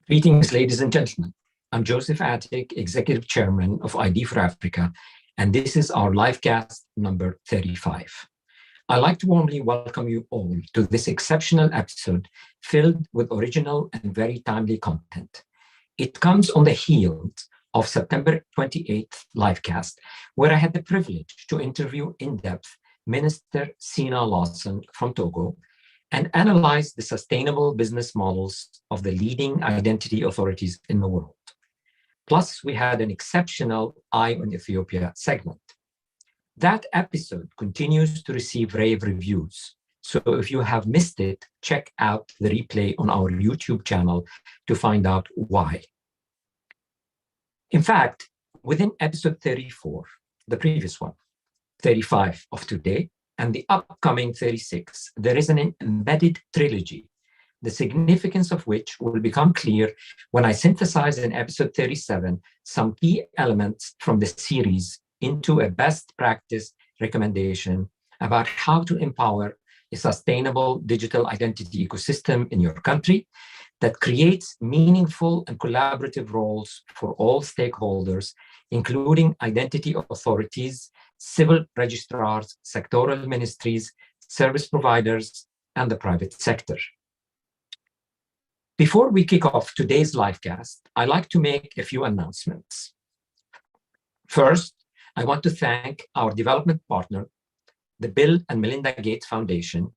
Greetings, ladies and gentlemen. I'm Joseph Atick, Executive Chairman of ID4Africa, and this is our LiveCast number 35. I'd like to warmly welcome you all to this exceptional episode filled with original and very timely content. It comes on the heels of September 28th LiveCast, where I had the privilege to interview in depth Minister Sina Lawson from Togo and analyze the sustainable business models of the leading identity authorities in the world. Plus, we had an exceptional Eye on Ethiopia segment. That episode continues to receive rave reviews. So if you have missed it, check out the replay on our YouTube channel to find out why. In fact, within episode 34, the previous one, 35 of today, and the upcoming 36, there is an embedded trilogy, the significance of which will become clear when I synthesize in episode 37 some key elements from the series into a best practice recommendation about how to empower a sustainable digital identity ecosystem in your country that creates meaningful and collaborative roles for all stakeholders, including identity authorities, civil registrars, sectoral ministries, service providers, and the private sector. Before we kick off today's livecast, I'd like to make a few announcements. First, I want to thank our development partner, the Bill and Melinda Gates Foundation,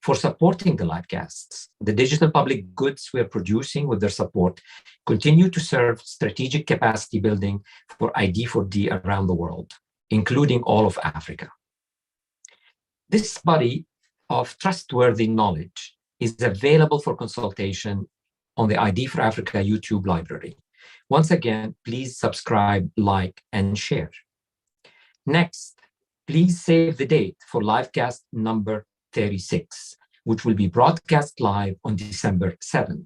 for supporting the livecasts. The digital public goods we're producing with their support continue to serve strategic capacity building for ID4D around the world, including all of Africa. This body of trustworthy knowledge is available for consultation on the ID4Africa YouTube library. Once again, please subscribe, like, and share. Next, please save the date for LiveCast number 36, which will be broadcast live on December 7th.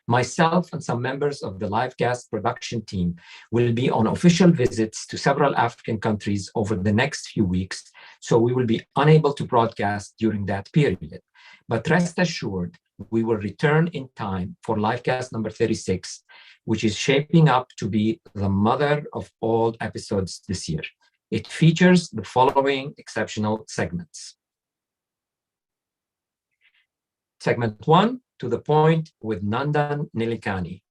Myself and some members of the LiveCast production team will be on official visits to several African countries over the next few weeks, so we will be unable to broadcast during that period. But rest assured, we will return in time for LiveCast number 36, which is shaping up to be the mother of all episodes this year. It features the following exceptional segments. Segment 1, to the point with Nandan Nilikani.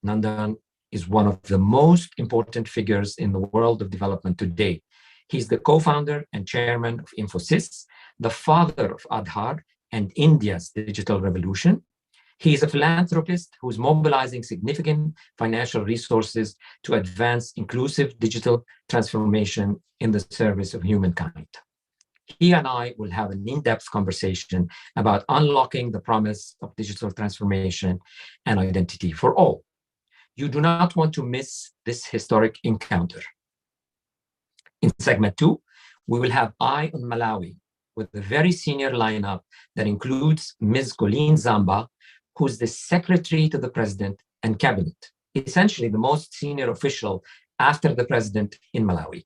Nandan is one of the most important figures in the world of development today. He's the co-founder and chairman of Infosys, the father of Aadhaar and India's digital revolution. He is a philanthropist who's mobilizing significant financial resources to advance inclusive digital transformation in the service of humankind. He and I will have an in-depth conversation about unlocking the promise of digital transformation and identity for all. You do not want to miss this historic encounter. In segment 2, we will have Eye on Malawi with a very senior lineup that includes Ms. Colleen Zamba, who's the secretary to the president and cabinet, essentially the most senior official after the president in Malawi.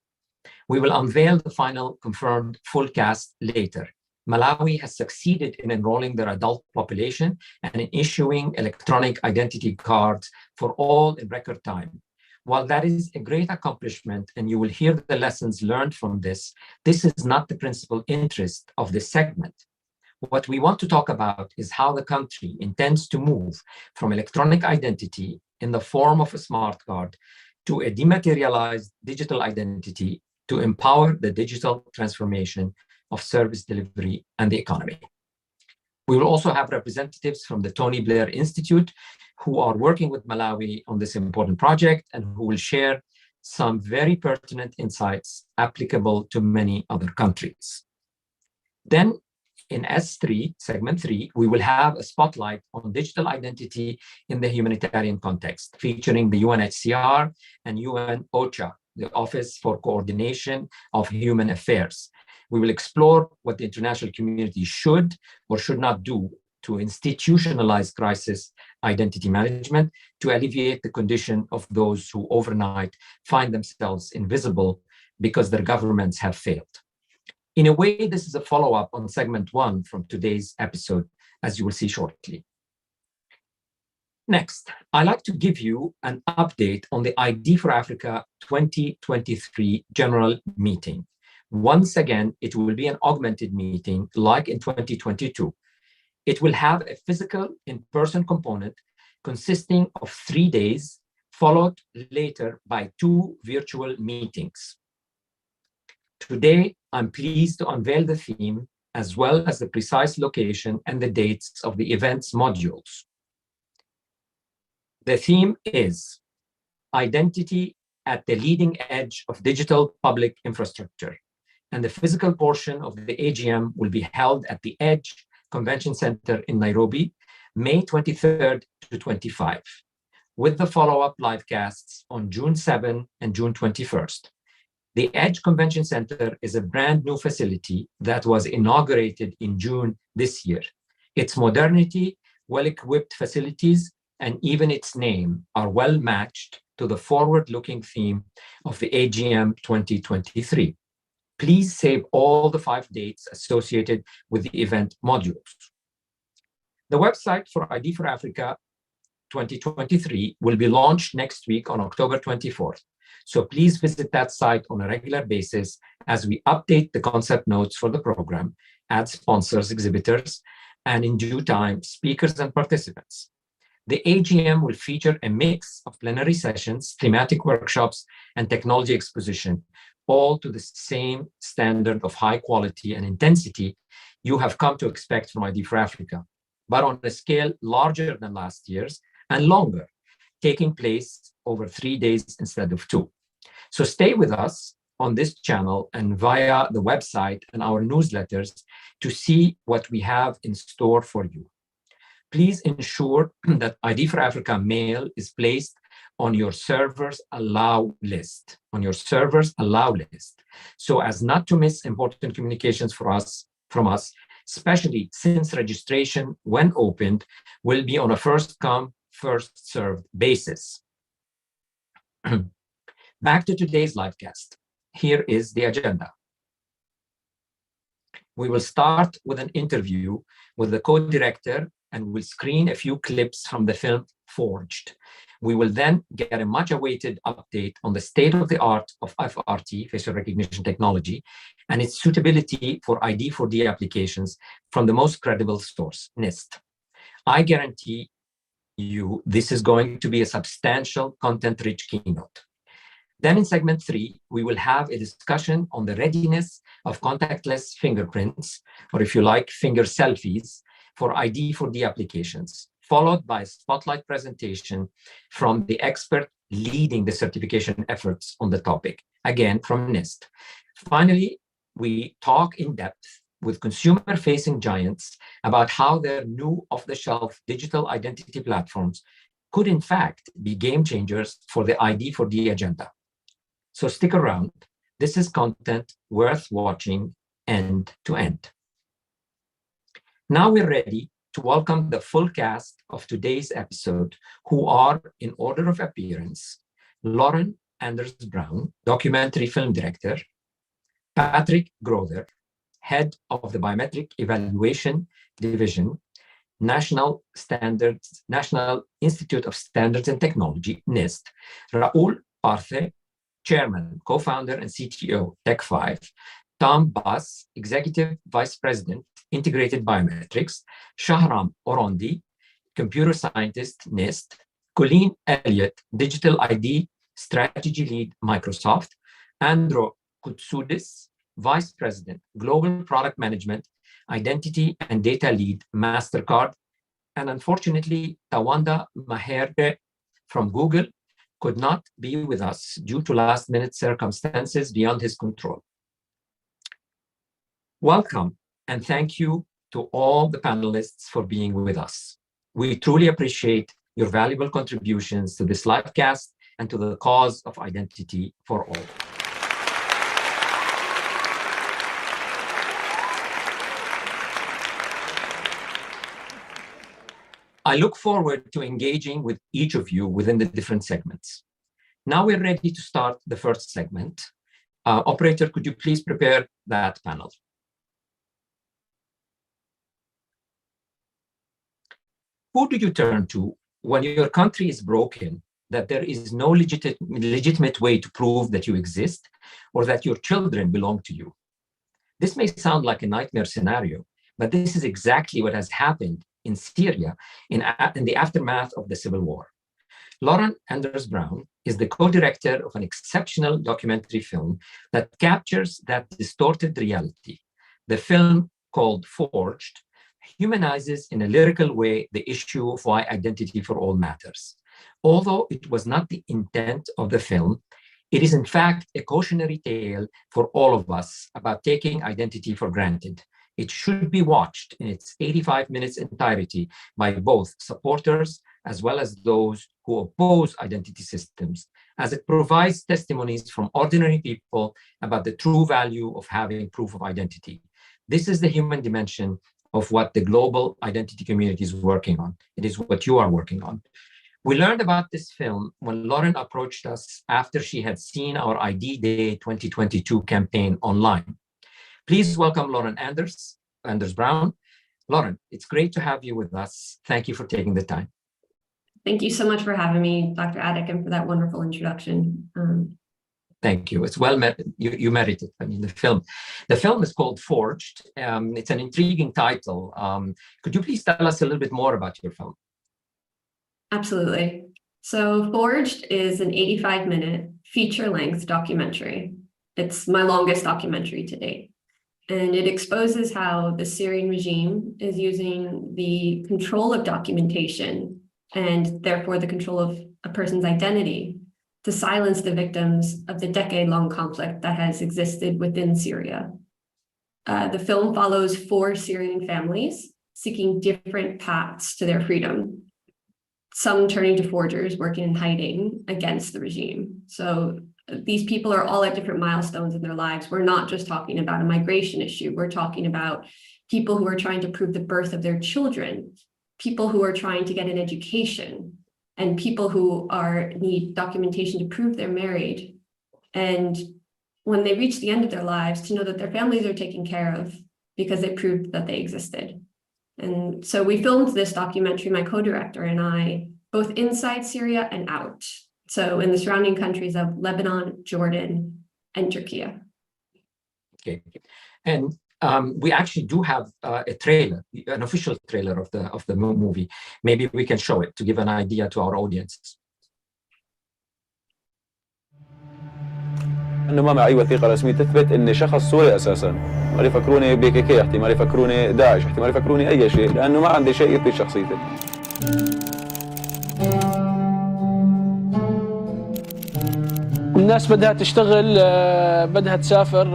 We will unveil the final confirmed full cast later. Malawi has succeeded in enrolling their adult population and in issuing electronic identity cards for all in record time. While that is a great accomplishment and you will hear the lessons learned from this, this is not the principal interest of this segment. What we want to talk about is how the country intends to move from electronic identity in the form of a smart card to a dematerialized digital identity to empower the digital transformation of service delivery and the economy. We will also have representatives from the Tony Blair Institute who are working with Malawi on this important project and who will share some very pertinent insights applicable to many other countries. Then in S3, segment 3, we will have a spotlight on digital identity in the humanitarian context, featuring the UNHCR and UN OCHA, the Office for Coordination of Human Affairs. We will explore what the international community should or should not do to institutionalize crisis identity management to alleviate the condition of those who overnight find themselves invisible because their governments have failed. In a way, this is a follow-up on segment 1 from today's episode, as you will see shortly. Next, I'd like to give you an update on the ID for Africa 2023 General Meeting. Once again, it will be an augmented meeting like in 2022. It will have a physical in-person component consisting of 3 days, followed later by 2 virtual meetings. Today, I'm pleased to unveil the theme as well as the precise location and the dates of the event's modules. The theme is Identity at the Leading Edge of Digital Public Infrastructure, and the physical portion of the AGM will be held at the Edge Convention Center in Nairobi, May 23rd to 25, with the follow-up livecasts on June 7 and June 21st. The Edge Convention Center is a brand new facility that was inaugurated in June this year. Its modernity, well-equipped facilities, and even its name are well matched to the forward-looking theme of the AGM 2023. Please save all the 5 dates associated with the event modules. The website for ID for Africa 2023 will be launched next week on October 24th. So please visit that site on a regular basis as we update the concept notes for the program, add sponsors, exhibitors, and in due time, speakers and participants. The AGM will feature a mix of plenary sessions, thematic workshops, and technology exposition, all to the same standard of high quality and intensity you have come to expect from ID for Africa, but on a scale larger than last year's and longer, taking place over 3 days instead of 2. So stay with us on this channel and via the website and our newsletters to see what we have in store for you. Please ensure that ID for Africa mail is placed on your server's allow list, so as not to miss important communications from us, especially since registration, when opened, will be on a first-come, first-served basis. Back to today's livecast. Here is the agenda. We will start with an interview with the co-director and we'll screen a few clips from the film Forged. We will then get a much-awaited update on the state-of-the-art of FRT, facial recognition technology, and its suitability for ID4D applications from the most credible source, NIST. I guarantee you this is going to be a substantial, content-rich keynote. Then in segment 3, we will have a discussion on the readiness of contactless fingerprints, or if you like, finger-selfies, for ID4D applications, followed by a spotlight presentation from the expert leading the certification efforts on the topic, again from NIST. Finally, we talk in depth with consumer-facing giants about how their new off-the-shelf digital identity platforms could in fact be game changers for the ID4D agenda. So stick around. This is content worth watching end to end. Now we're ready to welcome the full cast of today's episode, who are, in order of appearance, Lauren Anders Brown, documentary film director, Patrick Grother, head of the Biometric Evaluation Division, National Institute of Standards and Technology, NIST, Raul Parthe, chairman, co-founder, and CTO, Tech5, Tom Bass, executive vice president, Integrated Biometrics, Shahram Orondi, computer scientist, NIST, Colleen Elliott, digital ID strategy lead, Microsoft, Andro Koutsoudis, vice president, global product management, identity and data lead, Mastercard, and unfortunately, Tawanda Maherbe from Google could not be with us due to last-minute circumstances beyond his control. Welcome, and thank you to all the panelists for being with us. We truly appreciate your valuable contributions to this livecast and to the cause of identity for all. I look forward to engaging with each of you within the different segments. Now we're ready to start the first segment. Operator, could you please prepare that panel? Who do you turn to when your country is broken, that there is no legitimate way to prove that you exist or that your children belong to you. This may sound like a nightmare scenario, but this is exactly what has happened in Syria in the aftermath of the civil war. Lauren Anders Brown is the co-director of an exceptional documentary film that captures that distorted reality. The film, called Forged, humanizes in a lyrical way the issue of why identity for all matters. Although it was not the intent of the film, it is in fact a cautionary tale for all of us about taking identity for granted. It should be watched in its 85 minutes entirety by both supporters as well as those who oppose identity systems, as it provides testimonies from ordinary people about the true value of having proof of identity. This is the human dimension of what the global identity community is working on. It is what you are working on. We learned about this film when Lauren approached us after she had seen our ID Day 2022 campaign online. Please welcome Lauren Anders Brown. Lauren, it's great to have you with us. Thank you for taking the time. Thank you so much for having me, Dr. Atick, and for that wonderful introduction. Thank you. It's well met. You merit it. I mean, the film is called Forged. It's an intriguing title. Could you please tell us a little bit more about your film? Absolutely. So Forged is an 85-minute feature-length documentary. It's my longest documentary to date. And it exposes how the Syrian regime is using the control of documentation and therefore the control of a person's identity to silence the victims of the decade-long conflict that has existed within Syria. The film follows 4 Syrian families seeking different paths to their freedom, some turning to forgers working in hiding against the regime. So these people are all at different milestones in their lives. We're not just talking about a migration issue. We're talking about people who are trying to prove the birth of their children, people who are trying to get an education, and people who need documentation to prove they're married. And when they reach the end of their lives, to know that their families are taken care of because they proved that they existed. And so we filmed this documentary, my co-director and I, both inside Syria and out. So in the surrounding countries of Lebanon, Jordan, and Turkey. Okay. And we actually do have a trailer, an official trailer of the movie. Maybe we can show it to give an idea to our audience. انه ما معي وثيقه رسميه تثبت اني شخص سوري اساسا، احتمال يفكروني بي كي، احتمال يفكروني داعش، احتمال يفكروني اي شيء، لانه ما عندي شيء يثبت شخصيتي. الناس بدها تشتغل، بدها تسافر،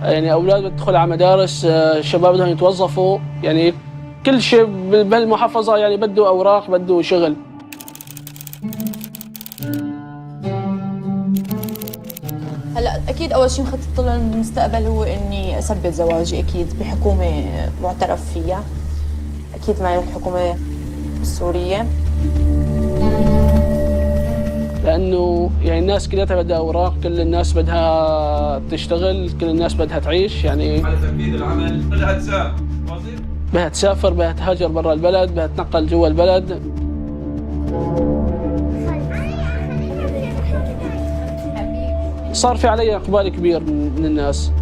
يعني اولاد بتدخل على مدارس، شباب بدهم يتوظفوا، يعني كل شيء بهالمحافظه يعني بده اوراق، بده شغل. هلا اكيد اول شيء مخطط له بالمستقبل هو اني اثبت زواجي اكيد بحكومه معترف فيها، اكيد معي الحكومه السوريه، لانه يعني الناس كلها بدها اوراق، كل الناس بدها تشتغل، كل الناس بدها تعيش، يعني على تنفيذ العمل بدها تسافر، بدها تهاجر برا البلد، بدها تنقل جوا البلد. صار في علي اقبال كبير من الناس.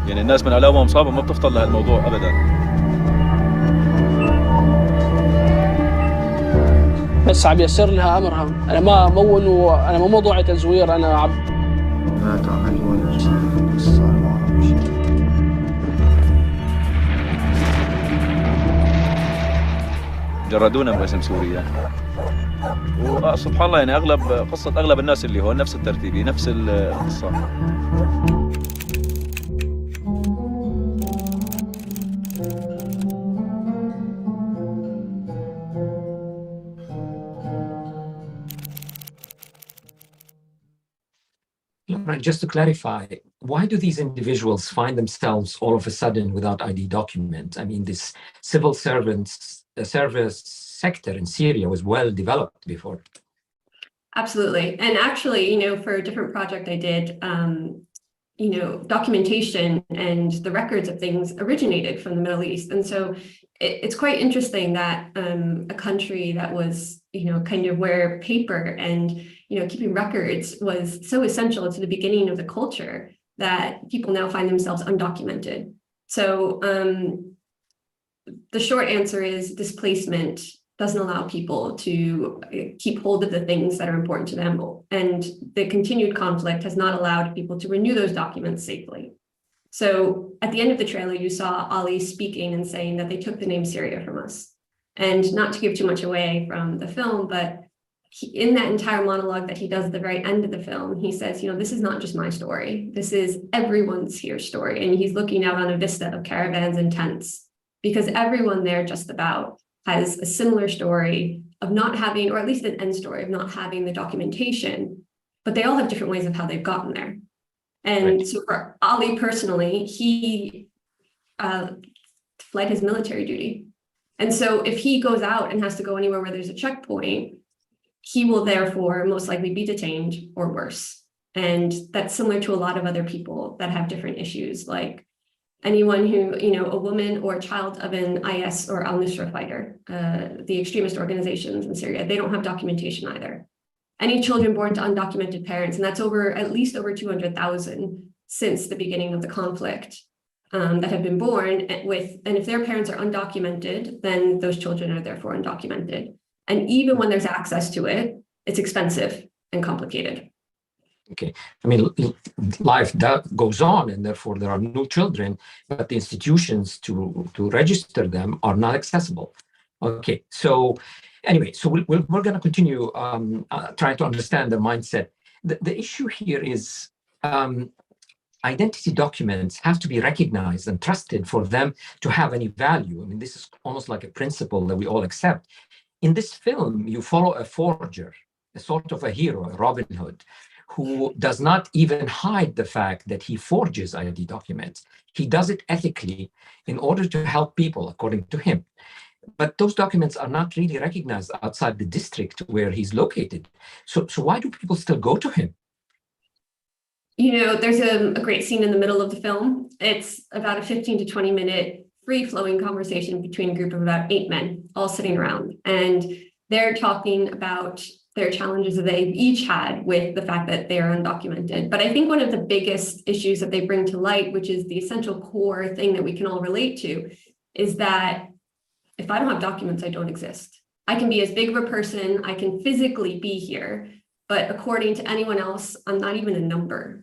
يعني الناس من علاوه مصابه ما بتفضل لهالموضوع ابدا. بس عم يسر لها امرها، انا ما انا مو موضوعي تزوير، انا ما تعمل ولا شيء، صار ما أعرف شيء. جردونا باسم سوريا. وسبحان الله يعني اغلب الناس اللي هون نفس الترتيبي، نفس القصه. Just to clarify, why do these individuals find themselves all of a sudden without ID documents? I mean, this civil service sector in Syria was well developed before. Absolutely. And actually, for a different project I did, documentation and the records of things originated from the Middle East. And so it's quite interesting that a country that was, kind of where paper and, keeping records was so essential to the beginning of the culture, that people now find themselves undocumented. So the short answer is displacement doesn't allow people to keep hold of the things that are important to them. And the continued conflict has not allowed people to renew those documents safely. So at the end of the trailer, you saw Ali speaking and saying that they took the name Syria from us. And not to give too much away from the film, but in that entire monologue that he does at the very end of the film, he says, this is not just my story. This is everyone's here story. And he's looking out on a vista of caravans and tents, because everyone there just about has a similar story of not having, or at least an end story of not having the documentation, but they all have different ways of how they've gotten there. And so for Ali personally, he fled his military duty. And so if he goes out and has to go anywhere where there's a checkpoint, he will therefore most likely be detained or worse. And that's similar to a lot of other people that have different issues, like anyone who, a woman or a child of an IS or al-Nusra fighter, the extremist organizations in Syria, they don't have documentation either. Any children born to undocumented parents, and that's at least over 200,000 since the beginning of the conflict, that have been born and if their parents are undocumented, then those children are therefore undocumented. And even when there's access to it, it's expensive and complicated. Okay, I mean, life goes on, and therefore there are new children, but the institutions to register them are not accessible. Okay, so anyway, so we're going to continue trying to understand the mindset. The issue here is identity documents have to be recognized and trusted for them to have any value. I mean, this is almost like a principle that we all accept. In this film, you follow a forger, a sort of a hero, a Robin Hood, who does not even hide the fact that he forges ID documents. He does it ethically in order to help people, according to him. But those documents are not really recognized outside the district where he's located. So why do people still go to him? There's a great scene in the middle of the film. It's about a 15 to 20 minute free-flowing conversation between a group of about 8 men all sitting around. And they're talking about their challenges that they've each had with the fact that they are undocumented. But I think one of the biggest issues that they bring to light, which is the essential core thing that we can all relate to, is that if I don't have documents, I don't exist. I can be as big of a person, I can physically be here, but according to anyone else, I'm not even a number.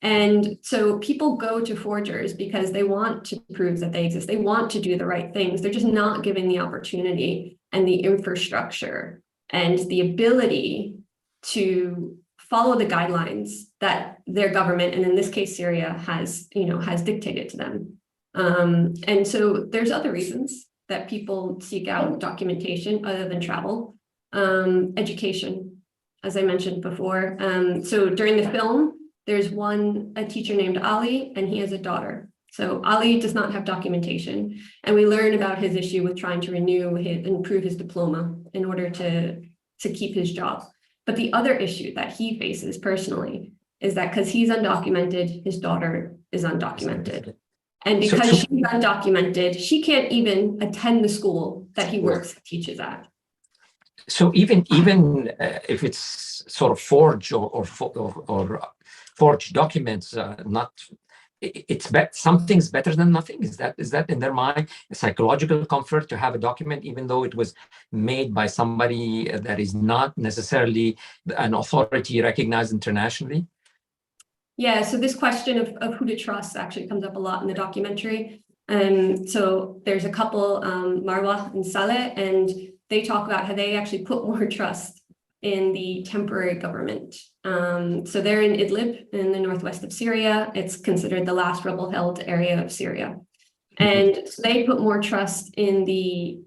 And so people go to forgers because they want to prove that they exist. They want to do the right things. They're just not given the opportunity and the infrastructure and the ability to follow the guidelines that their government, and in this case, Syria, has dictated to them. And so there's other reasons that people seek out documentation other than travel. Education, as I mentioned before. So during the film, there's a teacher named Ali, and he has a daughter. So Ali does not have documentation, and we learn about his issue with trying to renew and improve his diploma in order to keep his job. But the other issue that he faces personally is that because he's undocumented, his daughter is undocumented. And because she's undocumented, she can't even attend the school that he works and teaches at. So even if it's sort of forged or forged documents, something's better than nothing. Is that in their mind a psychological comfort to have a document, even though it was made by somebody that is not necessarily an authority recognized internationally? Yeah, so this question of who to trust actually comes up a lot in the documentary. So there's a couple, Marwa and Saleh, and they talk about how they actually put more trust in the temporary government. So they're in Idlib in the northwest of Syria. It's considered the last rebel-held area of Syria. And so they put more trust in the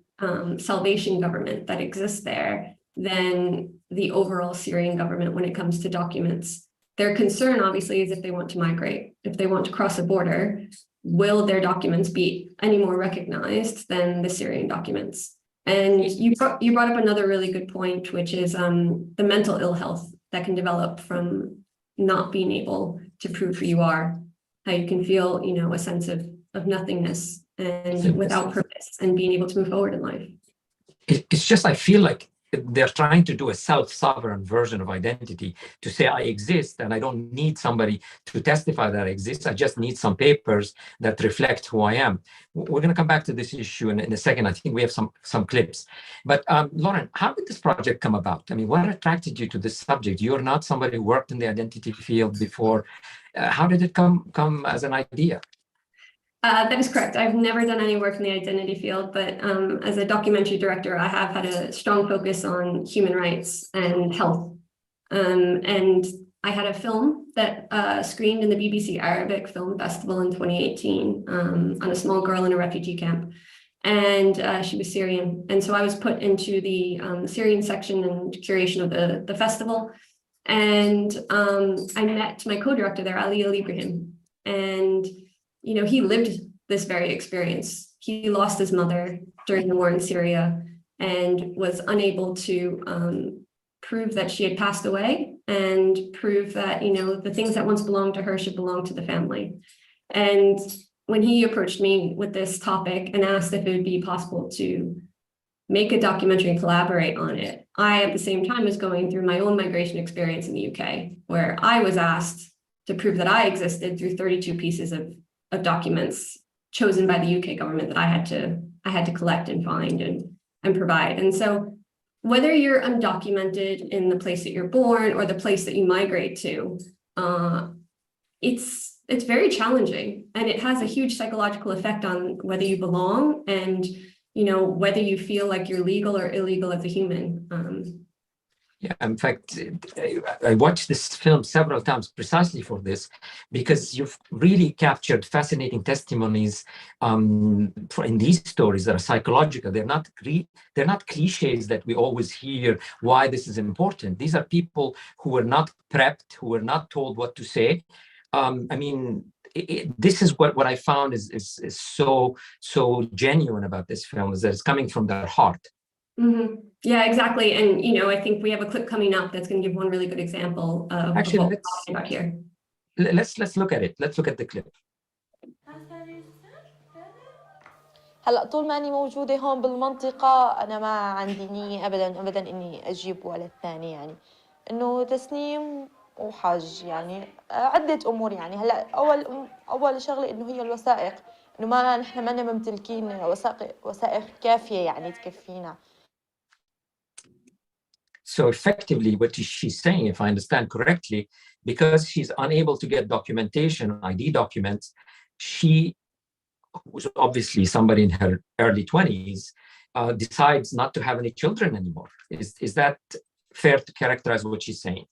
Salvation government that exists there than the overall Syrian government when it comes to documents. Their concern, obviously, is if they want to migrate, if they want to cross a border, will their documents be any more recognized than the Syrian documents? And you brought up another really good point, which is the mental ill health that can develop from not being able to prove who you are. how you can feel, you know, a sense of nothingness and without purpose and being able to move forward in life. It's just, I feel like they're trying to do a self-sovereign version of identity to say I exist and I don't need somebody to testify that I exist. I just need some papers that reflect who I am. We're going to come back to this issue in a second. I think we have some clips. But Lauren, how did this project come about? I mean, what attracted you to this subject? You're not somebody who worked in the identity field before. How did it come as an idea? That is correct. I've never done any work in the identity field, but as a documentary director, I have had a strong focus on human rights and health. And I had a film that screened in the BBC Arabic Film Festival in 2018 on a small girl in a refugee camp. And she was Syrian. And so I was put into the Syrian section and curation of the festival. And I met my co-director there, Ali Ibrahim. And you know, he lived this very experience. He lost his mother during the war in Syria and was unable to prove that she had passed away and prove that, you know, the things that once belonged to her should belong to the family. And when he approached me with this topic and asked if it would be possible to make a documentary and collaborate on it, I, at the same time, was going through my own migration experience in the UK, where I was asked to prove that I existed through 32 pieces of documents chosen by the UK government that I had to collect and find and provide. And so whether you're undocumented in the place that you're born or the place that you migrate to, it's very challenging, and it has a huge psychological effect on whether you belong and, you know, whether you feel like you're legal or illegal as a human. Yeah, in fact, I watched this film several times precisely for this, because you've really captured fascinating testimonies in these stories that are psychological. They're not cliches that we always hear why this is important. These are people who were not prepped, who were not told what to say. I mean, this is what I found is so genuine about this film, is that it's coming from their heart. Mm-hmm. Yeah, exactly. And, you know, I think we have a clip coming up that's going to give one really good example of what we're talking about here. Let's look at it. Let's look at the clip. هلا طول ما أني موجودة هون بالمنطقة أنا ما عندي نية أبدا إني أجيب ولد ثاني، يعني إنه تسنيم وحج، يعني عدة أمور. يعني هلا أول شغلة إنه هي الوثائق، إنه ما نحن ما ممتلكين وثائق كافية يعني تكفينا. So effectively, what she's saying, if I understand correctly, because she's unable to get documentation, ID documents, she, who's obviously somebody in her early 20s, decides not to have any children anymore. Is that fair to characterize what she's saying?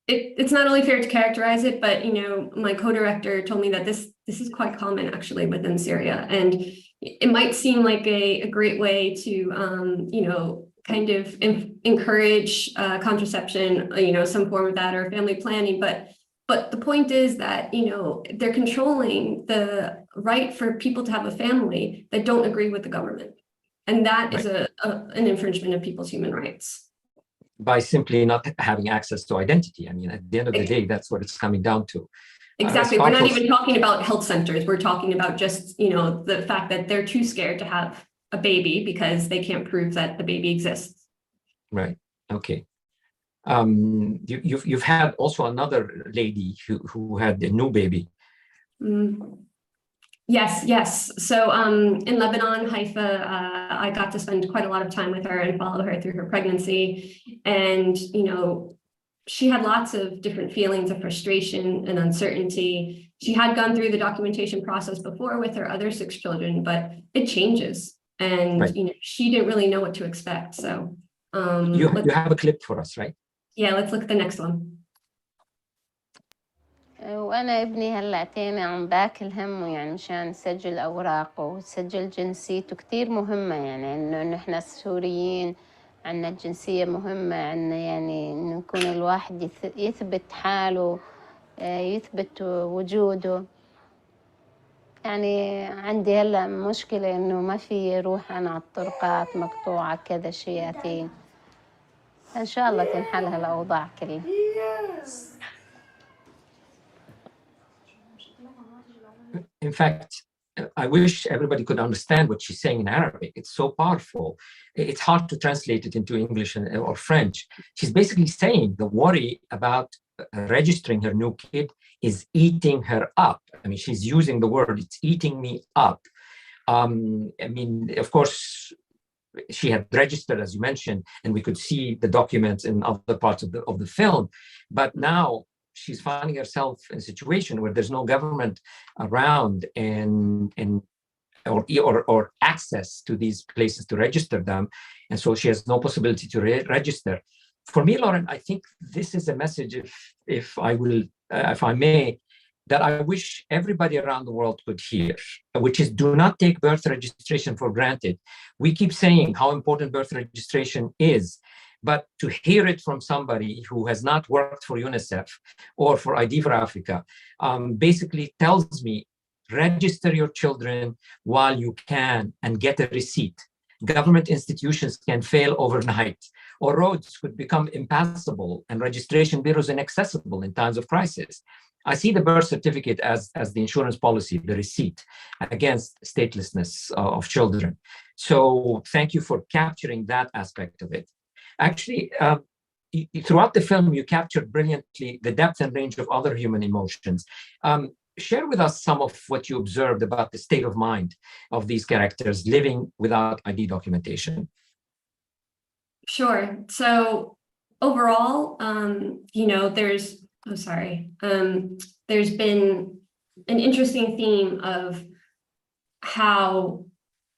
It's not only fair to characterize it, but, you know, my co-director told me that this is quite common actually within Syria, and it might seem like a great way to, you know, kind of encourage contraception, you know, some form of that, or family planning. But the point is that, you know, they're controlling the right for people to have a family that don't agree with the government. And that is an infringement of people's human rights. By simply not having access to identity. I mean, at the end of the day, that's what it's coming down to. Exactly. We're not even talking about health centers. We're talking about just, you know, the fact that they're too scared to have a baby because they can't prove that the baby exists. Right. Okay. You've had also another lady who had a new baby. Yes. So in Lebanon, Haifa, I got to spend quite a lot of time with her and follow her through her pregnancy. And, you know, she had lots of different feelings of frustration and uncertainty. She had gone through the documentation process before with her other 6 children, but it changes. And, you know, she didn't really know what to expect. So you have a clip for us, right? Yeah, let's look at the next one. وأنا ابني هلأتين عم باكل همه يعني مشان نسجل أوراقه وتسجل جنسيته كتير مهمة، يعني إنه نحن السوريين عنا الجنسية مهمة، عنا يعني إنه يكون الواحد يثبت حاله، يثبت وجوده. يعني عندي هلأ مشكلة إنه ما في روح أنا على الطرقات مقطوعة كذا شياتين. إن شاء الله تنحل هالأوضاع كلها. in fact, I wish everybody could understand what she's saying in Arabic. It's so powerful. It's hard to translate it into English or French. She's basically saying the worry about registering her new kid is eating her up. I mean, she's using the word, it's eating me up. I mean, of course, she had registered, as you mentioned, and we could see the documents in other parts of the film. But now she's finding herself in a situation where there's no government around or access to these places to register them. And so she has no possibility to register. For me, Lauren, I think this is a message, if I may, that I wish everybody around the world could hear, which is do not take birth registration for granted. We keep saying how important birth registration is, but to hear it from somebody who has not worked for UNICEF or for ID for Africa basically tells me, register your children while you can and get a receipt. Government institutions can fail overnight, or roads could become impassable and registration bureaus inaccessible in times of crisis. I see the birth certificate as the insurance policy, the receipt against statelessness of children. So thank you for capturing that aspect of it. Actually, throughout the film, you captured brilliantly the depth and range of other human emotions. Share with us some of what you observed about the state of mind of these characters living without ID documentation. Sure. So overall, there's been an interesting theme of how,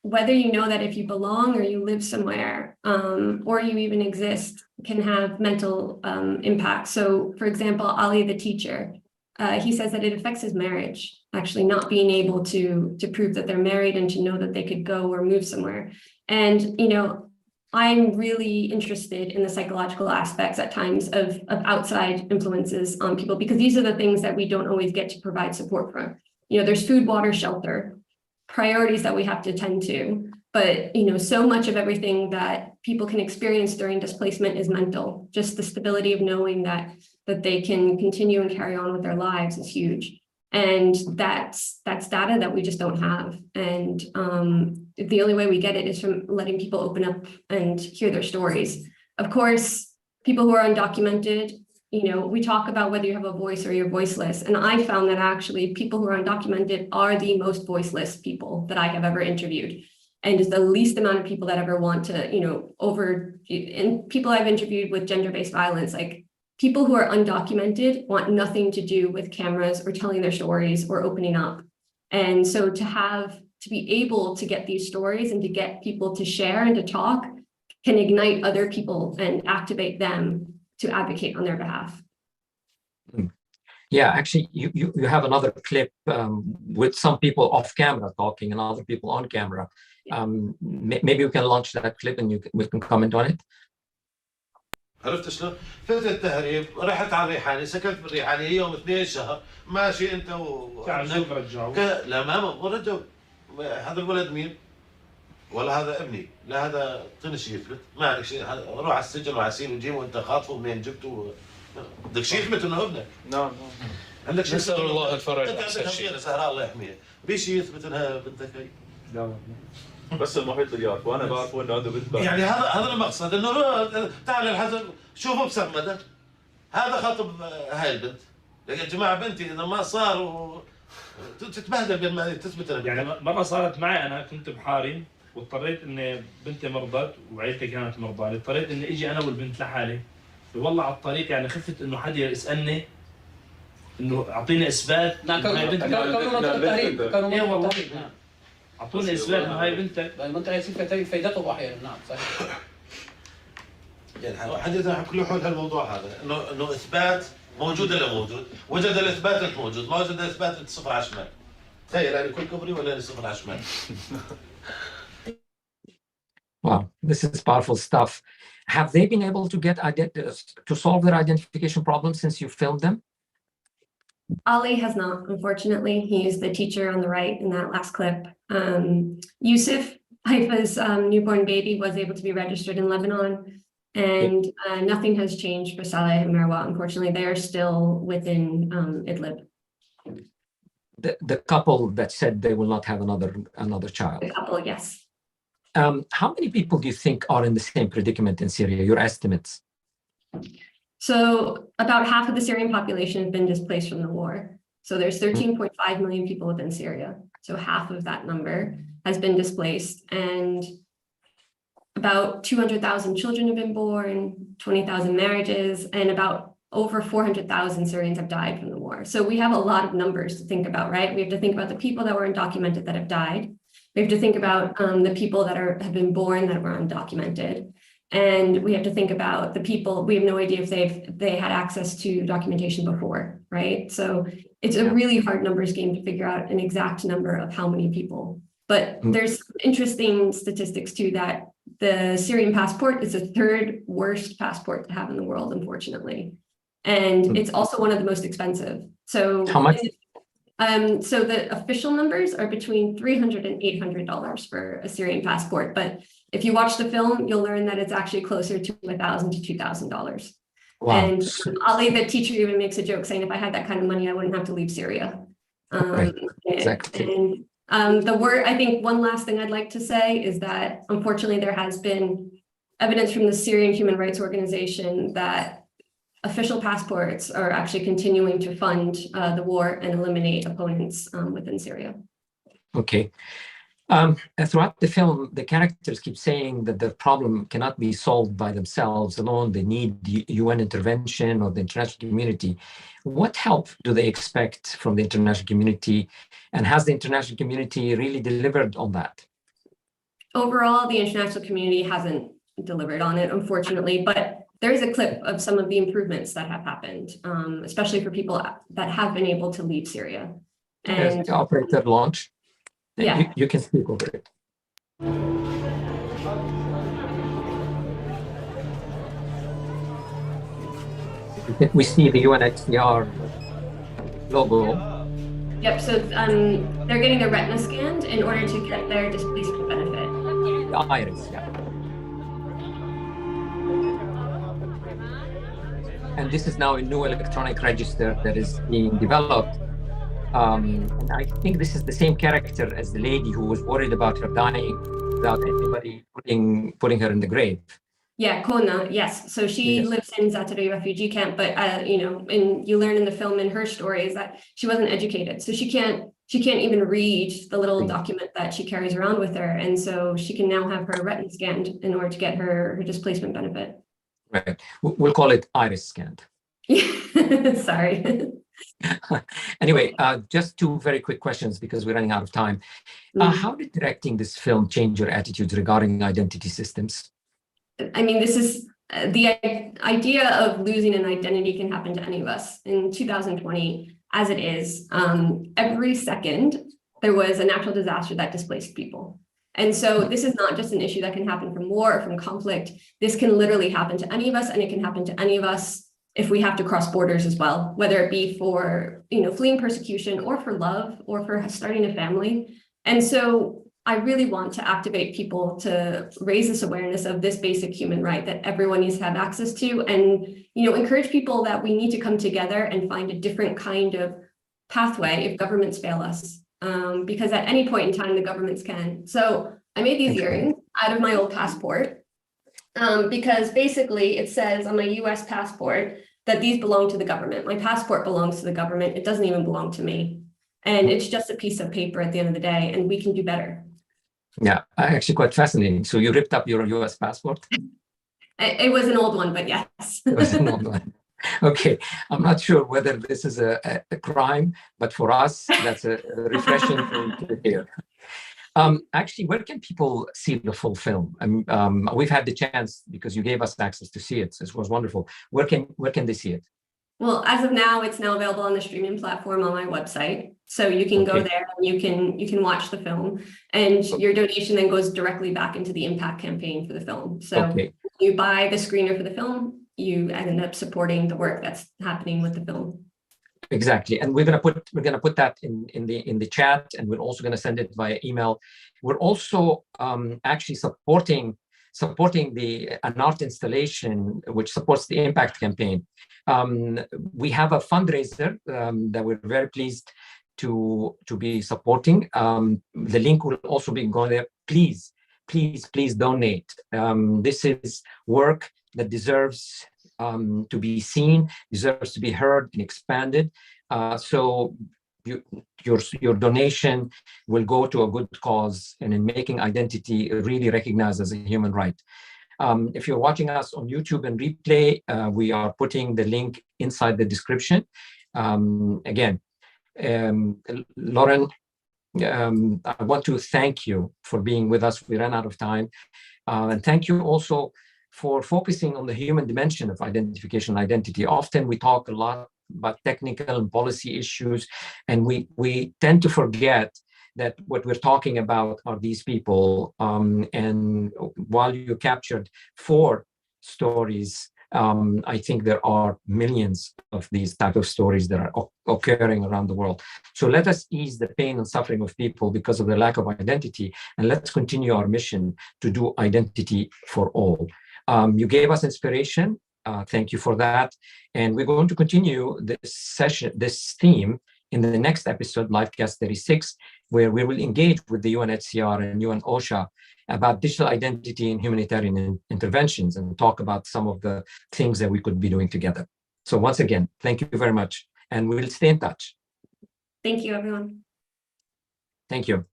whether you know that if you belong or you live somewhere or you even exist, can have mental impact. So for example, Ali, the teacher, he says that it affects his marriage, actually not being able to prove that they're married and to know that they could go or move somewhere. And, I'm really interested in the psychological aspects at times of outside influences on people, because these are the things that we don't always get to provide support for. There's food, water, shelter, priorities that we have to tend to, but so much of everything that people can experience during displacement is mental. Just the stability of knowing that they can continue and carry on with their lives is huge. And that's data that we just don't have. And the only way we get it is from letting people open up and hear their stories. Of course, people who are undocumented, we talk about whether you have a voice or you're voiceless. And I found that actually people who are undocumented are the most voiceless people that I have ever interviewed. And is the least amount of people that ever want to, and people I've interviewed with gender-based violence, like people who are undocumented want nothing to do with cameras or telling their stories or opening up. And so to be able to get these stories and to get people to share and to talk can ignite other people and activate them to advocate on their behalf. Yeah, actually, you have another clip with some people off camera talking and other people on camera. Maybe we can launch that clip and we can comment on it. عرفت شلون؟ فات التهريب، رحت على الريحاني، سكنت بالريحاني يوم 2 شهر، ماشي انت رجعوا لا ما رجعوا. هذا الولد مين؟ ولا هذا ابني، لا هذا طنش يفلت، ما عندك شيء، روح على السجن وعسير وجيبه وانت خاطفه منين جبته؟ بدك شيء يثبت انه ابنك. نعم. عندك شيء نسأل الله الفرج أحسن شيء. زهراء الله يحميها، بشيء يثبت انها بنتك هي. لا. بس المحيط اللي يعرفه وانا بعرفه انه عنده بنت. يعني هذا المقصد انه تعال الحزن شوفوا بسمده هذا خاطب هاي البنت. يا جماعه بنتي اذا ما صار تتبهدل بين ما تثبت يعني مره صارت معي انا كنت بحاري واضطريت اني بنتي مرضت وعيلتي كانت مرضى، اضطريت اني اجي انا والبنت لحالي. والله على الطريق يعني خفت انه حدا يسالني انه اعطيني اثبات. نعم كانوا والله اعطوني اثبات انه هاي بنتك. المنطقه يصير فائدته احيانا. نعم صحيح. يعني حدثنا كل حول هالموضوع هذا انه اثبات موجود ولا موجود؟ وجد الاثبات انت موجود، ما وجد الاثبات انت صفر على الشمال. تخيل يعني كل كبري ولا صفر على الشمال. Wow, this is powerful stuff. Have they been able to get to solve their identification problems since you filmed them? Ali has not, unfortunately. He is the teacher on the right in that last clip. Yusuf, Haifa's newborn baby, was able to be registered in Lebanon, and nothing has changed for Saleh and Marwa. Unfortunately, they are still within Idlib. the couple that said they will not have another child. The couple, yes. How many people do you think are in the same predicament in Syria? Your estimates? So about half of the Syrian population has been displaced from the war. So there's 13.5 million people within Syria. So half of that number has been displaced, and about 200,000 children have been born, 20,000 marriages, and about over 400,000 Syrians have died from the war. So we have a lot of numbers to think about, right? We have to think about the people that were undocumented that have died. We have to think about the people that have been born that were undocumented. And we have to think about the people, we have no idea if they had access to documentation before, right? So it's a really hard numbers game to figure out an exact number of how many people. But there's interesting statistics too, that the Syrian passport is the third worst passport to have in the world, unfortunately. And it's also one of the most expensive. So how much? So the official numbers are between $300 and $800 for a Syrian passport. But if you watch the film, you'll learn that it's actually closer to $1,000 to $2,000. Wow. And Ali, the teacher, even makes a joke saying, if I had that kind of money, I wouldn't have to leave Syria. Right. Exactly. And I think one last thing I'd like to say is that, unfortunately, there has been evidence from the Syrian Human Rights Organization that official passports are actually continuing to fund the war and eliminate opponents within Syria. Okay. Throughout the film, the characters keep saying that the problem cannot be solved by themselves alone. They need UN intervention or the international community. What help do they expect from the international community? And has the international community really delivered on that? Overall, the international community hasn't delivered on it, unfortunately, but there is a clip of some of the improvements that have happened, especially for people that have been able to leave Syria. And the operator launch. Yeah. You can speak over it. We see the UNHCR logo. Yep, so they're getting a retina scanned in order to get their displacement benefit. The iris, yeah. And this is now a new electronic register that is being developed. And I think this is the same character as the lady who was worried about her dying without anybody putting her in the grave. Yeah, Kona, yes. So she lives in Zatari refugee camp, but and you learn in the film in her story is that she wasn't educated, so she can't even read the little document that she carries around with her, and so she can now have her retina scanned in order to get her displacement benefit. Right. We'll call it iris scanned. Sorry. Anyway, just two very quick questions because we're running out of time. How did directing this film change your attitudes regarding identity systems? I mean, this is the idea of losing an identity can happen to any of us. In 2020, as it is, every second there was a natural disaster that displaced people. And so this is not just an issue that can happen from war or from conflict. This can literally happen to any of us, and it can happen to any of us if we have to cross borders as well, whether it be for fleeing persecution or for love or for starting a family. And so I really want to activate people to raise this awareness of this basic human right that everyone needs to have access to, and encourage people that we need to come together and find a different kind of pathway if governments fail us, because at any point in time the governments can. So I made these earrings out of my old passport because basically it says on my US passport that these belong to the government. My passport belongs to the government. It doesn't even belong to me. And it's just a piece of paper at the end of the day, and we can do better. Yeah, actually quite fascinating. So you ripped up your US passport? It was an old one, but yes. It was an old one. Okay, I'm not sure whether this is a crime, but for us, that's a refreshing thing to hear. Actually, where can people see the full film? We've had the chance because you gave us access to see it. So it was wonderful. Where can they see it? Well, as of now, it's now available on the streaming platform on my website. So you can go there and you can watch the film, and your donation then goes directly back into the impact campaign for the film. So you buy the screener for the film, you end up supporting the work that's happening with the film. Exactly, and we're gonna put that in the chat, and we're also gonna send it via email. We're also actually supporting an art installation which supports the impact campaign. We have a fundraiser that we're very pleased to be supporting. The link will also be going there. Please donate. This is work that deserves to be seen, deserves to be heard and expanded. So your donation will go to a good cause, and in making identity really recognized as a human right. If you're watching us on YouTube and replay, we are putting the link inside the description. Again, Lauren, I want to thank you for being with us. We ran out of time. And thank you also for focusing on the human dimension of identification and identity. Often we talk a lot about technical and policy issues, and we tend to forget that what we're talking about are these people. And while you captured 4 stories, I think there are millions of these type of stories that are occurring around the world. So let us ease the pain and suffering of people because of the lack of identity, and let's continue our mission to do identity for all. You gave us inspiration. Thank you for that. And we're going to continue this session, this theme, in the next episode, LiveCast 36, where we will engage with the UNHCR and UN OSHA about digital identity and humanitarian interventions, and talk about some of the things that we could be doing together. So once again, thank you very much, and we'll stay in touch. Thank you, everyone. Thank you.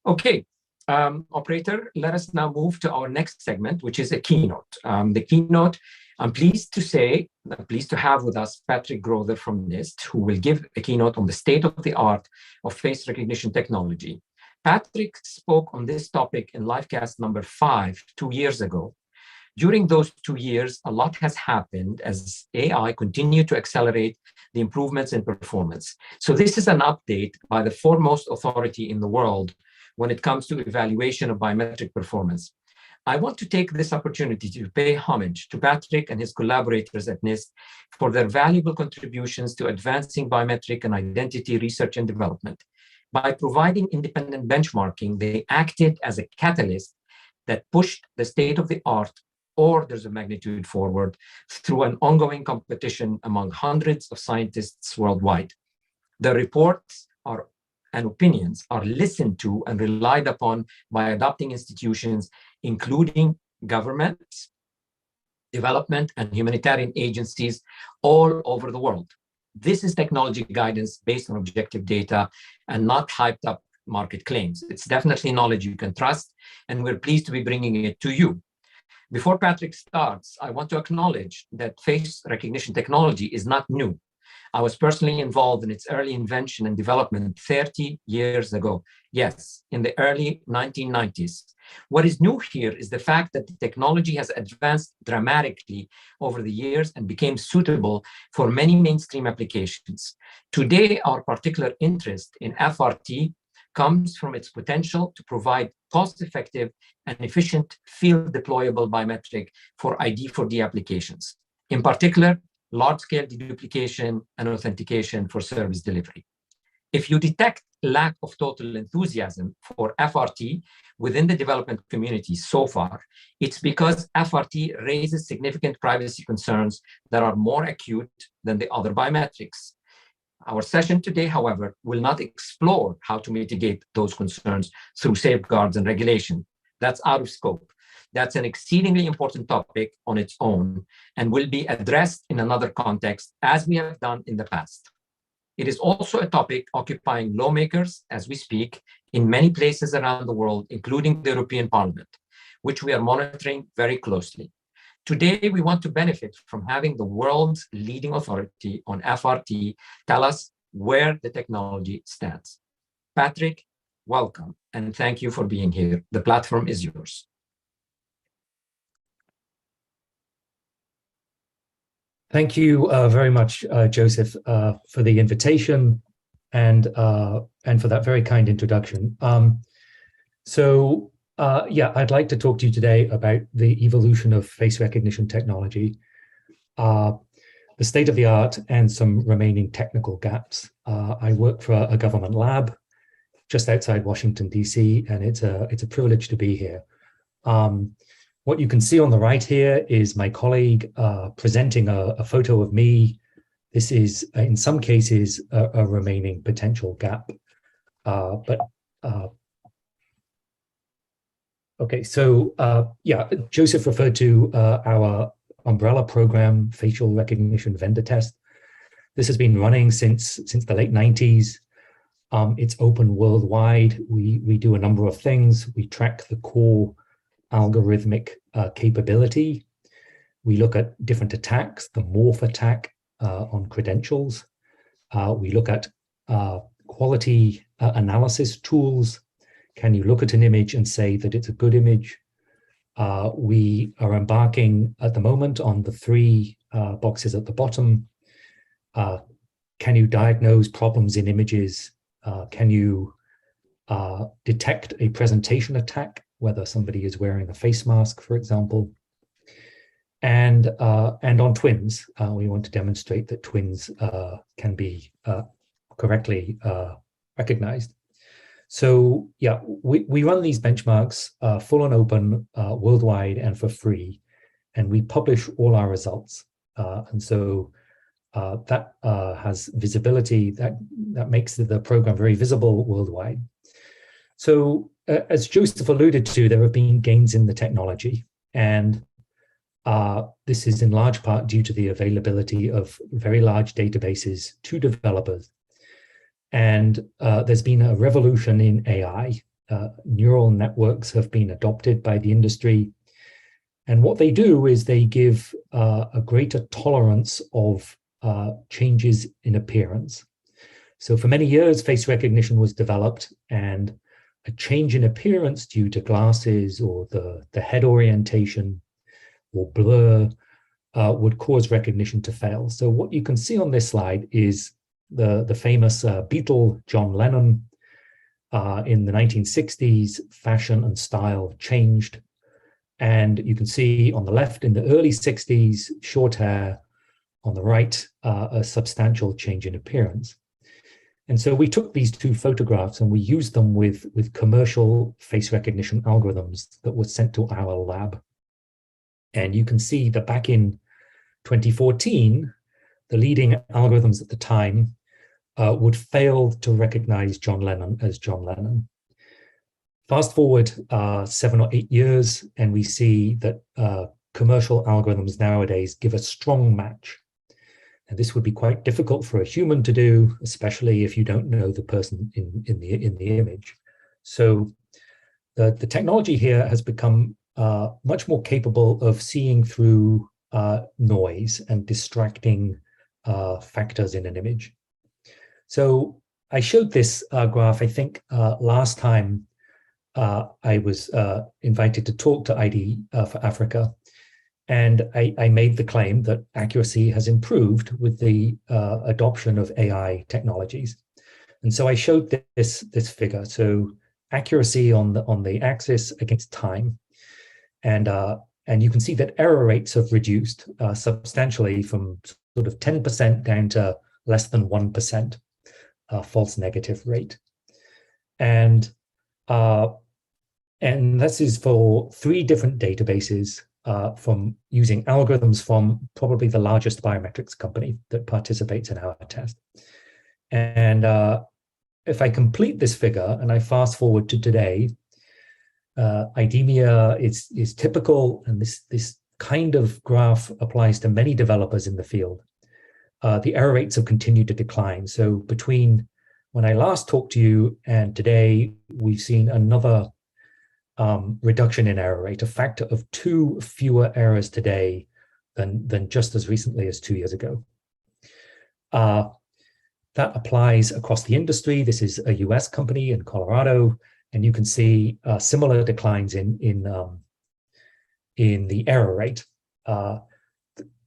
Okay, operator, let us now move to our next segment, which is a keynote. The keynote, I'm pleased to have with us Patrick Grother from NIST, who will give a keynote on the state of the art of face recognition technology. Patrick spoke on this topic in LiveCast number 5 2 years ago. During those 2 years, a lot has happened as AI continued to accelerate the improvements in performance. So this is an update by the foremost authority in the world when it comes to evaluation of biometric performance. I want to take this opportunity to pay homage to Patrick and his collaborators at NIST for their valuable contributions to advancing biometric and identity research and development. By providing independent benchmarking, they acted as a catalyst that pushed the state of the art orders of magnitude forward through an ongoing competition among hundreds of scientists worldwide. The reports and opinions are listened to and relied upon by adopting institutions, including governments, development, and humanitarian agencies all over the world. This is technology guidance based on objective data and not hyped up market claims. It's definitely knowledge you can trust, and we're pleased to be bringing it to you. Before Patrick starts, I want to acknowledge that face recognition technology is not new. I was personally involved in its early invention and development 30 years ago. Yes, in the early 1990s. What is new here is the fact that the technology has advanced dramatically over the years and became suitable for many mainstream applications. Today, our particular interest in FRT comes from its potential to provide cost-effective and efficient field-deployable biometric for ID4D applications. In particular, large-scale deduplication and authentication for service delivery. If you detect lack of total enthusiasm for FRT within the development community so far, it's because FRT raises significant privacy concerns that are more acute than the other biometrics. Our session today, however, will not explore how to mitigate those concerns through safeguards and regulation. That's out of scope. That's an exceedingly important topic on its own and will be addressed in another context, as we have done in the past. It is also a topic occupying lawmakers as we speak in many places around the world, including the European Parliament, which we are monitoring very closely. Today, we want to benefit from having the world's leading authority on FRT tell us where the technology stands. Patrick, welcome, and thank you for being here. The platform is yours. Thank you very much, Joseph, for the invitation and for that very kind introduction. Yeah, I'd like to talk to you today about the evolution of face recognition technology, the state of the art, and some remaining technical gaps. I work for a government lab just outside Washington, D.C., and it's a privilege to be here. What you can see on the right here is my colleague presenting a photo of me, This is, in some cases, a remaining potential gap. Okay, so yeah, Joseph referred to our umbrella program, facial recognition vendor test. This has been running since the late 90s. It's open worldwide. We do a number of things. We track the core algorithmic capability. We look at different attacks, the morph attack on credentials. We look at quality analysis tools. Can you look at an image and say that it's a good image? We are embarking at the moment on the 3 boxes at the bottom. Can you diagnose problems in images? Can you detect a presentation attack, whether somebody is wearing a face mask, for example? And on twins, we want to demonstrate that twins can be correctly recognized. So yeah, we run these benchmarks full and open, worldwide and for free, and we publish all our results. And so that has visibility, that makes the program very visible worldwide. So as Joseph alluded to, there have been gains in the technology, and this is in large part due to the availability of very large databases to developers. And there's been a revolution in AI. Neural networks have been adopted by the industry. And what they do is they give a greater tolerance of changes in appearance. So for many years, face recognition was developed, and a change in appearance due to glasses or the head orientation or blur would cause recognition to fail. So what you can see on this slide is the famous Beatle John Lennon. In the 1960s, fashion and style changed. And you can see on the left in the early 60s, short hair, on the right, a substantial change in appearance. And so we took these 2 photographs and we used them with commercial face recognition algorithms that were sent to our lab. And you can see that back in 2014, the leading algorithms at the time would fail to recognize John Lennon as John Lennon. Fast forward 7 or 8 years, and we see that commercial algorithms nowadays give a strong match. And this would be quite difficult for a human to do, especially if you don't know the person in the image. So the technology here has become much more capable of seeing through noise and distracting factors in an image. So I showed this graph, I think, last time I was invited to talk to ID for Africa. And I made the claim that accuracy has improved with the adoption of AI technologies. And so I showed this figure. So accuracy on the axis against time. And you can see that error rates have reduced substantially from sort of 10% down to less than 1% false negative rate. And this is for 3 different databases from using algorithms from probably the largest biometrics company that participates in our test. And if I complete this figure and I fast forward to today, IDEMIA is typical, and this kind of graph applies to many developers in the field. The error rates have continued to decline. So between when I last talked to you and today, we've seen another reduction in error rate, a factor of 2 fewer errors today than just as recently as 2 years ago. That applies across the industry. This is a US company in Colorado, and you can see similar declines in the error rate.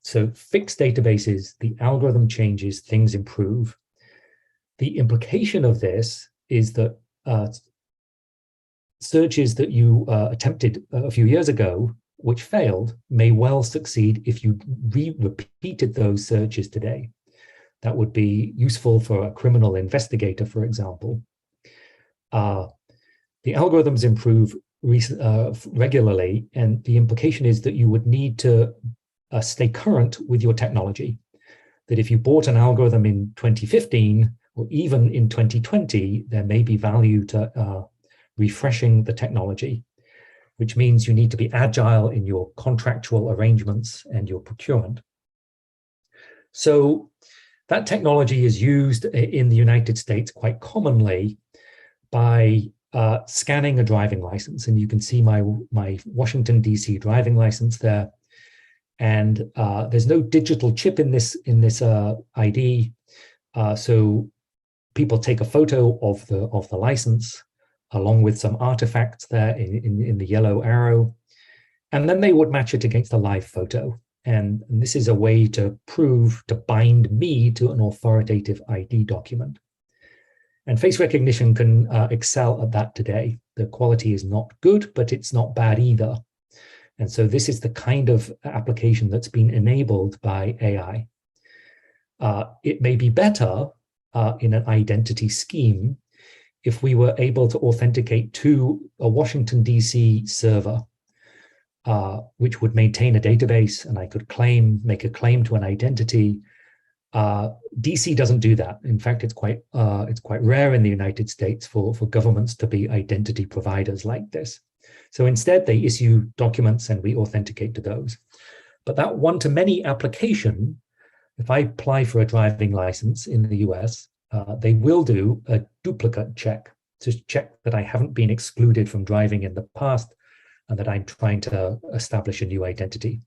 So fixed databases, the algorithm changes, things improve. The implication of this is that searches that you attempted a few years ago, which failed, may well succeed if you repeated those searches today. That would be useful for a criminal investigator, for example. The algorithms improve regularly, and the implication is that you would need to stay current with your technology. that if you bought an algorithm in 2015 or even in 2020, there may be value to refreshing the technology, which means you need to be agile in your contractual arrangements and your procurement. So that technology is used in the United States quite commonly by scanning a driving license. And you can see my Washington, D.C. driving license there. And there's no digital chip in this ID. So people take a photo of the license along with some artifacts there in the yellow arrow, and then they would match it against a live photo. And this is a way to bind me to an authoritative ID document. And face recognition can excel at that today. The quality is not good, but it's not bad either. And so this is the kind of application that's been enabled by AI. It may be better in an identity scheme if we were able to authenticate to a Washington, D.C. server, which would maintain a database, and I could make a claim to an identity. DC doesn't do that. In fact, it's quite rare in the United States for governments to be identity providers like this. So instead, they issue documents and we authenticate to those. But that one-to-many application, if I apply for a driving license in the US, they will do a duplicate check to check that I haven't been excluded from driving in the past and that I'm trying to establish a new identity.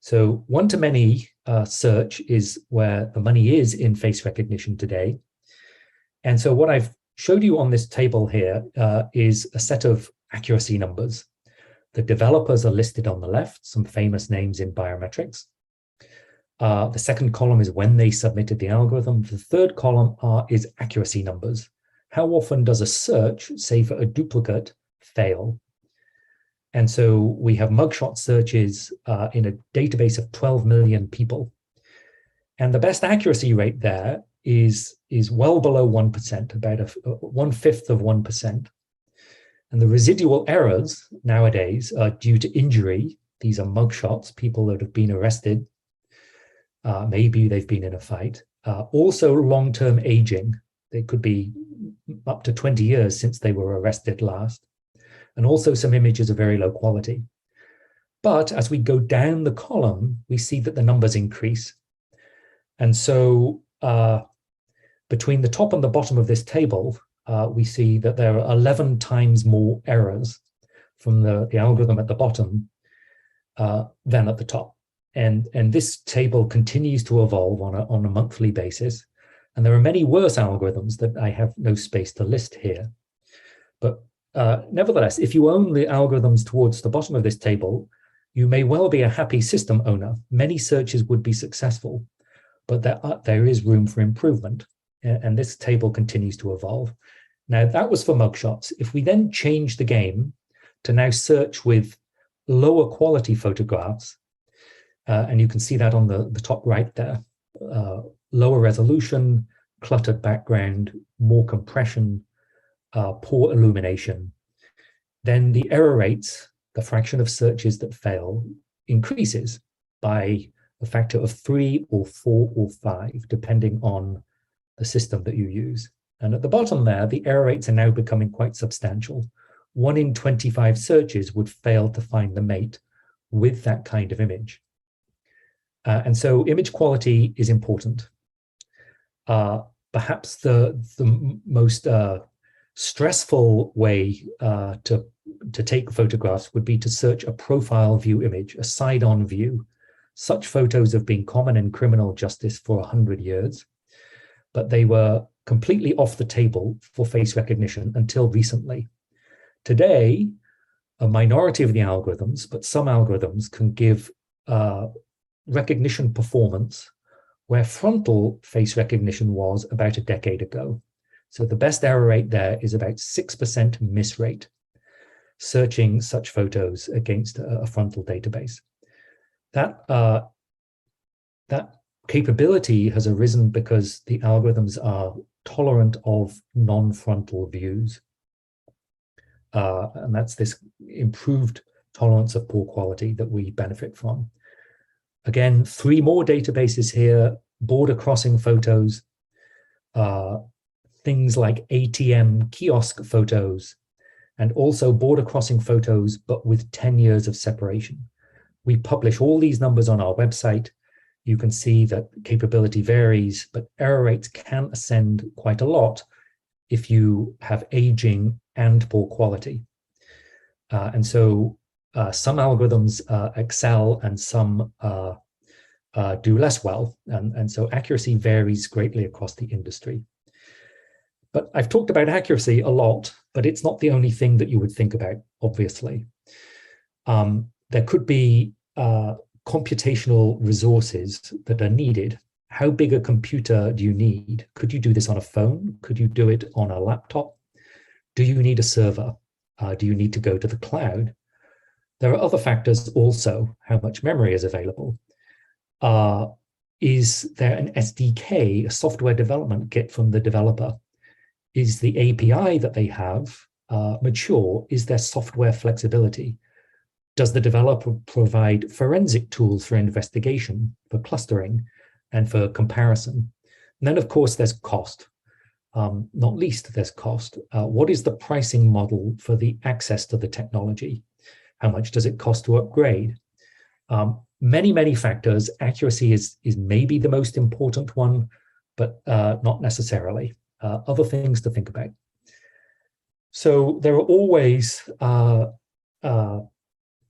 So one-to-many search is where the money is in face recognition today. And so what I've showed you on this table here is a set of accuracy numbers. The developers are listed on the left, some famous names in biometrics. The second column is when they submitted the algorithm. The third column is accuracy numbers. How often does a search, say for a duplicate, fail? And so we have mugshot searches in a database of 12 million people. And the best accuracy rate there is well below 1%, about 1/5 of 1%. And the residual errors nowadays are due to injury. These are mugshots, people that have been arrested. Maybe they've been in a fight. Also long-term aging. They could be up to 20 years since they were arrested last. And also some images are very low quality. But as we go down the column, we see that the numbers increase. And so between the top and the bottom of this table, we see that there are 11 times more errors from the algorithm at the bottom than at the top. And this table continues to evolve on a monthly basis. And there are many worse algorithms that I have no space to list here. But nevertheless, if you own the algorithms towards the bottom of this table, you may well be a happy system owner. Many searches would be successful, but there is room for improvement. And this table continues to evolve. Now, that was for mugshots. If we then change the game to now search with lower quality photographs, and you can see that on the top right there, lower resolution, cluttered background, more compression, poor illumination, then the error rates, the fraction of searches that fail, increases by a factor of 3 or 4 or 5, depending on the system that you use. And at the bottom there, the error rates are now becoming quite substantial. 1 in 25 searches would fail to find the mate with that kind of image. And so image quality is important. Perhaps the most stressful way to take photographs would be to search a profile view image, a side-on view. Such photos have been common in criminal justice for 100 years, but they were completely off the table for face recognition until recently. Today, a minority of the algorithms, but some algorithms can give recognition performance where frontal face recognition was about a decade ago. So the best error rate there is about 6% miss rate, searching such photos against a frontal database. That capability has arisen because the algorithms are tolerant of non-frontal views. And that's this improved tolerance of poor quality that we benefit from. Again, 3 more databases here border crossing photos, things like ATM kiosk photos, and also border crossing photos, but with 10 years of separation. We publish all these numbers on our website. You can see that capability varies, but error rates can ascend quite a lot if you have aging and poor quality. And so some algorithms excel and some do less well. And so accuracy varies greatly across the industry. But I've talked about accuracy a lot, but it's not the only thing that you would think about, obviously. There could be computational resources that are needed. How big a computer do you need? Could you do this on a phone? Could you do it on a laptop? Do you need a server? Do you need to go to the cloud? There are other factors also. How much memory is available? Is there an SDK, a software development kit from the developer? Is the API that they have mature? Is there software flexibility? Does the developer provide forensic tools for investigation, for clustering, and for comparison? And then, of course, there's cost. Not least, there's cost. What is the pricing model for the access to the technology? How much does it cost to upgrade? Many factors. Accuracy is maybe the most important one, but not necessarily. Other things to think about. So there are always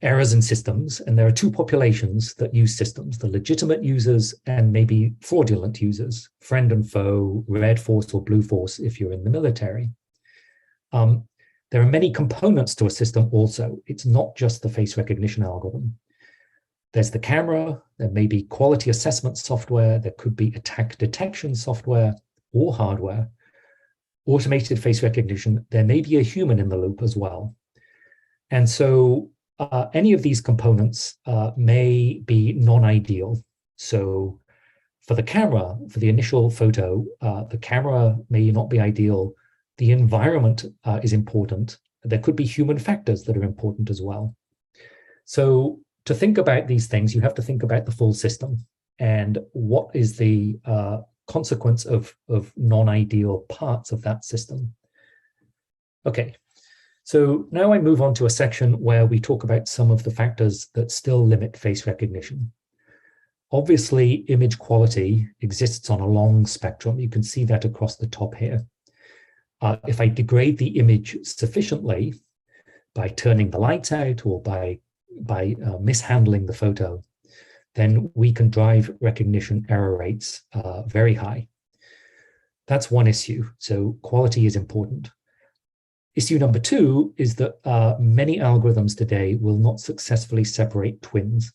errors in systems, and there are two populations that use systems: the legitimate users and maybe fraudulent users, friend and foe, red force or blue force if you're in the military. There are many components to a system also. It's not just the face recognition algorithm. There's the camera, there may be quality assessment software, there could be attack detection software or hardware, automated face recognition, there may be a human in the loop as well. And so any of these components may be non-ideal. So for the camera, for the initial photo, the camera may not be ideal. The environment is important. There could be human factors that are important as well. So to think about these things, you have to think about the full system and what is the consequence of non-ideal parts of that system. Okay, so now I move on to a section where we talk about some of the factors that still limit face recognition. Obviously, image quality exists on a long spectrum. You can see that across the top here. If I degrade the image sufficiently by turning the lights out or by mishandling the photo, then we can drive recognition error rates very high. That's one issue. So quality is important. Issue number two is that many algorithms today will not successfully separate twins.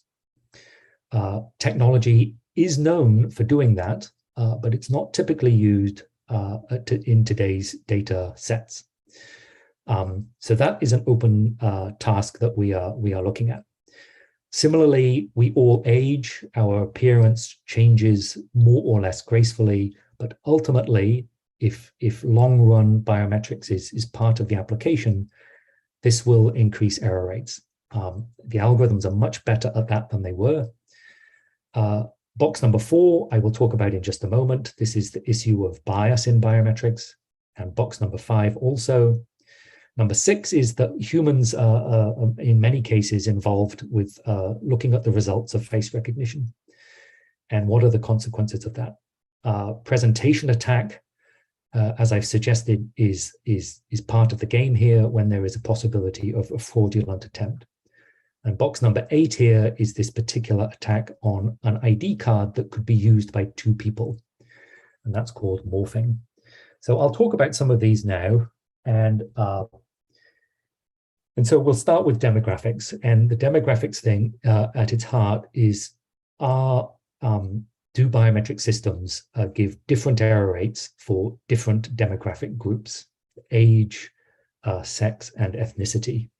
Technology is known for doing that, but it's not typically used in today's data sets. So that is an open task that we are looking at. Similarly, we all age, our appearance changes more or less gracefully, but ultimately, if long-run biometrics is part of the application, this will increase error rates. The algorithms are much better at that than they were. Box number 4, I will talk about in just a moment. This is the issue of bias in biometrics, and box number 5 also. Number 6 is that humans are in many cases involved with looking at the results of face recognition. And what are the consequences of that? Presentation attack, as I've suggested, is part of the game here when there is a possibility of a fraudulent attempt. And box number 8 here is this particular attack on an ID card that could be used by 2 people. And that's called morphing. So I'll talk about some of these now. And so we'll start with demographics. And the demographics thing at its heart is, do biometric systems give different error rates for different demographic groups, age, sex, and ethnicity,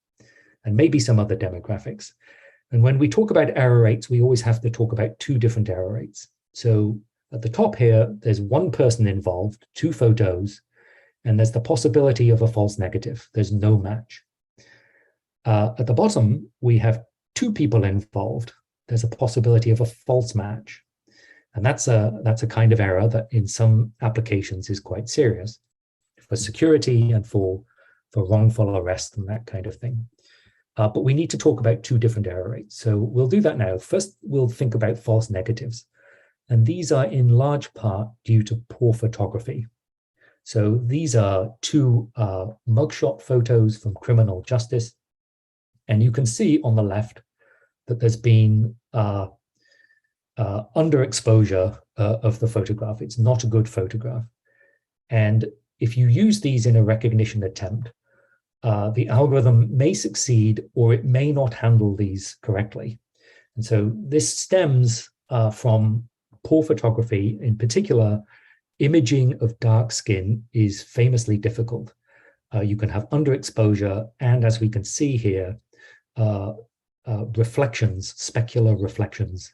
and maybe some other demographics. And when we talk about error rates, we always have to talk about 2 different error rates. So at the top here, there's 1 person involved, 2 photos, and there's the possibility of a false negative. There's no match. At the bottom, we have 2 people involved. There's a possibility of a false match. And that's a kind of error that in some applications is quite serious for security and for wrongful arrest and that kind of thing. But we need to talk about two different error rates. So we'll do that now. First, we'll think about false negatives. And these are in large part due to poor photography. So these are two mugshot photos from criminal justice. And you can see on the left that there's been underexposure of the photograph. It's not a good photograph. And if you use these in a recognition attempt, the algorithm may succeed or it may not handle these correctly. And so this stems from poor photography. In particular, imaging of dark skin is famously difficult. You can have underexposure, and as we can see here, reflections, specular reflections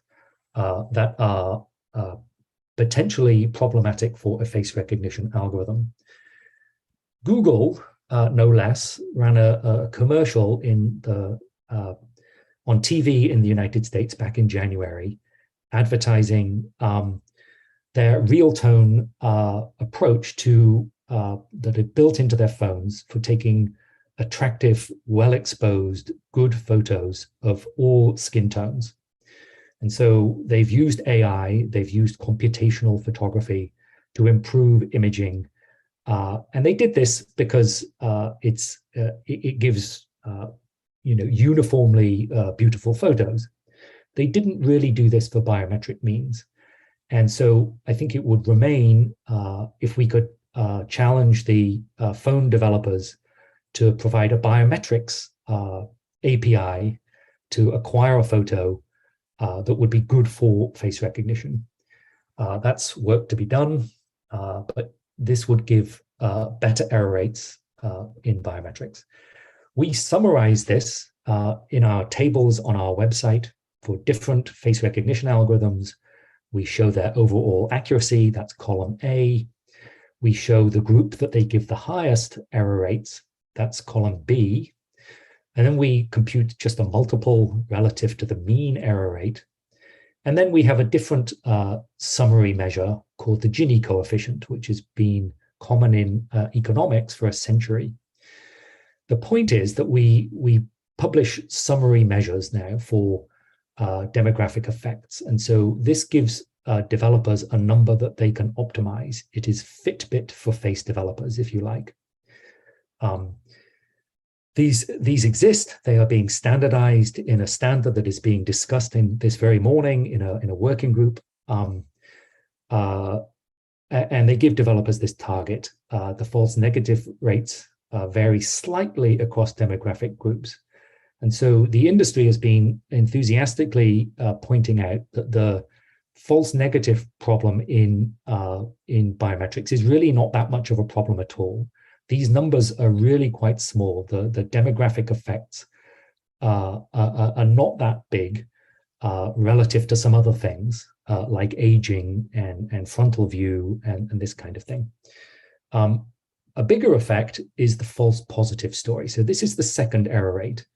that are potentially problematic for a face recognition algorithm. Google, no less, ran a commercial on TV in the United States back in January, advertising their real tone approach to that it built into their phones for taking attractive, well-exposed, good photos of all skin tones. And so they've used AI, they've used computational photography to improve imaging. And they did this because it gives uniformly beautiful photos. They didn't really do this for biometric means. And so I think it would remain, if we could challenge the phone developers to provide a biometrics API to acquire a photo that would be good for face recognition. That's work to be done, but this would give better error rates in biometrics. We summarize this in our tables on our website for different face recognition algorithms. We show their overall accuracy, that's column A. We show the group that they give the highest error rates, that's column B. And then we compute just a multiple relative to the mean error rate. And then we have a different summary measure called the Gini coefficient, which has been common in economics for a century. The point is that we publish summary measures now for demographic effects. And so this gives developers a number that they can optimize. It is Fitbit for face developers, if you like. These exist. They are being standardized in a standard that is being discussed in this very morning in a working group. And they give developers this target. The false negative rates vary slightly across demographic groups. And so the industry has been enthusiastically pointing out that the false negative problem in biometrics is really not that much of a problem at all. These numbers are really quite small. The demographic effects are not that big relative to some other things like aging and frontal view and this kind of thing. A bigger effect is the false positive story. So this is the second error rate,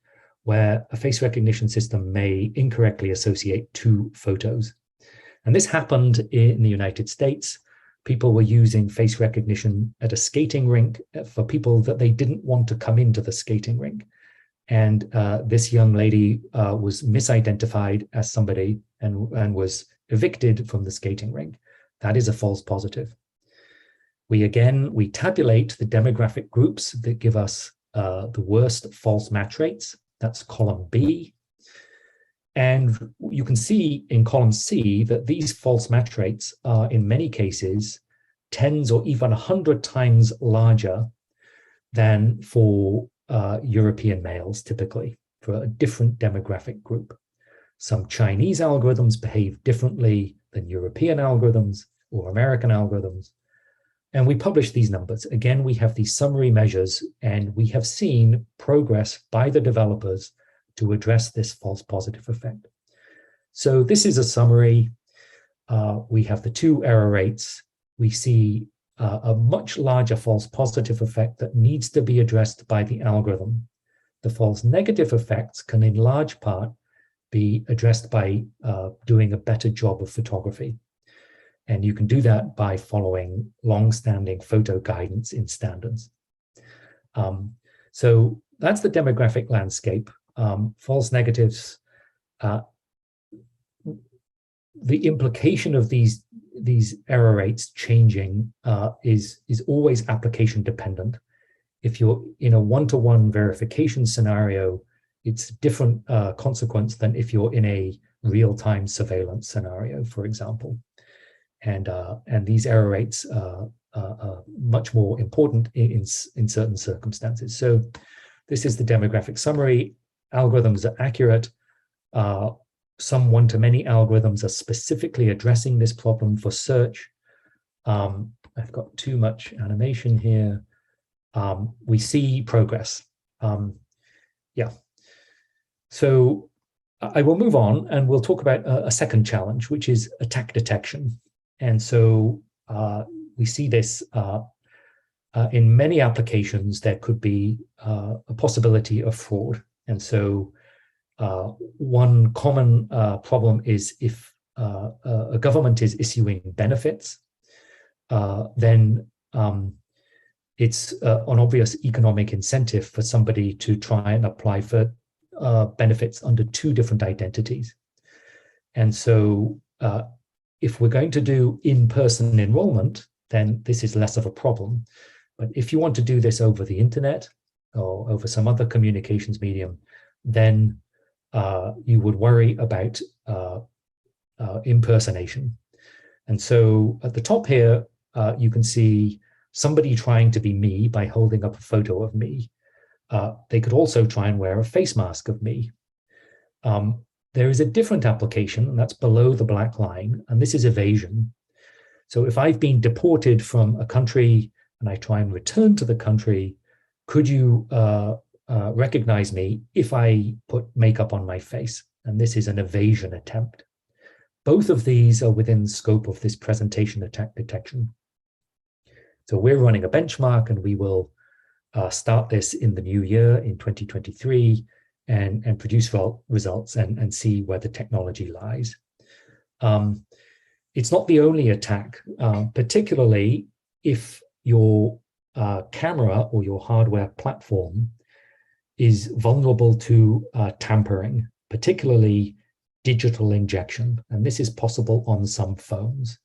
where a face recognition system may incorrectly associate two photos. And this happened in the United States. People were using face recognition at a skating rink for people that they didn't want to come into the skating rink. And this young lady was misidentified as somebody and was evicted from the skating rink. That is a false positive. We tabulate the demographic groups that give us the worst false match rates. That's column B. And you can see in column C that these false match rates are in many cases tens or even 100 times larger than for European males, typically, for a different demographic group. Some Chinese algorithms behave differently than European algorithms or American algorithms. And we publish these numbers. Again, we have these summary measures, and we have seen progress by the developers to address this false positive effect. So this is a summary. We have the two error rates. We see a much larger false positive effect that needs to be addressed by the algorithm. The false negative effects can in large part be addressed by doing a better job of photography. And you can do that by following long-standing photo guidance in standards. So that's the demographic landscape. False negatives, the implication of these error rates changing is always application dependent. If you're in a one-to-one verification scenario, it's a different consequence than if you're in a real-time surveillance scenario, for example. And these error rates are much more important in certain circumstances. So this is the demographic summary. Algorithms are accurate. Some one-to-many algorithms are specifically addressing this problem for search. I've got too much animation here. We see progress. Yeah. So I will move on and we'll talk about a second challenge, which is attack detection. And so we see this in many applications. There could be a possibility of fraud. And so one common problem is if a government is issuing benefits, then it's an obvious economic incentive for somebody to try and apply for benefits under two different identities. And so if we're going to do in-person enrollment, then this is less of a problem. But if you want to do this over the internet or over some other communications medium, then you would worry about impersonation. And so at the top here, you can see somebody trying to be me by holding up a photo of me. They could also try and wear a face mask of me. There is a different application, and that's below the black line, and this is evasion. So if I've been deported from a country and I try and return to the country, could you recognize me if I put makeup on my face? And this is an evasion attempt. Both of these are within the scope of this presentation attack detection. So we're running a benchmark, and we will start this in the new year in 2023 and produce results and see where the technology lies. It's not the only attack, particularly if your camera or your hardware platform is vulnerable to tampering, particularly digital injection. And this is possible on some phones.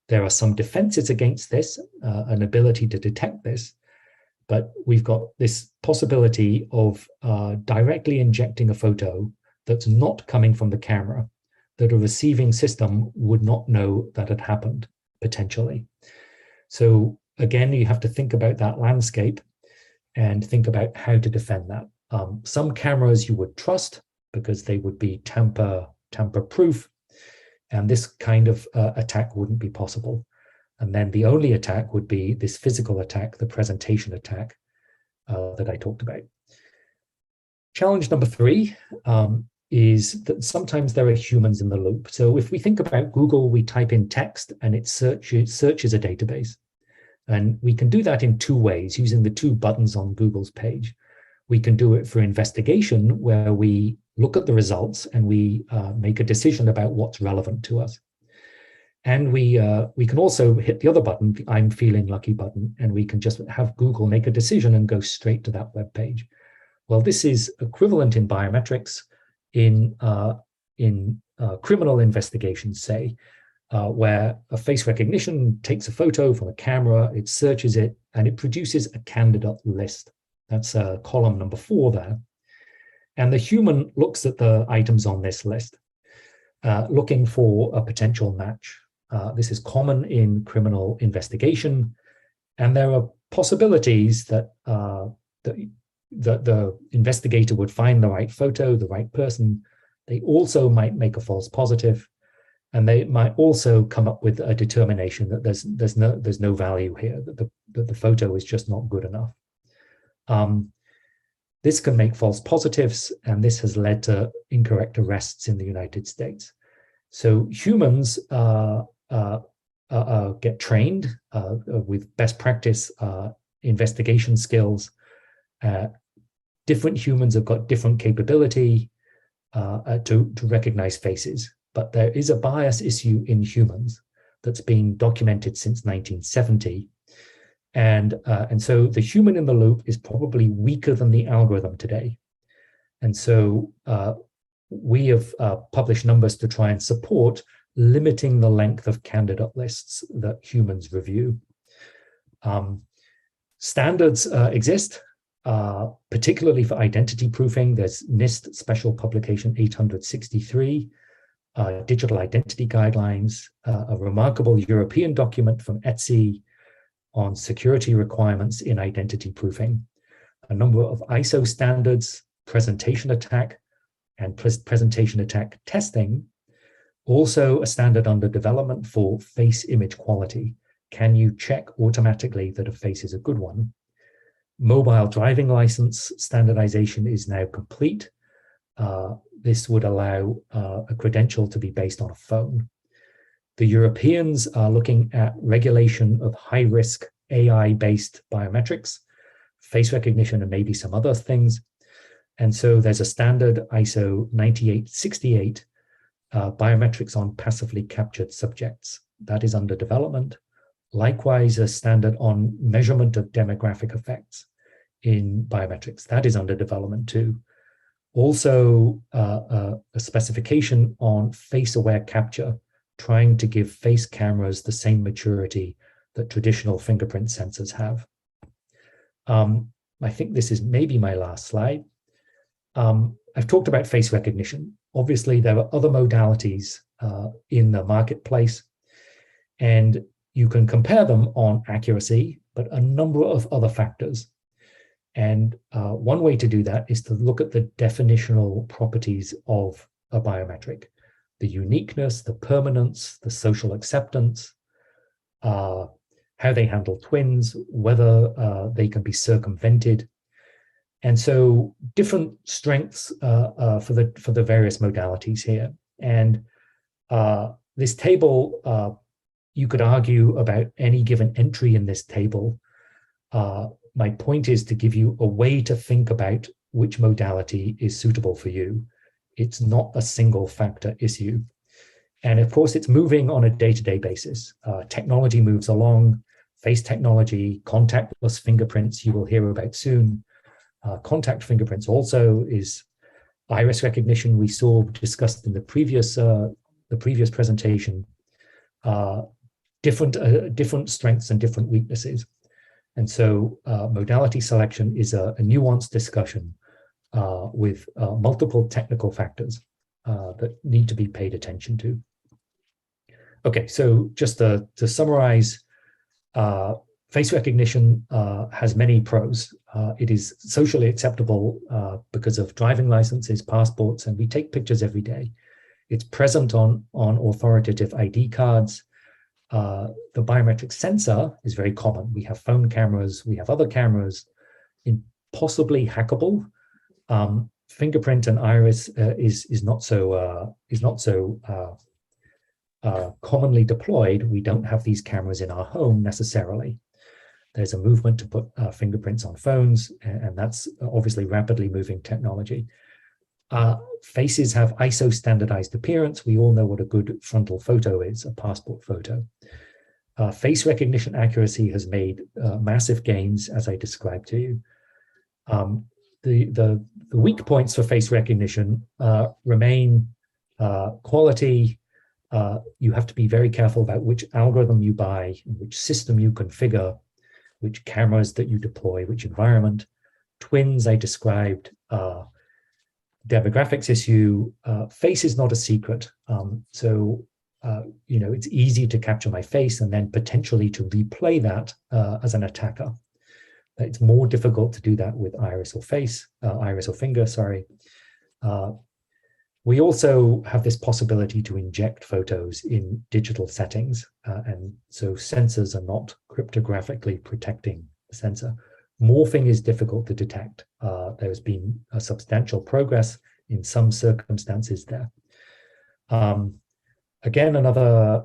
There are some defenses against this, an ability to detect this, but we've got this possibility of directly injecting a photo that's not coming from the camera, that a receiving system would not know that had happened, potentially. So again, you have to think about that landscape and think about how to defend that. Some cameras you would trust because they would be tamper-proof, and this kind of attack wouldn't be possible. And then the only attack would be this physical attack, the presentation attack that I talked about. Challenge number 3 is that sometimes there are humans in the loop. So if we think about Google, we type in text and it searches a database. And we can do that in 2 ways using the 2 buttons on Google's page. We can do it for investigation, where we look at the results and we make a decision about what's relevant to us. And we can also hit the other button, the I'm feeling lucky button, and we can just have Google make a decision and go straight to that web page. Well, this is equivalent in biometrics in criminal investigations, say, where a face recognition takes a photo from a camera, it searches it, and it produces a candidate list. That's column number 4 there. And the human looks at the items on this list, looking for a potential match. This is common in criminal investigation, and there are possibilities that the investigator would find the right photo, the right person. They also might make a false positive, and they might also come up with a determination that there's no value here, that the photo is just not good enough. This can make false positives, and this has led to incorrect arrests in the United States. So humans get trained with best practice investigation skills. Different humans have got different capability to recognize faces, but there is a bias issue in humans that's been documented since 1970. And so the human in the loop is probably weaker than the algorithm today. And so we have published numbers to try and support limiting the length of candidate lists that humans review. Standards exist, particularly for identity proofing. There's NIST Special Publication 863, Digital Identity Guidelines, a remarkable European document from ETSI on security requirements in identity proofing, a number of ISO standards, presentation attack, and presentation attack testing. Also a standard under development for face image quality. Can you check automatically that a face is a good one? Mobile driving license standardization is now complete. This would allow a credential to be based on a phone. The Europeans are looking at regulation of high-risk AI-based biometrics, face recognition, and maybe some other things. And so there's a standard ISO 9868, biometrics on passively captured subjects. That is under development. Likewise, a standard on measurement of demographic effects in biometrics. That is under development too. Also, a specification on face-aware capture, trying to give face cameras the same maturity that traditional fingerprint sensors have. I think this is maybe my last slide. I've talked about face recognition. Obviously, there are other modalities in the marketplace, and you can compare them on accuracy, but a number of other factors. And one way to do that is to look at the definitional properties of a biometric, the uniqueness, the permanence, the social acceptance, how they handle twins, whether they can be circumvented. And so different strengths for the various modalities here. And this table, you could argue about any given entry in this table. My point is to give you a way to think about which modality is suitable for you. It's not a single factor issue. And of course, it's moving on a day-to-day basis. Technology moves along, face technology, contactless fingerprints you will hear about soon. Contact fingerprints also is iris recognition we saw discussed in the previous presentation. Different strengths and different weaknesses. And so modality selection is a nuanced discussion with multiple technical factors that need to be paid attention to. Okay, so just to summarize, face recognition has many pros. It is socially acceptable because of driving licenses, passports, and we take pictures every day. It's present on authoritative ID cards. The biometric sensor is very common. We have phone cameras, we have other cameras, possibly hackable. Fingerprint and iris is not so commonly deployed. We don't have these cameras in our home necessarily. There's a movement to put fingerprints on phones, and that's obviously rapidly moving technology. Faces have ISO standardized appearance. We all know what a good frontal photo is, a passport photo. Face recognition accuracy has made massive gains, as I described to you. The weak points for face recognition remain quality. You have to be very careful about which algorithm you buy, which system you configure, which cameras that you deploy, which environment. Twins, I described. Demographics issue. Face is not a secret. It's easy to capture my face and then potentially to replay that as an attacker. It's more difficult to do that with iris or finger, sorry. We also have this possibility to inject photos in digital settings. And so sensors are not cryptographically protecting the sensor. Morphing is difficult to detect. There's been a substantial progress in some circumstances there. Again, another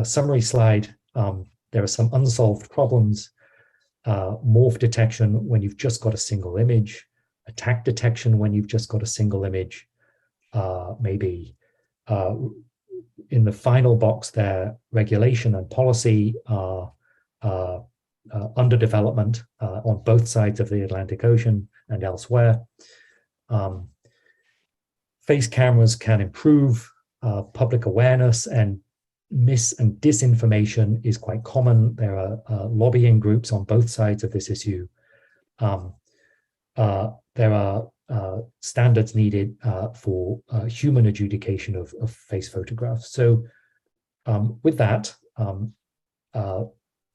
summary slide. There are some unsolved problems. Morph detection when you've just got a single image. Attack detection when you've just got a single image. Maybe in the final box there, regulation and policy are under development on both sides of the Atlantic Ocean and elsewhere. Face cameras can improve public awareness, and mis and disinformation is quite common. There are lobbying groups on both sides of this issue. There are standards needed for human adjudication of face photographs. So with that,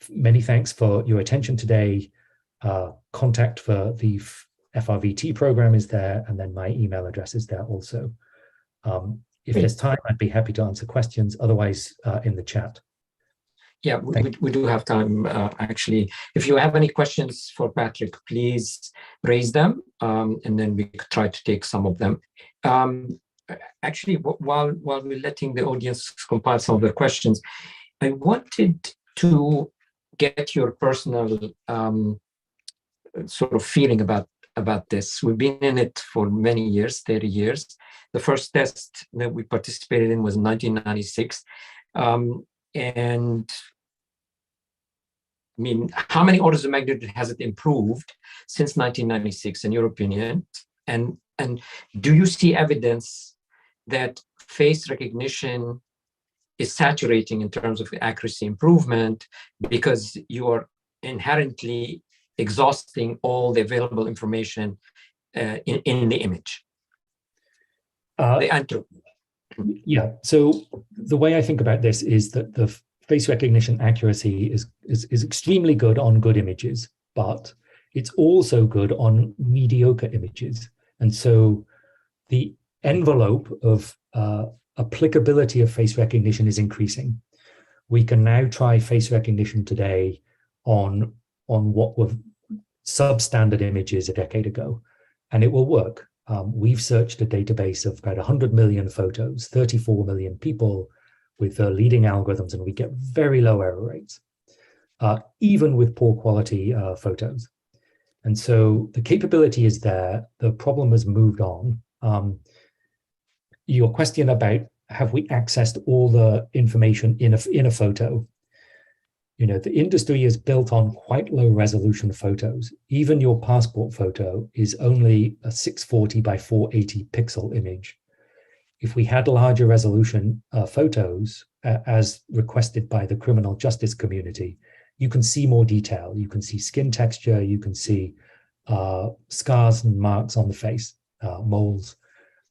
many thanks for your attention today. Contact for the FRVT program is there, and then my email address is there also. If there's time, I'd be happy to answer questions, otherwise in the chat. Yeah, we do have time, actually. If you have any questions for Patrick, please raise them, and then we could try to take some of them. Actually, while we're letting the audience compile some of their questions, I wanted to get your personal sort of feeling about this. We've been in it for many years, 30 years. The first test that we participated in was in 1996. And I mean, how many orders of magnitude has it improved since 1996, in your opinion? And do you see evidence that face recognition is saturating in terms of accuracy improvement because you are inherently exhausting all the available information in the image? Yeah, so the way I think about this is that the face recognition accuracy is extremely good on good images, but it's also good on mediocre images. And so the envelope of applicability of face recognition is increasing. We can now try face recognition today on what were substandard images a decade ago, and it will work. We've searched a database of about 100 million photos, 34 million people with leading algorithms, and we get very low error rates, even with poor quality photos. And so the capability is there. The problem has moved on. Your question about have we accessed all the information in a photo? You know, the industry is built on quite low resolution photos. Even your passport photo is only a 640 by 480 pixel image. If we had larger resolution photos, as requested by the criminal justice community, you can see more detail. You can see skin texture, you can see scars and marks on the face, moles,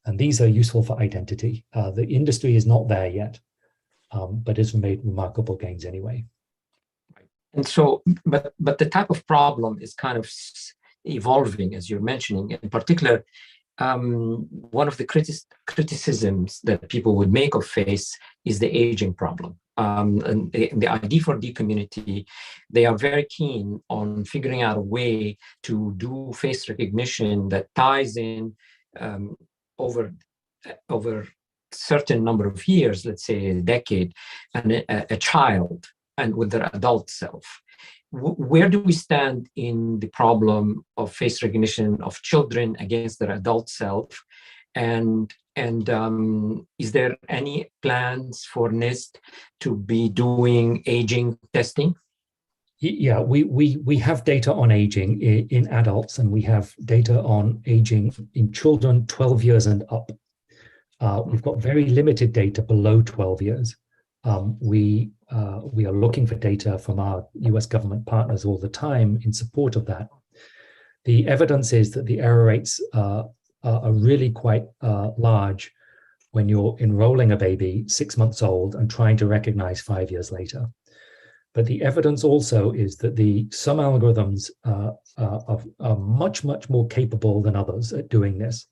and these are useful for identity. The industry is not there yet, but it's made remarkable gains anyway. And so, but the type of problem is kind of evolving, as you're mentioning. In particular, one of the criticisms that people would make of face is the aging problem. And in the ID4D community, they are very keen on figuring out a way to do face recognition that ties in over certain number of years, let's say a decade, and a child, and with their adult self. Where do we stand in the problem of face recognition of children against their adult self? And is there any plans for NIST to be doing aging testing? Yeah, we have data on aging in adults, and we have data on aging in children 12 years and up. We've got very limited data below 12 years. We are looking for data from our US government partners all the time in support of that. The evidence is that the error rates are really quite large when you're enrolling a baby 6 months old and trying to recognize 5 years later. But the evidence also is that some algorithms are much more capable than others at doing this.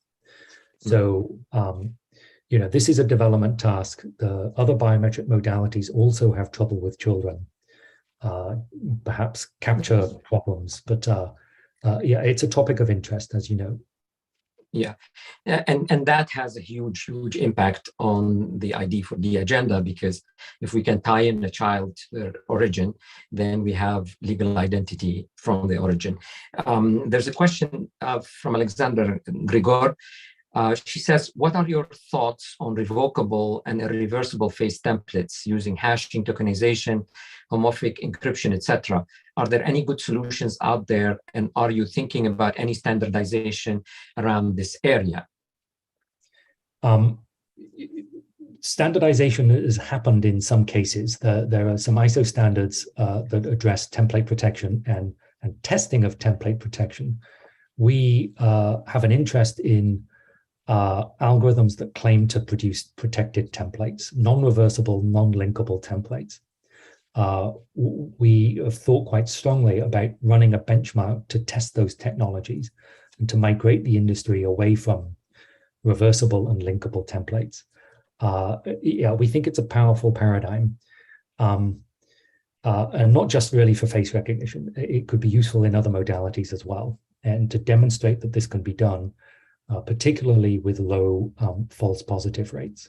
So, you know, this is a development task. The other biometric modalities also have trouble with children, perhaps capture problems. But yeah, it's a topic of interest, as you know. Yeah, and that has a huge impact on the ID4D agenda, because if we can tie in a child to their origin, then we have legal identity from the origin. There's a question from Alexander Grigor. She says, what are your thoughts on revocable and irreversible face templates using hashing, tokenization, homomorphic encryption, etc.? Are there any good solutions out there? And are you thinking about any standardization around this area? Standardization has happened in some cases. There are some ISO standards that address template protection and testing of template protection. We have an interest in algorithms that claim to produce protected templates, non-reversible, non-linkable templates. We have thought quite strongly about running a benchmark to test those technologies and to migrate the industry away from reversible and linkable templates. Yeah, we think it's a powerful paradigm, and not just really for face recognition. It could be useful in other modalities as well, and to demonstrate that this can be done, particularly with low false positive rates.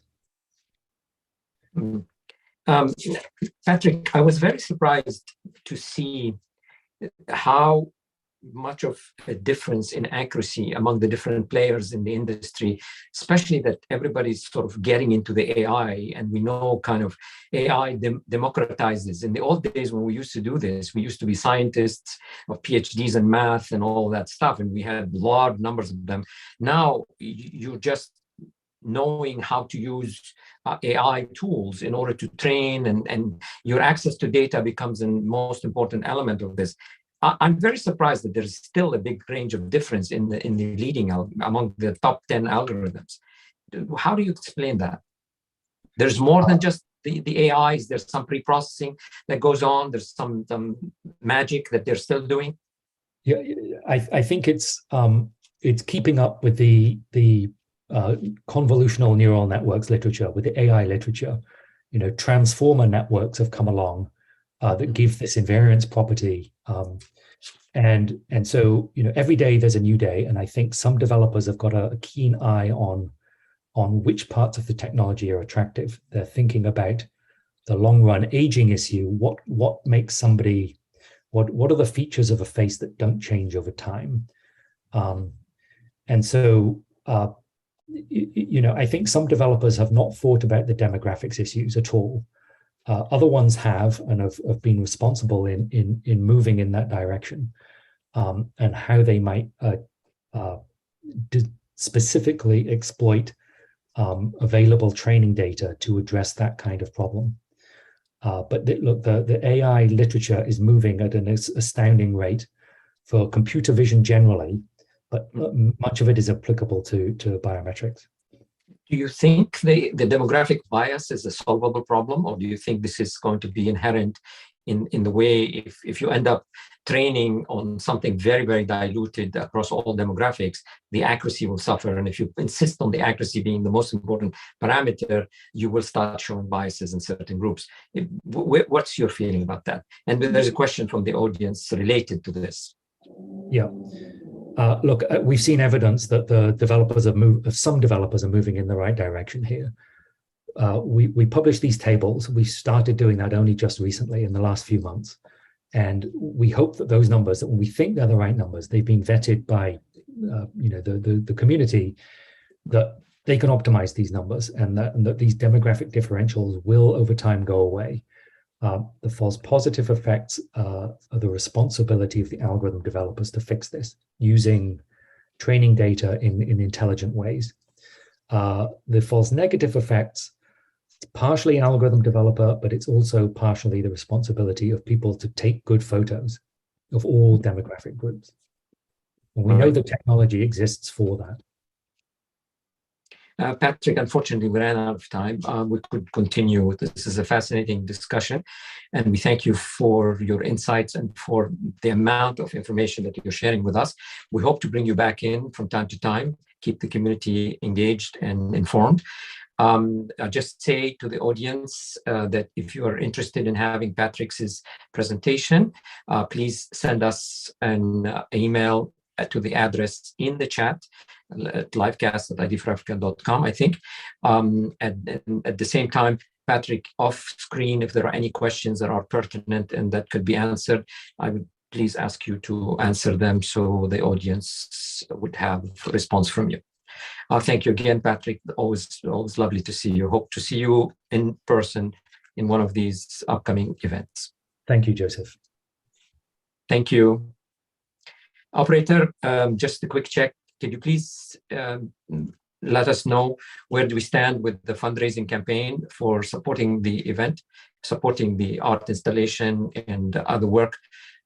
Patrick, I was very surprised to see how much of a difference in accuracy among the different players in the industry, especially that everybody's sort of getting into the AI, and we know kind of AI democratizes. In the old days when we used to do this, we used to be scientists of PhDs in math and all that stuff, and we had large numbers of them. Now you're just knowing how to use AI tools in order to train, and your access to data becomes the most important element of this. I'm very surprised that there's still a big range of difference in the leading among the top 10 algorithms. How do you explain that? There's more than just the AIs. There's some pre-processing that goes on. There's some magic that they're still doing. Yeah, I think it's keeping up with the convolutional neural networks literature, with the AI literature. You know, transformer networks have come along that give this invariance property. And so, you know, every day there's a new day, and I think some developers have got a keen eye on which parts of the technology are attractive. They're thinking about the long run aging issue. What makes somebody, what are the features of a face that don't change over time? And so, you know, I think some developers have not thought about the demographics issues at all. Other ones have, and have been responsible in moving in that direction, and how they might specifically exploit available training data to address that kind of problem. But look, the AI literature is moving at an astounding rate for computer vision generally, but much of it is applicable to biometrics. Do you think the demographic bias is a solvable problem, or do you think this is going to be inherent in the way if you end up training on something very, very diluted across all demographics, the accuracy will suffer. And if you insist on the accuracy being the most important parameter, you will start showing biases in certain groups. What's your feeling about that? And there's a question from the audience related to this. Yeah. Look, we've seen evidence that the developers some developers are moving in the right direction here. We published these tables. We started doing that only just recently in the last few months. And we hope that those numbers, that when we think they're the right numbers, they've been vetted by you know, the community, that they can optimize these numbers, and that these demographic differentials will over time go away. The false positive effects are the responsibility of the algorithm developers to fix this using training data in intelligent ways. The false negative effects, it's partially an algorithm developer, but it's also partially the responsibility of people to take good photos of all demographic groups. And we know the technology exists for that. Patrick, unfortunately, we ran out of time. We could continue. This is a fascinating discussion, and we thank you for your insights and for the amount of information that you're sharing with us. We hope to bring you back in from time to time, keep the community engaged and informed. I'll just say to the audience that if you are interested in having Patrick's presentation, please send us an email to the address in the chat at LiveCast@ID4Africa.com, I think. At the same time, Patrick, off screen, if there are any questions that are pertinent and that could be answered, I would please ask you to answer them so the audience would have a response from you. Thank you again, Patrick. Always lovely to see you. Hope to see you in person in one of these upcoming events. Thank you, Joseph. Thank you. Operator, just a quick check. Could you please let us know where do we stand with the fundraising campaign for supporting the event, supporting the art installation and other work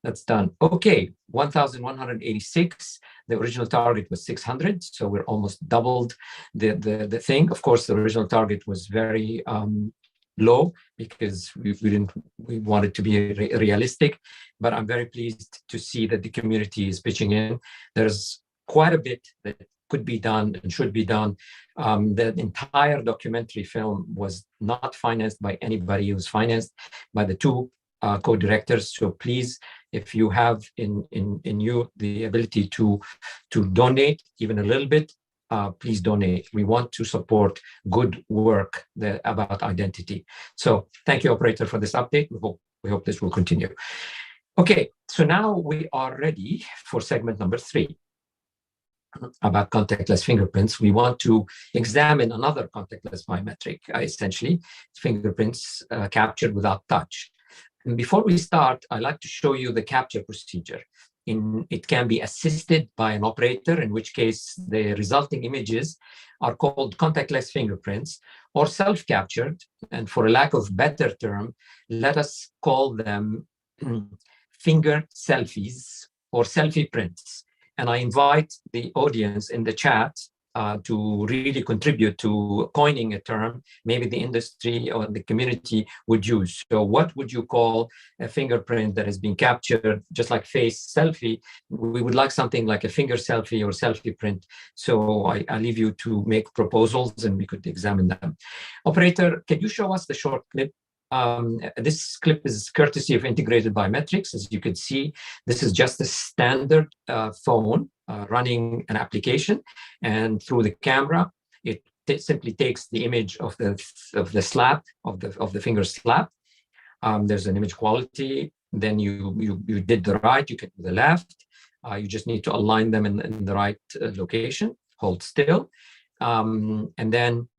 that's done? Okay, 1,186. The original target was 600, so we're almost doubled the thing. Of course, the original target was very low because we wanted to be realistic, but I'm very pleased to see that the community is pitching in. There's quite a bit that could be done and should be done. The entire documentary film was not financed by anybody. It was financed by the two co-directors. So please, if you have in you the ability to donate even a little bit, please donate. We want to support good work about identity. So thank you, operator, for this update. We hope this will continue. Okay, so now we are ready for segment number 3 about contactless fingerprints. We want to examine another contactless biometric, essentially fingerprints captured without touch. And before we start, I'd like to show you the capture procedure. It can be assisted by an operator, in which case the resulting images are called contactless fingerprints or self-captured. And for a lack of better term, let us call them finger-selfies or selfie prints. And I invite the audience in the chat to really contribute to coining a term maybe the industry or the community would use. So what would you call a fingerprint that has been captured, just like face selfie? We would like something like a finger selfie or selfie print. So I leave you to make proposals and we could examine them. Operator, can you show us the short clip? This clip is courtesy of Integrated Biometrics. As you can see, this is just a standard phone running an application, and through the camera, it simply takes the image of the slap of the finger slap. There's an image quality. Then you did the right, you can do the left. You just need to align them in the right location. Hold still, and then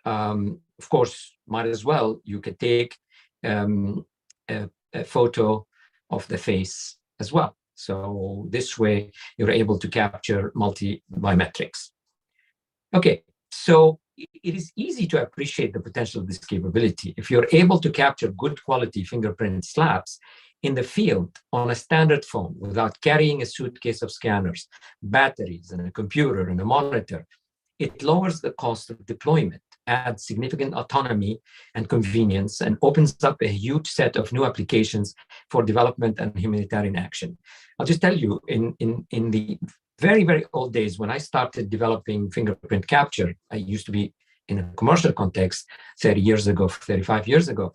of course, might as well you could take a photo of the face as well. So this way you're able to capture multi-biometrics. Okay, so it is easy to appreciate the potential of this capability. If you're able to capture good quality fingerprint slaps in the field on a standard phone without carrying a suitcase of scanners, batteries, and a computer and a monitor, it lowers the cost of deployment, adds significant autonomy and convenience, and opens up a huge set of new applications for development and humanitarian action. I'll just tell you, in the very, very old days, when I started developing fingerprint capture, I used to be in a commercial context 30 years ago, 35 years ago.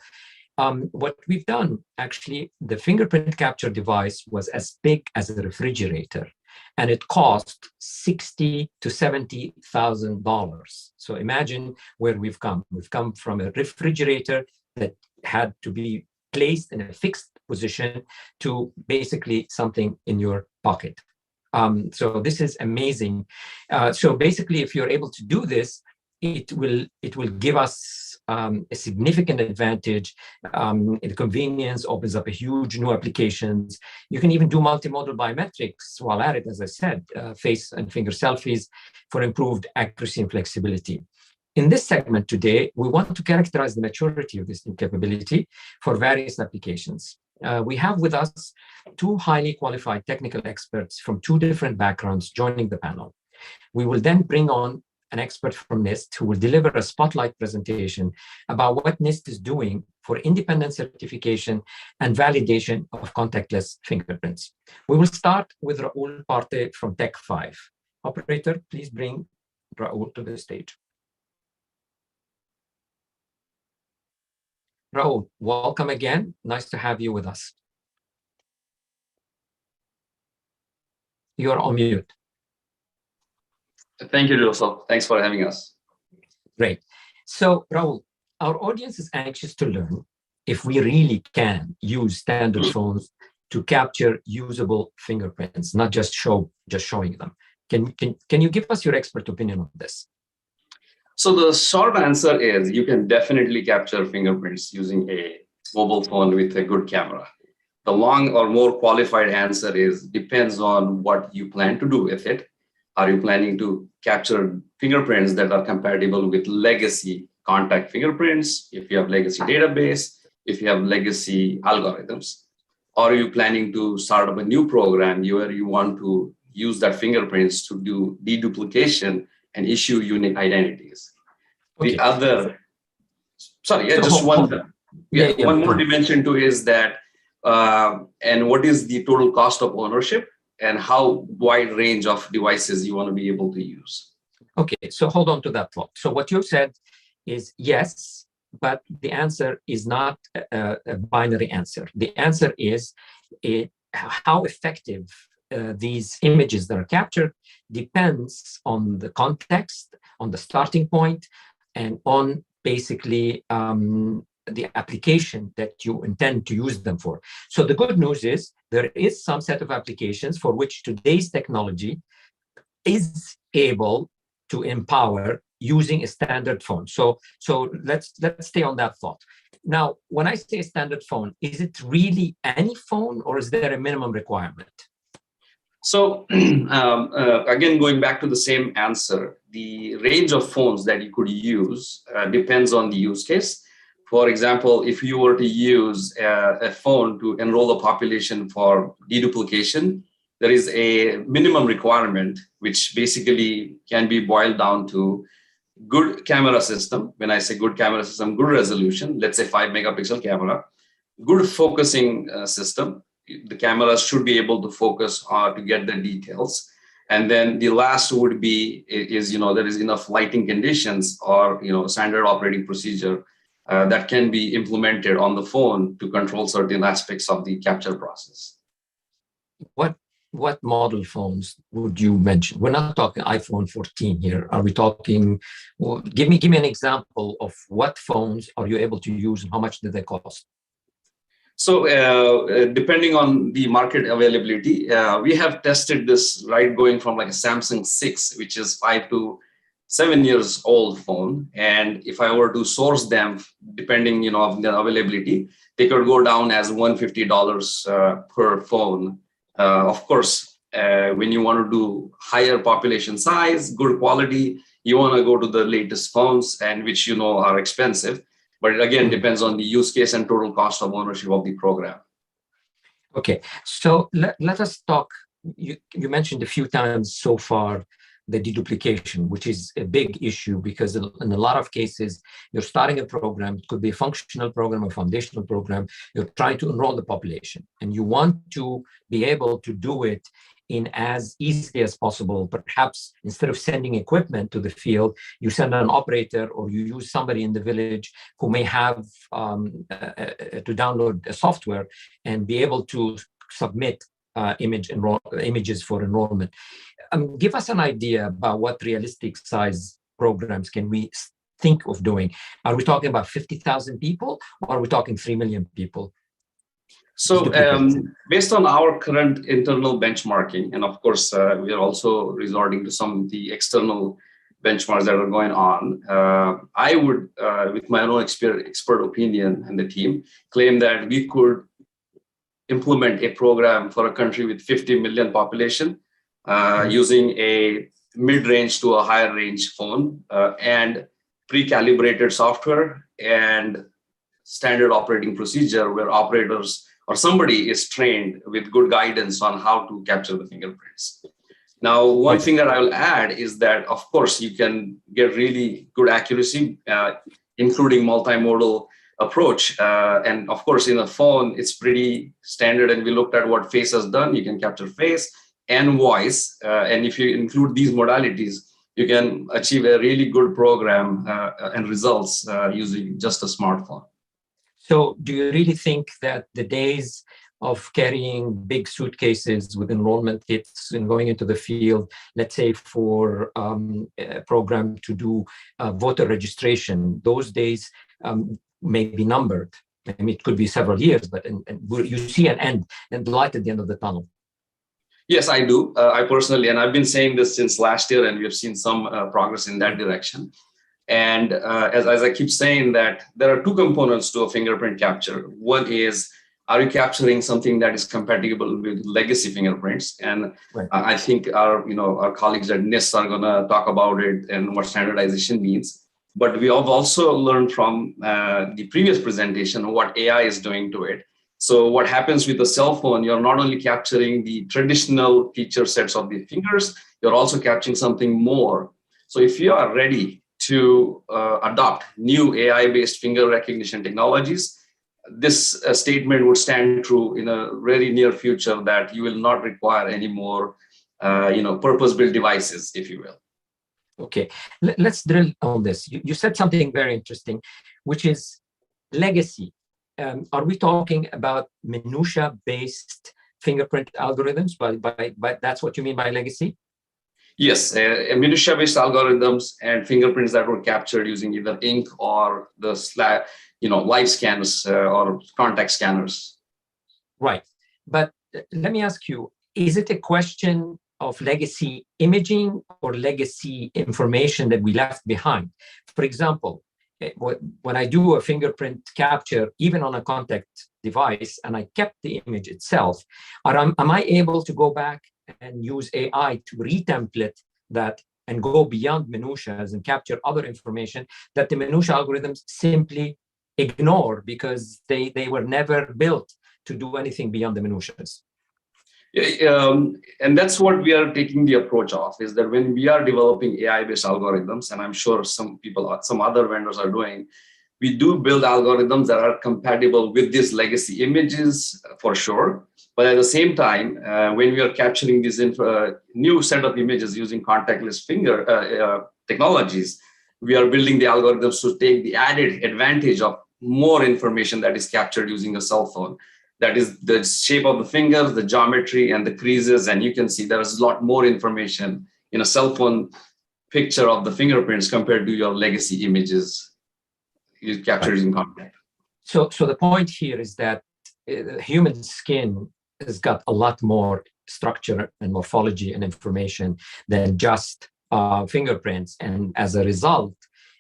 What we've done, actually, the fingerprint capture device was as big as a refrigerator, and it cost $60,000 to $70,000. So imagine where we've come. We've come from a refrigerator that had to be placed in a fixed position to basically something in your pocket. So this is amazing. So basically, if you're able to do this, it will give us a significant advantage. The convenience opens up a huge new applications. You can even do multimodal biometrics while at it, as I said, face and finger selfies for improved accuracy and flexibility. In this segment today, we want to characterize the maturity of this new capability for various applications. We have with us two highly qualified technical experts from two different backgrounds joining the panel. We will then bring on an expert from NIST who will deliver a spotlight presentation about what NIST is doing for independent certification and validation of contactless fingerprints. We will start with Raul Parte from Tech 5. Operator, please bring Raul to the stage. Raul, welcome again. Nice to have you with us. You're on mute. Thank you, Joseph. Thanks for having us. Great. So, Raul, our audience is anxious to learn if we really can use standard phones to capture usable fingerprints, not just showing them. Can you give us your expert opinion on this? So the short answer is you can definitely capture fingerprints using a mobile phone with a good camera. The long or more qualified answer is depends on what you plan to do with it. Are you planning to capture fingerprints that are compatible with legacy contact fingerprints, if you have legacy database, if you have legacy algorithms? Or are you planning to start up a new program where you want to use that fingerprints to do deduplication and issue unique identities? Okay. The other, sorry, yeah, just one more dimension to is that, and what is the total cost of ownership and how wide range of devices you want to be able to use? Okay, so hold on to that thought. So what you said is yes, but the answer is not a binary answer. The answer is how effective these images that are captured depends on the context, on the starting point, and on basically the application that you intend to use them for. So the good news is there is some set of applications for which today's technology is able to empower using a standard phone. So let's stay on that thought. Now, when I say standard phone, is it really any phone or is there a minimum requirement? So again, going back to the same answer, the range of phones that you could use depends on the use case. For example, if you were to use a phone to enroll a population for deduplication, there is a minimum requirement, which basically can be boiled down to good camera system. When I say good camera system, good resolution, let's say 5-megapixel camera, good focusing system. The cameras should be able to focus to get the details. And then the last would be is, there is enough lighting conditions or, standard operating procedure that can be implemented on the phone to control certain aspects of the capture process. What model phones would you mention? We're not talking iPhone 14 here. Are we talking, well, give me an example of what phones are you able to use and how much do they cost? So depending on the market availability, we have tested this, right, going from like a Samsung 6, which is 5 to 7 years old phone. And if I were to source them, depending, on the availability, they could go down as $150 per phone. Of course, when you want to do higher population size, good quality, you want to go to the latest phones and which are expensive. But it again depends on the use case and total cost of ownership of the program. Okay, so let us talk. You mentioned a few times so far the deduplication, which is a big issue because in a lot of cases, you're starting a program, it could be a functional program, a foundational program, you're trying to enroll the population, and you want to be able to do it in as easily as possible. Perhaps instead of sending equipment to the field, you send an operator or you use somebody in the village who may have to download a software and be able to submit images for enrollment. Give us an idea about what realistic size programs can we think of doing. Are we talking about 50,000 people or are we talking 3 million people? So based on our current internal benchmarking, and of course, we are also resorting to some of the external benchmarks that are going on, I would, with my own expert opinion and the team, claim that we could implement a program for a country with 50 million population using a mid-range to a higher range phone and pre-calibrated software and standard operating procedure where operators or somebody is trained with good guidance on how to capture the fingerprints. Now, one thing that I will add is that, of course, you can get really good accuracy, including multimodal approach. And of course, in a phone, it's pretty standard. And we looked at what face has done. You can capture face and voice. And if you include these modalities, you can achieve a really good program and results using just a smartphone. So do you really think that the days of carrying big suitcases with enrollment kits and going into the field, let's say for a program to do voter registration, those days may be numbered? I mean, it could be several years, but you see an end and light at the end of the tunnel. Yes, I do. I personally, and I've been saying this since last year, and we have seen some progress in that direction. And as I keep saying that there are two components to a fingerprint capture. One is, are you capturing something that is compatible with legacy fingerprints? And I think our colleagues at NIST are going to talk about it and what standardization means. But we have also learned from the previous presentation what AI is doing to it. So what happens with the cell phone, you're not only capturing the traditional feature sets of the fingers, you're also capturing something more. So if you are ready to adopt new AI-based finger recognition technologies, this statement would stand true in a very near future, that you will not require any more purpose-built devices, if you will. Okay, let's drill on this. You said something very interesting, which is legacy. Are we talking about minutia-based fingerprint algorithms? But that's what you mean by legacy? Yes, minutia-based algorithms and fingerprints that were captured using either ink or the live scans or contact scanners. Right. But let me ask you, is it a question of legacy imaging or legacy information that we left behind? For example, when I do a fingerprint capture, even on a contact device, and I kept the image itself, am I able to go back and use AI to retemplate that and go beyond minutiae and capture other information that the minutia algorithms simply ignore because they were never built to do anything beyond the minutiae? And that's what we are taking the approach of, is that when we are developing AI-based algorithms, and I'm sure some other vendors are doing, we do build algorithms that are compatible with these legacy images for sure. But at the same time, when we are capturing this new set of images using contactless finger technologies, we are building the algorithms to take the added advantage of more information that is captured using a cell phone. That is the shape of the fingers, the geometry, and the creases. And you can see there's a lot more information in a cell phone picture of the fingerprints compared to your legacy images you captured in contact. So the point here is that human skin has got a lot more structure and morphology and information than just fingerprints. And as a result,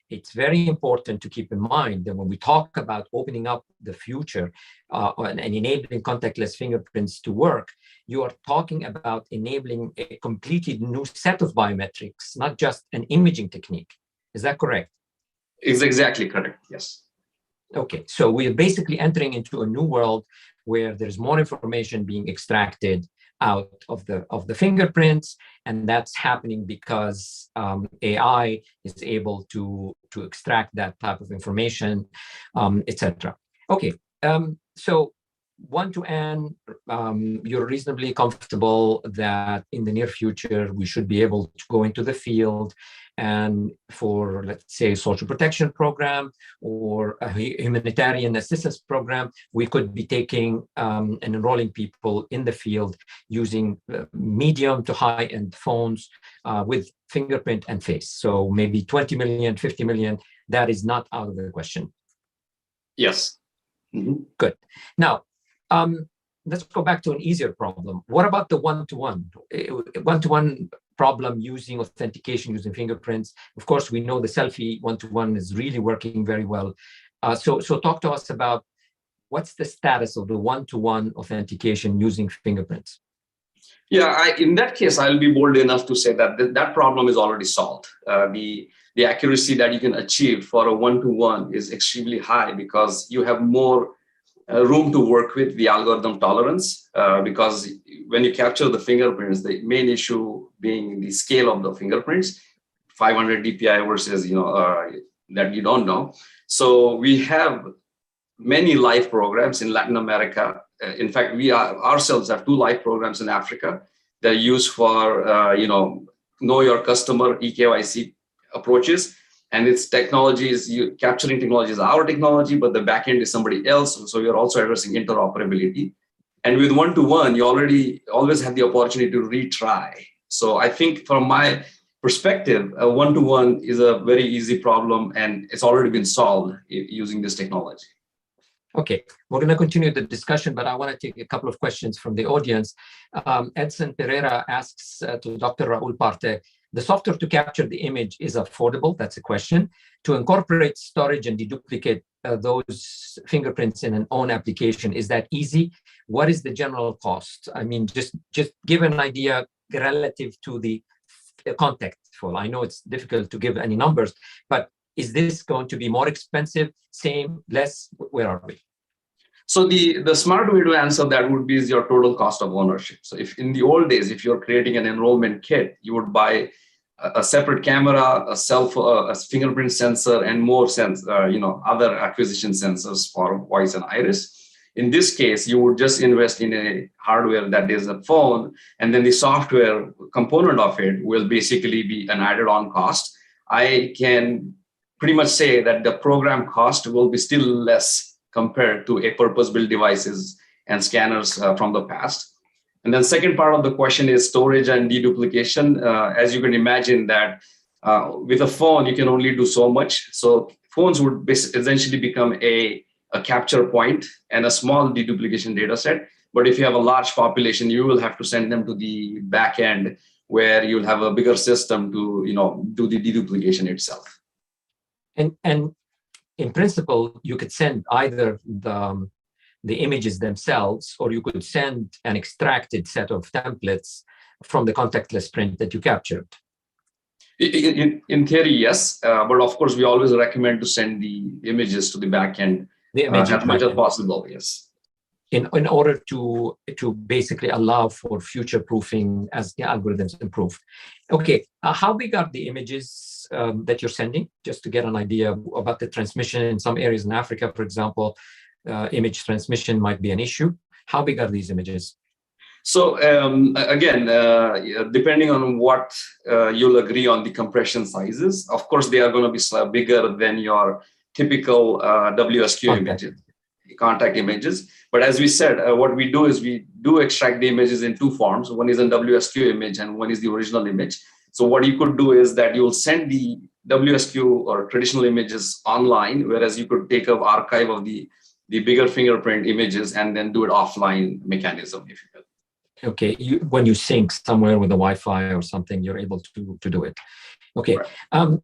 it's very important to keep in mind that when we talk about opening up the future and enabling contactless fingerprints to work, you are talking about enabling a completely new set of biometrics, not just an imaging technique. Is that correct? It's exactly correct, yes. Okay, so we're basically entering into a new world where there's more information being extracted out of the fingerprints, and that's happening because AI is able to extract that type of information, etc. Okay, so one to end, you're reasonably comfortable that in the near future we should be able to go into the field and for, let's say, a social protection program or a humanitarian assistance program, we could be taking and enrolling people in the field using medium to high-end phones with fingerprint and face. So maybe 20 million, 50 million, that is not out of the question. Yes. Mm-hmm. Good. Now, let's go back to an easier problem. What about the one-to-one? One-to-one problem using authentication, using fingerprints. Of course, we know the selfie one-to-one is really working very well. So talk to us about what's the status of the one-to-one authentication using fingerprints? Yeah, in that case, I'll be bold enough to say that that problem is already solved. The accuracy that you can achieve for a one-to-one is extremely high because you have more room to work with the algorithm tolerance, because when you capture the fingerprints, the main issue being the scale of the fingerprints, 500 DPI versus that you don't know. So we have many live programs in Latin America. In fact, we ourselves have 2 live programs in Africa that are used for know your customer eKYC approaches. And its capturing technology is our technology, but the backend is somebody else. So you're also addressing interoperability. And with one-to-one, you always have the opportunity to retry. So I think from my perspective, a one-to-one is a very easy problem, and it's already been solved using this technology. Okay, we're going to continue the discussion, but I want to take a couple of questions from the audience. Edson Pereira asks to Dr. Raul Parte, The software to capture the image is affordable. That's a question. To incorporate storage and deduplicate those fingerprints in an own application, is that easy? What is the general cost? I mean, just give an idea relative to the contactful. I know it's difficult to give any numbers, but is this going to be more expensive, same, less? Where are we? So the smart way to answer that would be is your total cost of ownership. So if in the old days, if you're creating an enrollment kit, you would buy a separate camera, a fingerprint sensor, and more other acquisition sensors for voice and iris. In this case, you would just invest in a hardware that is a phone, and then the software component of it will basically be an added-on cost. I can pretty much say that the program cost will be still less compared to a purpose-built devices and scanners from the past. And then second part of the question is storage and deduplication. As you can imagine that with a phone, you can only do so much. So phones would essentially become a capture point and a small deduplication data set. But if you have a large population, you will have to send them to the back end where you'll have a bigger system to do the deduplication itself. And in principle, you could send either the images themselves, or you could send an extracted set of templates from the contactless print that you captured. In theory, yes. But of course, we always recommend to send the images to the backend as much as possible, yes. In order to basically allow for future proofing as the algorithms improve. Okay, how big are the images that you're sending? Just to get an idea about the transmission. In some areas in Africa, for example, image transmission might be an issue. How big are these images? So again, depending on what you'll agree on the compression sizes, of course, they are going to be bigger than your typical WSQ images, contact images. But as we said, what we do is we do extract the images in two forms. One is a WSQ image and one is the original image. So what you could do is that you'll send the WSQ or traditional images online, whereas you could take an archive of the bigger fingerprint images and then do it offline mechanism, if you will. Okay, when you sync somewhere with the Wi-Fi or something, you're able to do it. Okay. Right.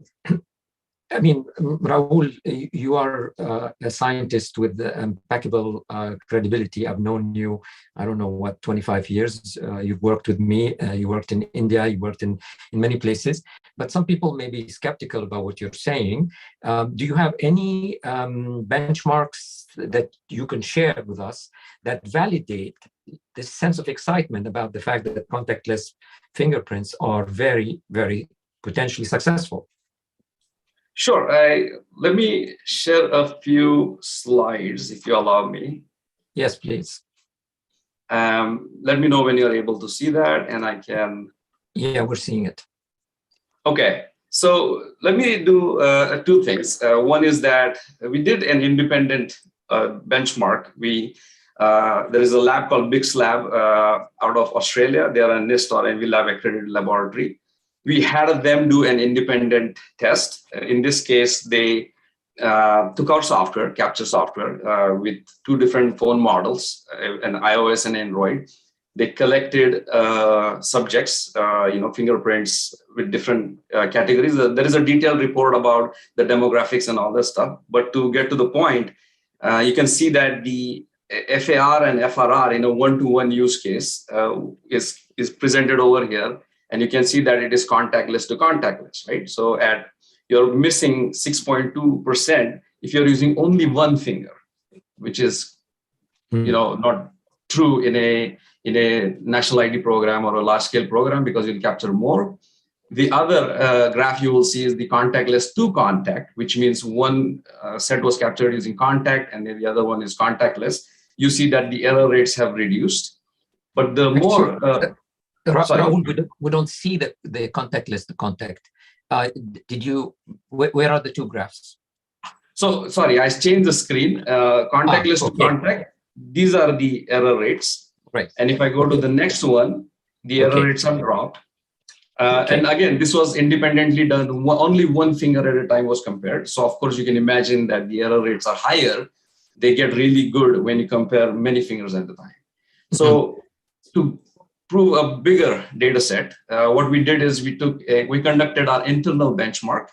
I mean, Raul, you are a scientist with impeccable credibility. I've known you, I don't know what, 25 years. You've worked with me. You worked in India. You worked in many places. But some people may be skeptical about what you're saying. Do you have any benchmarks that you can share with us that validate this sense of excitement about the fact that contactless fingerprints are very, very potentially successful? Sure. Let me share a few slides, if you allow me. Yes, please. Let me know when you're able to see that, and I can. Yeah, we're seeing it. Okay. So let me do two things. One is that we did an independent benchmark. There is a lab called Bix Lab out of Australia. They are a NIST or NV Lab accredited laboratory. We had them do an independent test. In this case, they took our software, capture software, with two different phone models, an iOS and Android. They collected subjects, fingerprints with different categories. There is a detailed report about the demographics and all that stuff. But to get to the point, you can see that the FAR and FRR in a one-to-one use case is presented over here. And you can see that it is contactless to contactless, right? So you're missing 6.2% if you're using only one finger, which is, not true in a national ID program or a large scale program because you'll capture more. The other graph you will see is the contactless to contact, which means one set was captured using contact and then the other one is contactless. You see that the error rates have reduced, but the more Raul, we don't see the contactless to contact. Where are the two graphs? So sorry, I changed the screen. Contactless to contact. These are the error rates. Right. And if I go to the next one, the error rates have dropped. And again, this was independently done. Only one finger at a time was compared. So of course, you can imagine that the error rates are higher. They get really good when you compare many fingers at a time. So prove a bigger data set, what we did is we conducted our internal benchmark.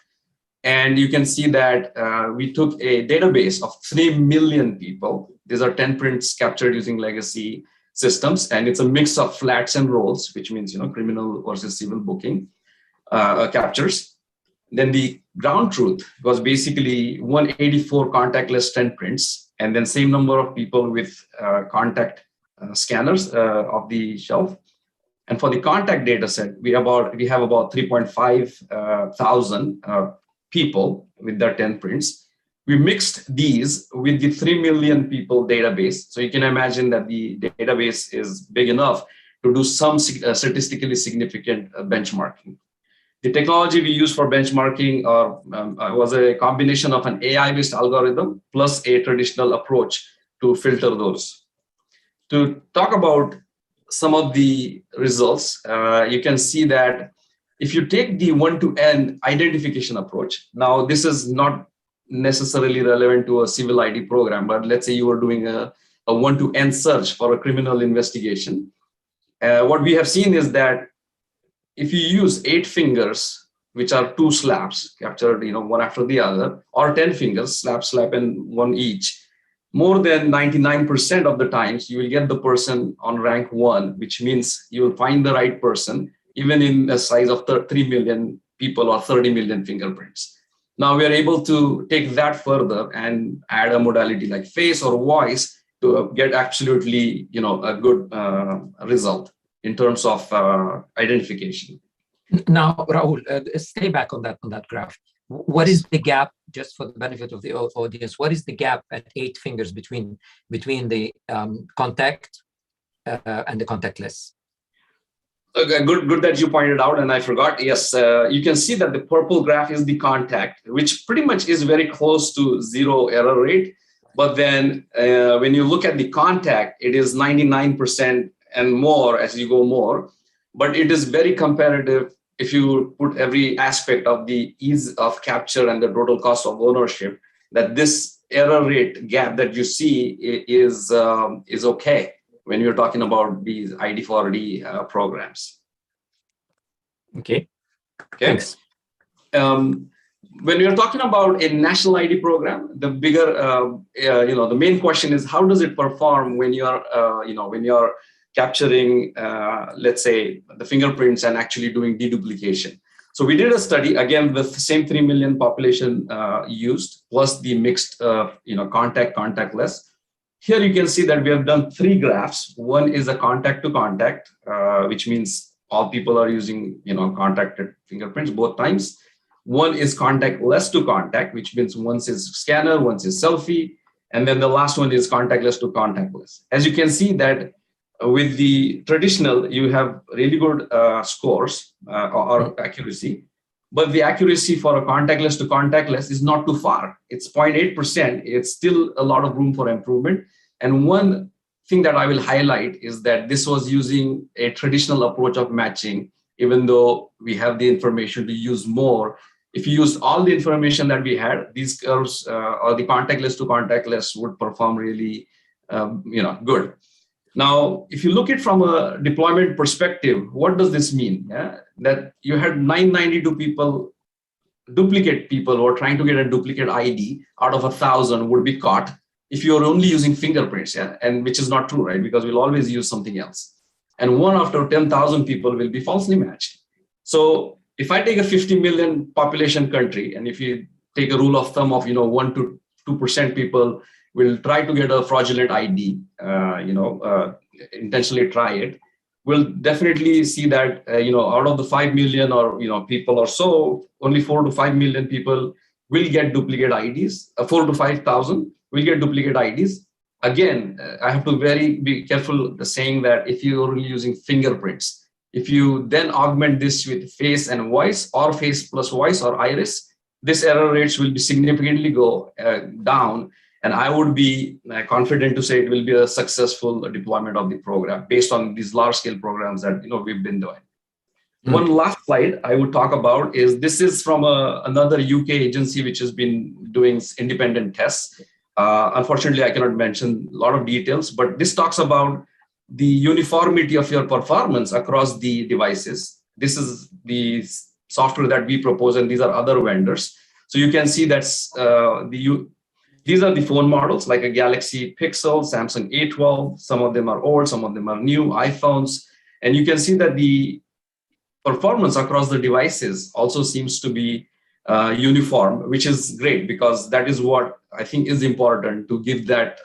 And you can see that we took a database of 3 million people. These are 10 prints captured using legacy systems. And it's a mix of flats and rolls, which means, criminal versus civil booking captures. Then the ground truth was basically 184 contactless 10 prints, and then same number of people with contact scanners off the shelf. And for the contact data set, we have about 3.5 thousand people with their 10 prints. We mixed these with the 3 million people database. So you can imagine that the database is big enough to do some statistically significant benchmarking. The technology we use for benchmarking was a combination of an AI-based algorithm plus a traditional approach to filter those. To talk about some of the results, you can see that if you take the 1 to N identification approach, now this is not necessarily relevant to a civil ID program, but let's say you were doing a 1 to N search for a criminal investigation. What we have seen is that if you use 8 fingers, which are 2 slaps captured, one after the other, or 10 fingers, slap, and 1 each, more than 99% of the times you will get the person on rank 1, which means you will find the right person, even in a size of 3 million people or 30 million fingerprints. Now we are able to take that further and add a modality like face or voice to get absolutely, a good result in terms of identification. Now, Rahul, stay back on that graph. What is the gap, just for the benefit of the audience, what is the gap at 8 fingers between the contact and the contactless? Okay, good that you pointed out, and I forgot. Yes, you can see that the purple graph is the contact, which pretty much is very close to 0 error rate. But then when you look at the contact, it is 99% and more as you go more. But it is very comparative if you put every aspect of the ease of capture and the total cost of ownership, that this error rate gap that you see is okay when you're talking about these ID4D programs. Okay. Thanks. When you're talking about a national ID program, the bigger, the main question is how does it perform when you're capturing, let's say, the fingerprints and actually doing deduplication. So we did a study, again, with the same 3 million population used, plus the mixed, contactless. Here you can see that we have done 3 graphs. One is a contact to contact, which means all people are using, contacted fingerprints both times. One is contactless to contact, which means once is scanner, once is selfie, and then the last one is contactless to contactless. As you can see that with the traditional, you have really good scores or accuracy, but the accuracy for a contactless to contactless is not too far. It's 0.8%. It's still a lot of room for improvement. And one thing that I will highlight is that this was using a traditional approach of matching, even though we have the information to use more. If you use all the information that we had, these curves or the contactless to contactless would perform really, good. Now, if you look at it from a deployment perspective, what does this mean? Yeah? That you had 992 duplicate people who are trying to get a duplicate ID out of 1,000 would be caught if you're only using fingerprints, and which is not true, right? Because we'll always use something else. And 1 after 10,000 people will be falsely matched. So if I take a 50 million population country, and if you take a rule of thumb of 1 to 2% people will try to get a fraudulent ID, intentionally try it, we'll definitely see that, out of the 5 million or, people or so, only 4 to 5 million people will get duplicate IDs, 4 to 5,000 will get duplicate IDs. Again, I have to be careful saying that if you're only using fingerprints, if you then augment this with face and voice or face plus voice or iris, this error rates will be significantly go down. And I would be confident to say it will be a successful deployment of the program based on these large-scale programs that we've been doing. Mm-hmm. One last slide I would talk about is this is from another UK agency which has been doing independent tests. Unfortunately, I cannot mention a lot of details, but this talks about the uniformity of your performance across the devices. This is the software that we propose, and these are other vendors. So you can see that's these are the phone models like a Galaxy Pixel, Samsung A12. Some of them are old, some of them are new, iPhones. And you can see that the performance across the devices also seems to be uniform, which is great, because that is what I think is important to give that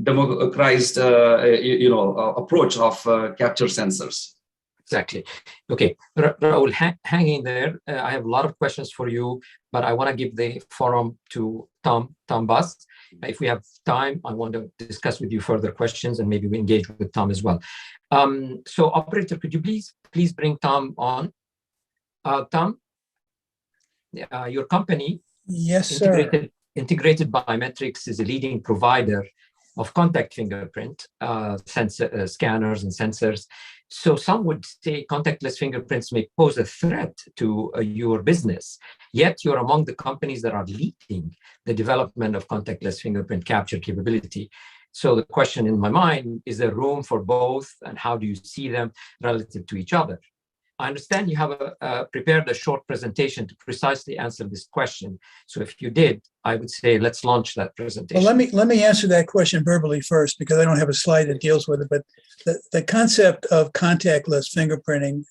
democratized approach of capture sensors. Exactly. Okay, Raul, hang in there. I have a lot of questions for you, but I want to give the forum to Tom Bass. If we have time, I want to discuss with you further questions, and maybe we engage with Tom as well. So, operator, could you please bring Tom on? Tom, your company, yes, sir. Integrated Biometrics, is a leading provider of contact fingerprint scanners and sensors. So some would say contactless fingerprints may pose a threat to your business, yet you're among the companies that are leading the development of contactless fingerprint capture capability. So the question in my mind, is there room for both, and how do you see them relative to each other? I understand you have prepared a short presentation to precisely answer this question. So if you did, I would say let's launch that presentation. Well, let me answer that question verbally first, because I don't have a slide that deals with it. But the concept of contactless fingerprinting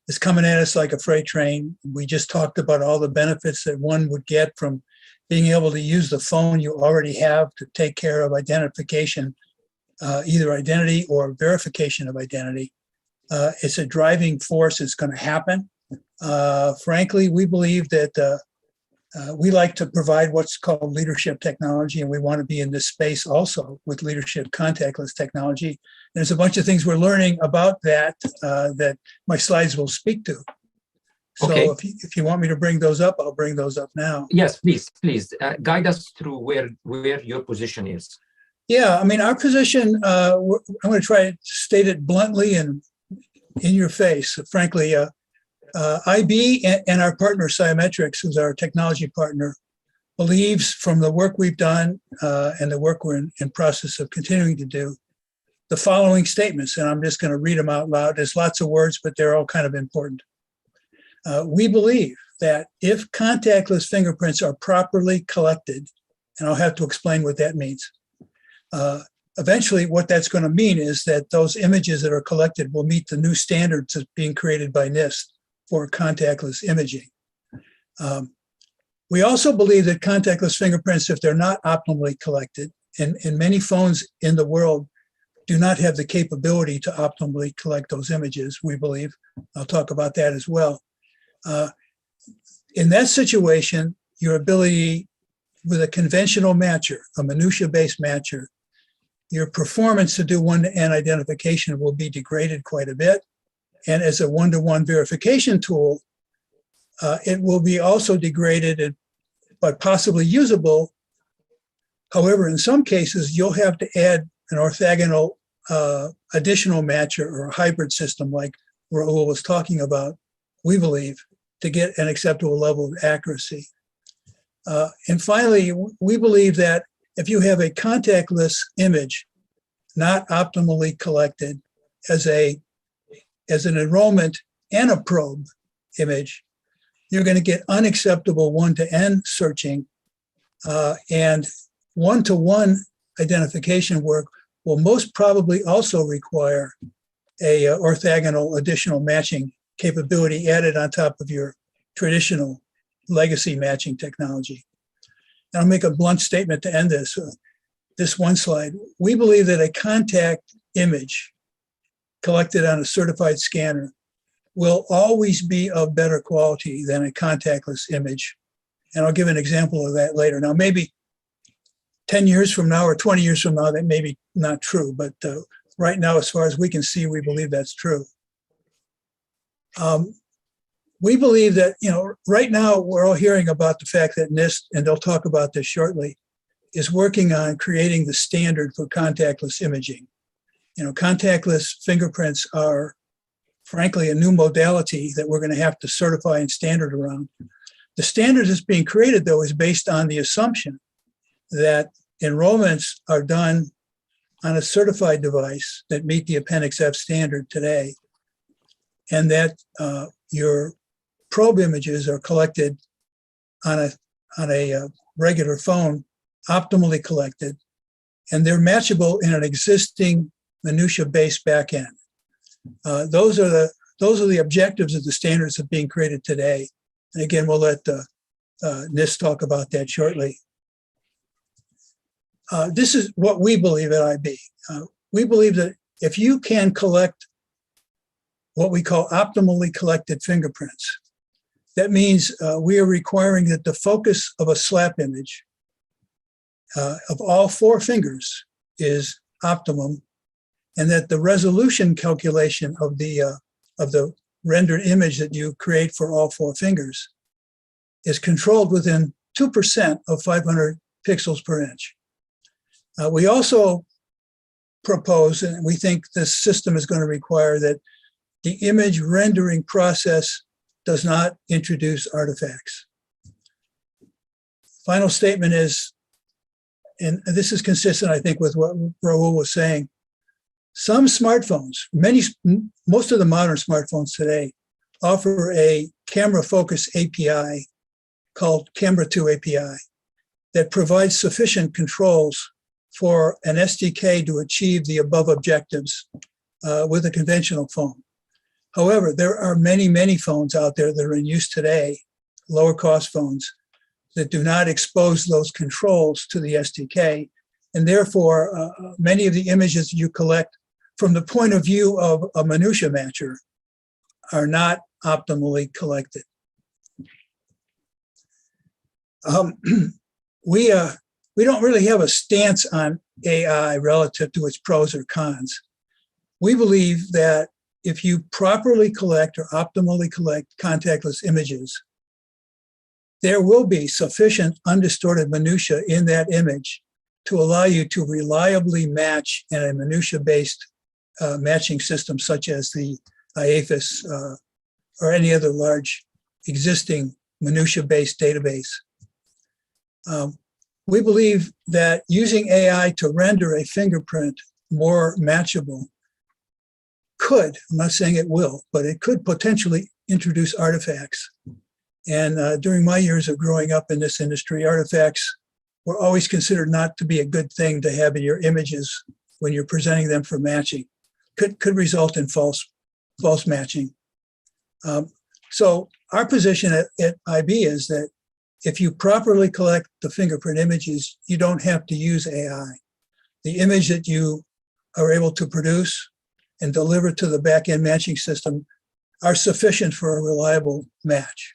is coming at us like a freight train. We just talked about all the benefits that one would get from being able to use the phone you already have to take care of identification, either identity or verification of identity. It's a driving force. It's going to happen. Frankly, we believe that we like to provide what's called leadership technology, and we want to be in this space also with leadership contactless technology. There's a bunch of things we're learning about that that my slides will speak to. So okay. if you want me to bring those up, I'll bring those up now. Yes, please. Guide us through where your position is. Yeah, I mean, our position, I'm going to try to state it bluntly and in your face. Frankly, IB and our partner Biometrics, who's our technology partner, believes from the work we've done and the work we're in process of continuing to do, the following statements, and I'm just going to read them out loud. There's lots of words, but they're all kind of important. We believe that if contactless fingerprints are properly collected, and I'll have to explain what that means, eventually, what that's going to mean is that those images that are collected will meet the new standards that's being created by NIST for contactless imaging. We also believe that contactless fingerprints, if they're not optimally collected, and many phones in the world do not have the capability to optimally collect those images, we believe. I'll talk about that as well. In that situation, your ability with a conventional matcher, a minutia-based matcher, your performance to do one-to-one identification will be degraded quite a bit. And as a one-to-one verification tool, it will be also degraded, but possibly usable. However, in some cases, you'll have to add an orthogonal additional matcher or a hybrid system like Raul was talking about, we believe, to get an acceptable level of accuracy. And finally, we believe that if you have a contactless image not optimally collected as an enrollment and a probe image, you're going to get unacceptable one-to-N searching, and one-to-one identification work will most probably also require a orthogonal additional matching capability added on top of your traditional legacy matching technology. And I'll make a blunt statement to end this one slide. We believe that a contact image collected on a certified scanner will always be of better quality than a contactless image. And I'll give an example of that later. Now, maybe 10 years from now or 20 years from now, that may be not true, but right now, as far as we can see, we believe that's true. We believe that, right now we're all hearing about the fact that NIST, and they'll talk about this shortly, is working on creating the standard for contactless imaging. Contactless fingerprints are, frankly, a new modality that we're going to have to certify and standard around. The standard that's being created, though, is based on the assumption that enrollments are done on a certified device that meet the Appendix F standard today, and that your probe images are collected on a regular phone, optimally collected, and they're matchable in an existing minutia-based backend. Those are the objectives of the standards that are being created today. And again, we'll let NIST talk about that shortly. This is what we believe at IB. We believe that if you can collect what we call optimally collected fingerprints, that means we are requiring that the focus of a slap image of all 4 fingers is optimum, and that the resolution calculation of the rendered image that you create for all 4 fingers is controlled within 2% of 500 pixels per inch. We also propose, and we think this system is going to require, that the image rendering process does not introduce artifacts. Final statement is, and this is consistent, I think, with what Raul was saying, some smartphones, most of the modern smartphones today, offer a camera focus API called Camera 2 API that provides sufficient controls for an SDK to achieve the above objectives with a conventional phone. However, there are many, many phones out there that are in use today, lower cost phones, that do not expose those controls to the SDK. And therefore, many of the images you collect from the point of view of a minutia matcher are not optimally collected. We don't really have a stance on AI relative to its pros or cons. We believe that if you properly collect or optimally collect contactless images, there will be sufficient undistorted minutia in that image to allow you to reliably match in a minutia-based matching system such as the IAFIS or any other large existing minutia-based database. We believe that using AI to render a fingerprint more matchable could, I'm not saying it will, but it could potentially introduce artifacts. And during my years of growing up in this industry, artifacts were always considered not to be a good thing to have in your images when you're presenting them for matching. Could result in false matching. So our position at IB is that if you properly collect the fingerprint images, you don't have to use AI. The image that you are able to produce and deliver to the back-end matching system are sufficient for a reliable match.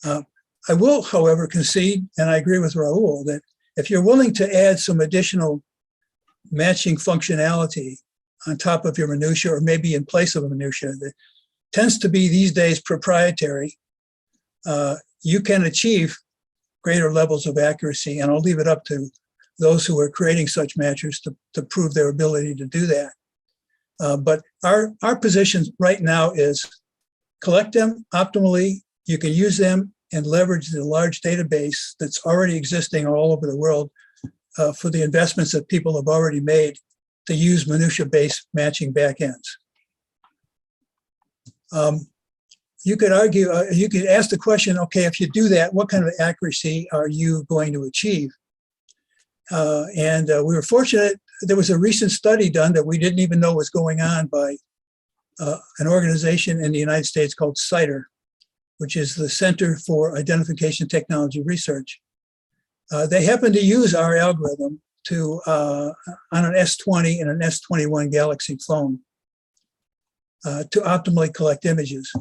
I will, however, concede, and I agree with Raul, that if you're willing to add some additional matching functionality on top of your minutia, or maybe in place of a minutia, that tends to be these days proprietary, you can achieve greater levels of accuracy, and I'll leave it up to those who are creating such matchers to prove their ability to do that. But our position right now is collect them optimally. You can use them and leverage the large database that's already existing all over the world for the investments that people have already made to use minutia-based matching backends. You could argue, you could ask the question, okay, if you do that, what kind of accuracy are you going to achieve? And we were fortunate, there was a recent study done that we didn't even know was going on by an organization in the United States called CITER, which is the Center for Identification Technology Research. They happened to use our algorithm to on an S20 and an S21 Galaxy phone to optimally collect images.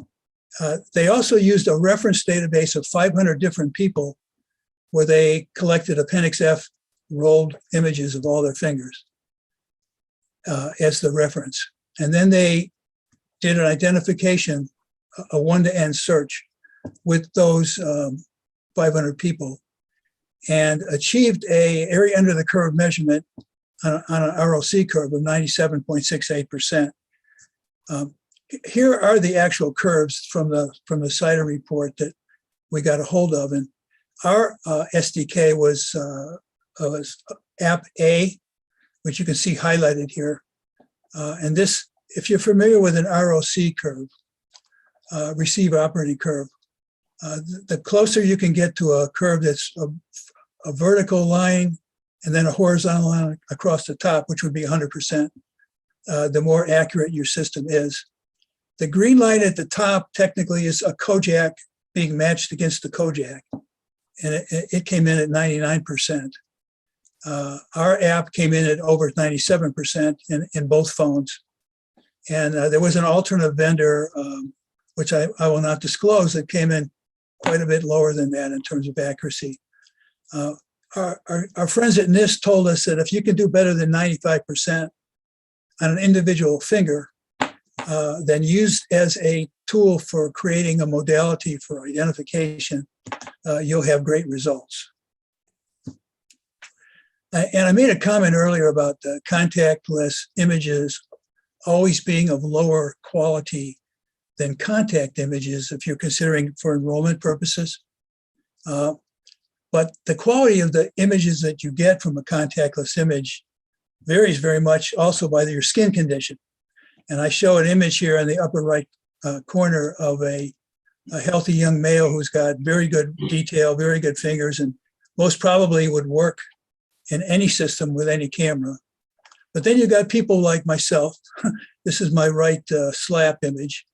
They also used a reference database of 500 different people where they collected Appendix F rolled images of all their fingers as the reference. And then they did an identification, a one-to-N search with those 500 people, and achieved a area under the curve measurement on an ROC curve of 97.68%. Here are the actual curves from the CITER report that we got a hold of, and our SDK was App A, which you can see highlighted here. And this, if you're familiar with an ROC curve, receive operating curve, the closer you can get to a curve that's a vertical line and then a horizontal line across the top, which would be 100%, the more accurate your system is. The green line at the top technically is a Kojak being matched against the Kojak, and it came in at 99%. Our app came in at over 97% in both phones. And there was an alternate vendor, which I will not disclose, that came in quite a bit lower than that in terms of accuracy. Our friends at NIST told us that if you can do better than 95% on an individual finger, then used as a tool for creating a modality for identification, you'll have great results. And I made a comment earlier about the contactless images always being of lower quality than contact images if you're considering for enrollment purposes. But the quality of the images that you get from a contactless image varies very much also by your skin condition. And I show an image here in the upper right corner of a healthy young male who's got very good detail, very good fingers, and most probably would work in any system with any camera. But then you got people like myself. This is my right slap image.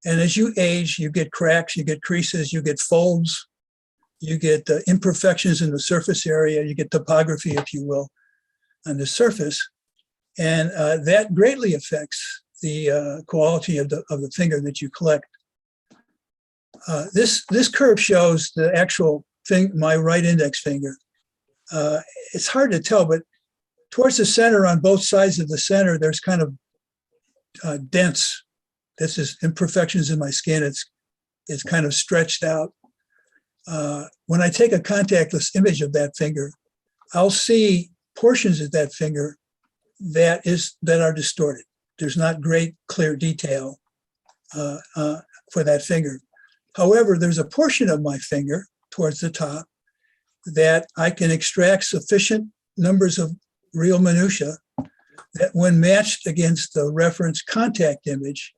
And as you age, you get cracks, you get creases, you get folds, you get imperfections in the surface area, you get topography, if you will, on the surface. And that greatly affects the quality of the finger that you collect. This curve shows the actual thing, my right index finger. It's hard to tell, but towards the center, on both sides of the center, there's kind of dents. This is imperfections in my skin. It's kind of stretched out. When I take a contactless image of that finger, I'll see portions of that finger that are distorted. There's not great clear detail for that finger. However, there's a portion of my finger towards the top that I can extract sufficient numbers of real minutia that when matched against the reference contact image,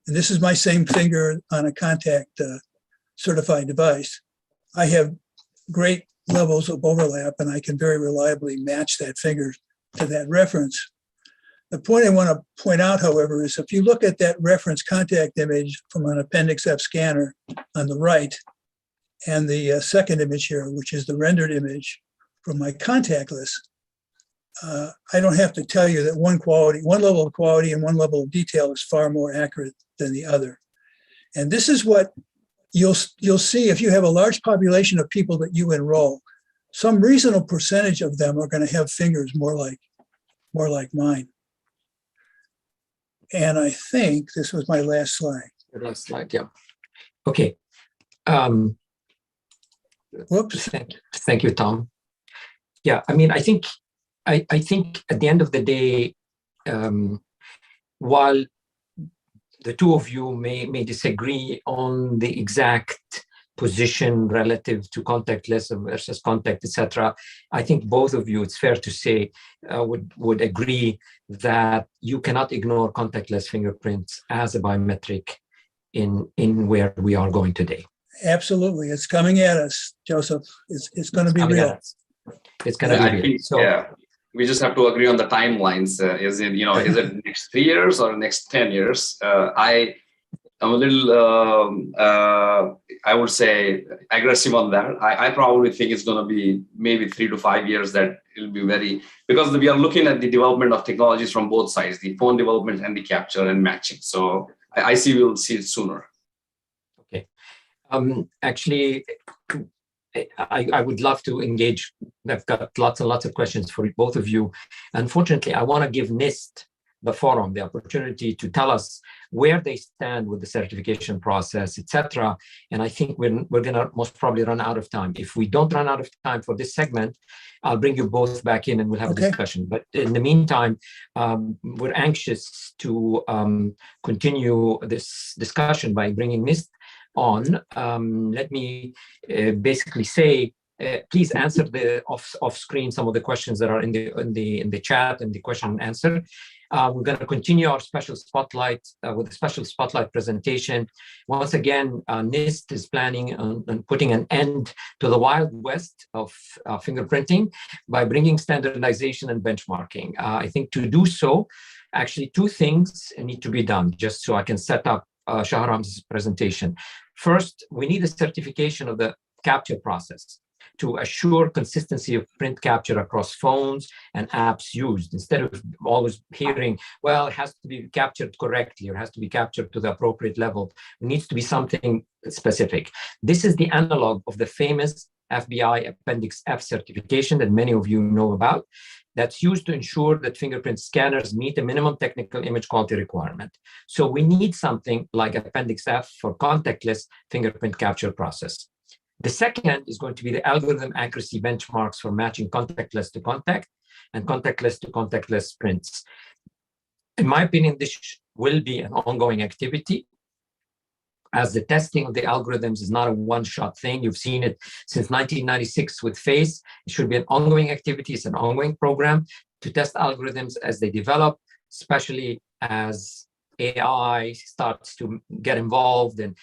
and this is my same finger on a contact certified device, I have great levels of overlap and I can very reliably match that finger to that reference. The point I want to point out, however, is if you look at that reference contact image from an Appendix F scanner on the right, and the second image here, which is the rendered image from my contactless, I don't have to tell you that one level of quality and one level of detail is far more accurate than the other. And this is what you'll see if you have a large population of people that you enroll. Some reasonable percentage of them are going to have fingers more like mine. And I think this was my last slide. The last slide, yeah. Okay. Whoops. Thank you, Tom. Yeah, I mean, I think at the end of the day, while the two of you may disagree on the exact position relative to contactless versus contact, etc., I think both of you, it's fair to say, would agree that you cannot ignore contactless fingerprints as a biometric in where we are going today. Absolutely, it's coming at us, Joseph. It's going to be real. It's going to be real. So, yeah, we just have to agree on the timelines. Is it next 3 years or next 10 years? I'm a little, I would say, aggressive on that. I probably think it's going to be maybe 3 to 5 years that it'll be because we are looking at the development of technologies from both sides, the phone development and the capture and matching. So I see we'll see it sooner. Okay. Actually, I would love to engage. I've got lots and lots of questions for both of you. Unfortunately, I want to give NIST, the forum, the opportunity to tell us where they stand with the certification process, etc. And I think we're going to most probably run out of time. If we don't run out of time for this segment, I'll bring you both back in and we'll have a discussion. But in the meantime, we're anxious to continue this discussion by bringing NIST on. Let me basically say Please answer the off screen some of the questions that are in the chat and the question and answer. We're going to continue our special spotlight with a special spotlight presentation. Once again, NIST is planning on putting an end to the Wild West of fingerprinting by bringing standardization and benchmarking. I think to do so, actually two things need to be done, just so I can set up Shahram's presentation. First, we need a certification of the capture process to assure consistency of print capture across phones and apps used, instead of always hearing, well, it has to be captured correctly or has to be captured to the appropriate level. It needs to be something specific. This is the analog of the famous FBI Appendix F certification that many of you know about, that's used to ensure that fingerprint scanners meet a minimum technical image quality requirement. So we need something like Appendix F for contactless fingerprint capture process. The second is going to be the algorithm accuracy benchmarks for matching contactless to contact and contactless to contactless prints. In my opinion, this will be an ongoing activity, as the testing of the algorithms is not a one-shot thing. You've seen it since 1996 with Face. It should be an ongoing activity. It's an ongoing program to test algorithms as they develop, especially as AI starts to get involved and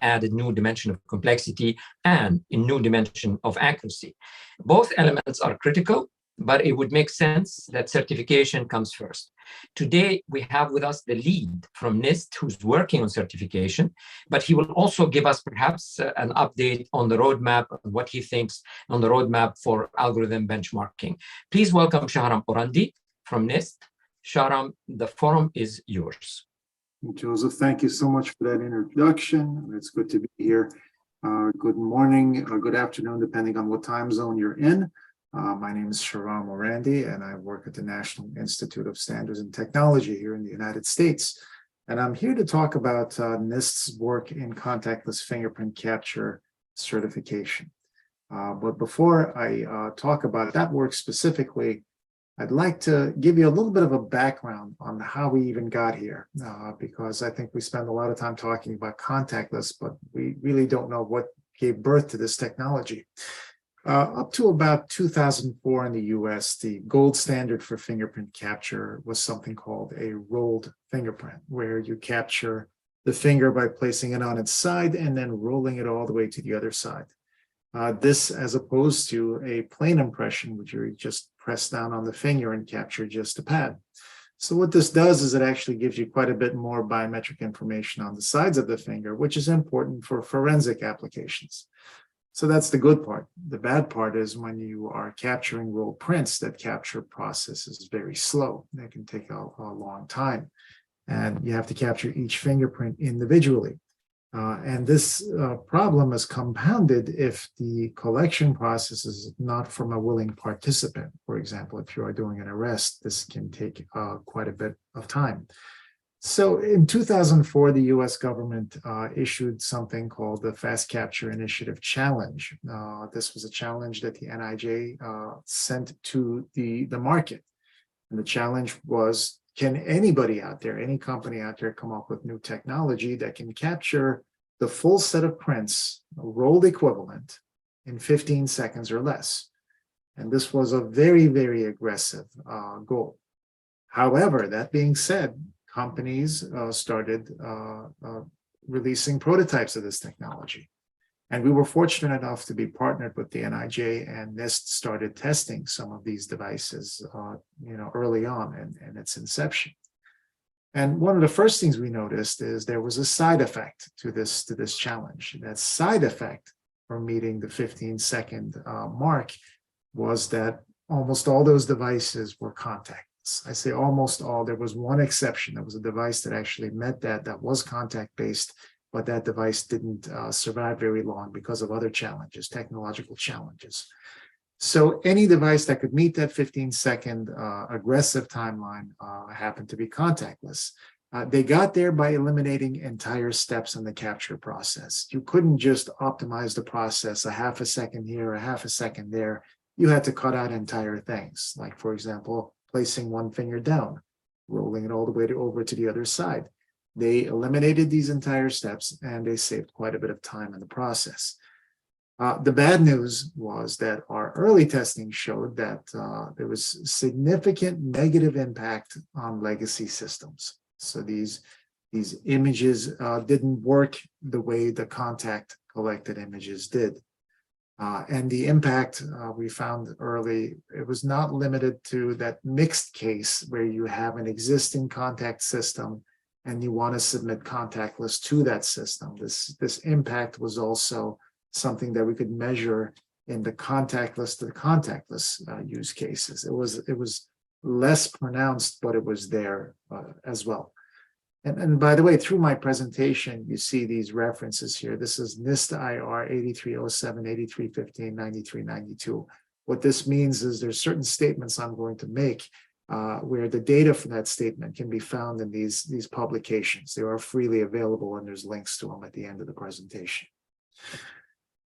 add a new dimension of complexity and a new dimension of accuracy. Both elements are critical, but it would make sense that certification comes first. Today, we have with us the lead from NIST who's working on certification, but he will also give us perhaps an update on the roadmap, what he thinks on the roadmap for algorithm benchmarking. Please welcome Shahram Orandi from NIST. Shahram, the forum is yours. Joseph, thank you so much for that introduction. It's good to be here. Good morning or good afternoon, depending on what time zone you're in. My name is Shahram Orandi, and I work at the National Institute of Standards and Technology here in the United States. And I'm here to talk about NIST's work in contactless fingerprint capture certification. But before I talk about that work specifically, I'd like to give you a little bit of a background on how we even got here, because I think we spend a lot of time talking about contactless, but we really don't know what gave birth to this technology. Up to about 2004 in the US, the gold standard for fingerprint capture was something called a rolled fingerprint, where you capture the finger by placing it on its side and then rolling it all the way to the other side. This as opposed to a plain impression, which you just press down on the finger and capture just a pad. So what this does is it actually gives you quite a bit more biometric information on the sides of the finger, which is important for forensic applications. So that's the good part. The bad part is when you are capturing rolled prints, that capture process is very slow. It can take a long time. And you have to capture each fingerprint individually. And this problem is compounded if the collection process is not from a willing participant. For example, if you are doing an arrest, this can take quite a bit of time. So in 2004, the US government issued something called the Fast Capture Initiative Challenge. This was a challenge that the NIJ sent to the market. And the challenge was, can anybody out there, any company out there, come up with new technology that can capture the full set of prints, a rolled equivalent, in 15 seconds or less? And this was a very, very aggressive goal. However, that being said, companies started releasing prototypes of this technology. And we were fortunate enough to be partnered with the NIJ, and NIST started testing some of these devices early on in its inception. And one of the first things we noticed is there was a side effect to this challenge. That side effect for meeting the 15-second mark was that almost all those devices were contactless. I say almost all. There was one exception. There was a device that actually met that was contact-based, but that device didn't survive very long because of other challenges, technological challenges. So any device that could meet that 15-second aggressive timeline happened to be contactless. They got there by eliminating entire steps in the capture process. You couldn't just optimize the process a half a second here, a half a second there. You had to cut out entire things, like, for example, placing one finger down, rolling it all the way over to the other side. They eliminated these entire steps, and they saved quite a bit of time in the process. The bad news was that our early testing showed that there was significant negative impact on legacy systems. So these images didn't work the way the contact collected images did. And the impact we found early, it was not limited to that mixed case where you have an existing contact system and you want to submit contactless to that system. This impact was also something that we could measure in the contactless to the contactless use cases. It was less pronounced, but it was there as well. And by the way, through my presentation, you see these references here. This is NIST IR 8307, 8315, 9392. What this means is there's certain statements I'm going to make where the data for that statement can be found in these publications. They are freely available and there's links to them at the end of the presentation.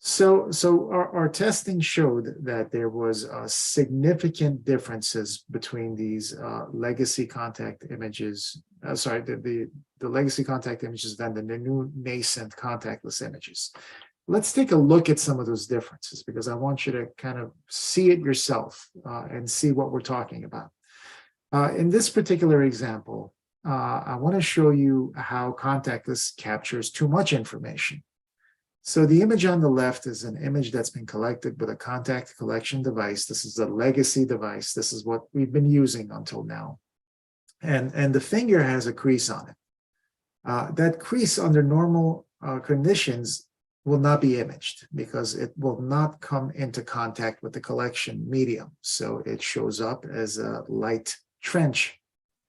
So our testing showed that there was significant differences between these legacy contact images, the legacy contact images than the new nascent contactless images. Let's take a look at some of those differences because I want you to kind of see it yourself and see what we're talking about. In this particular example, I want to show you how contactless captures too much information. So the image on the left is an image that's been collected with a contact collection device. This is a legacy device. This is what we've been using until now. And the finger has a crease on it. That crease under normal conditions will not be imaged because it will not come into contact with the collection medium. So it shows up as a light trench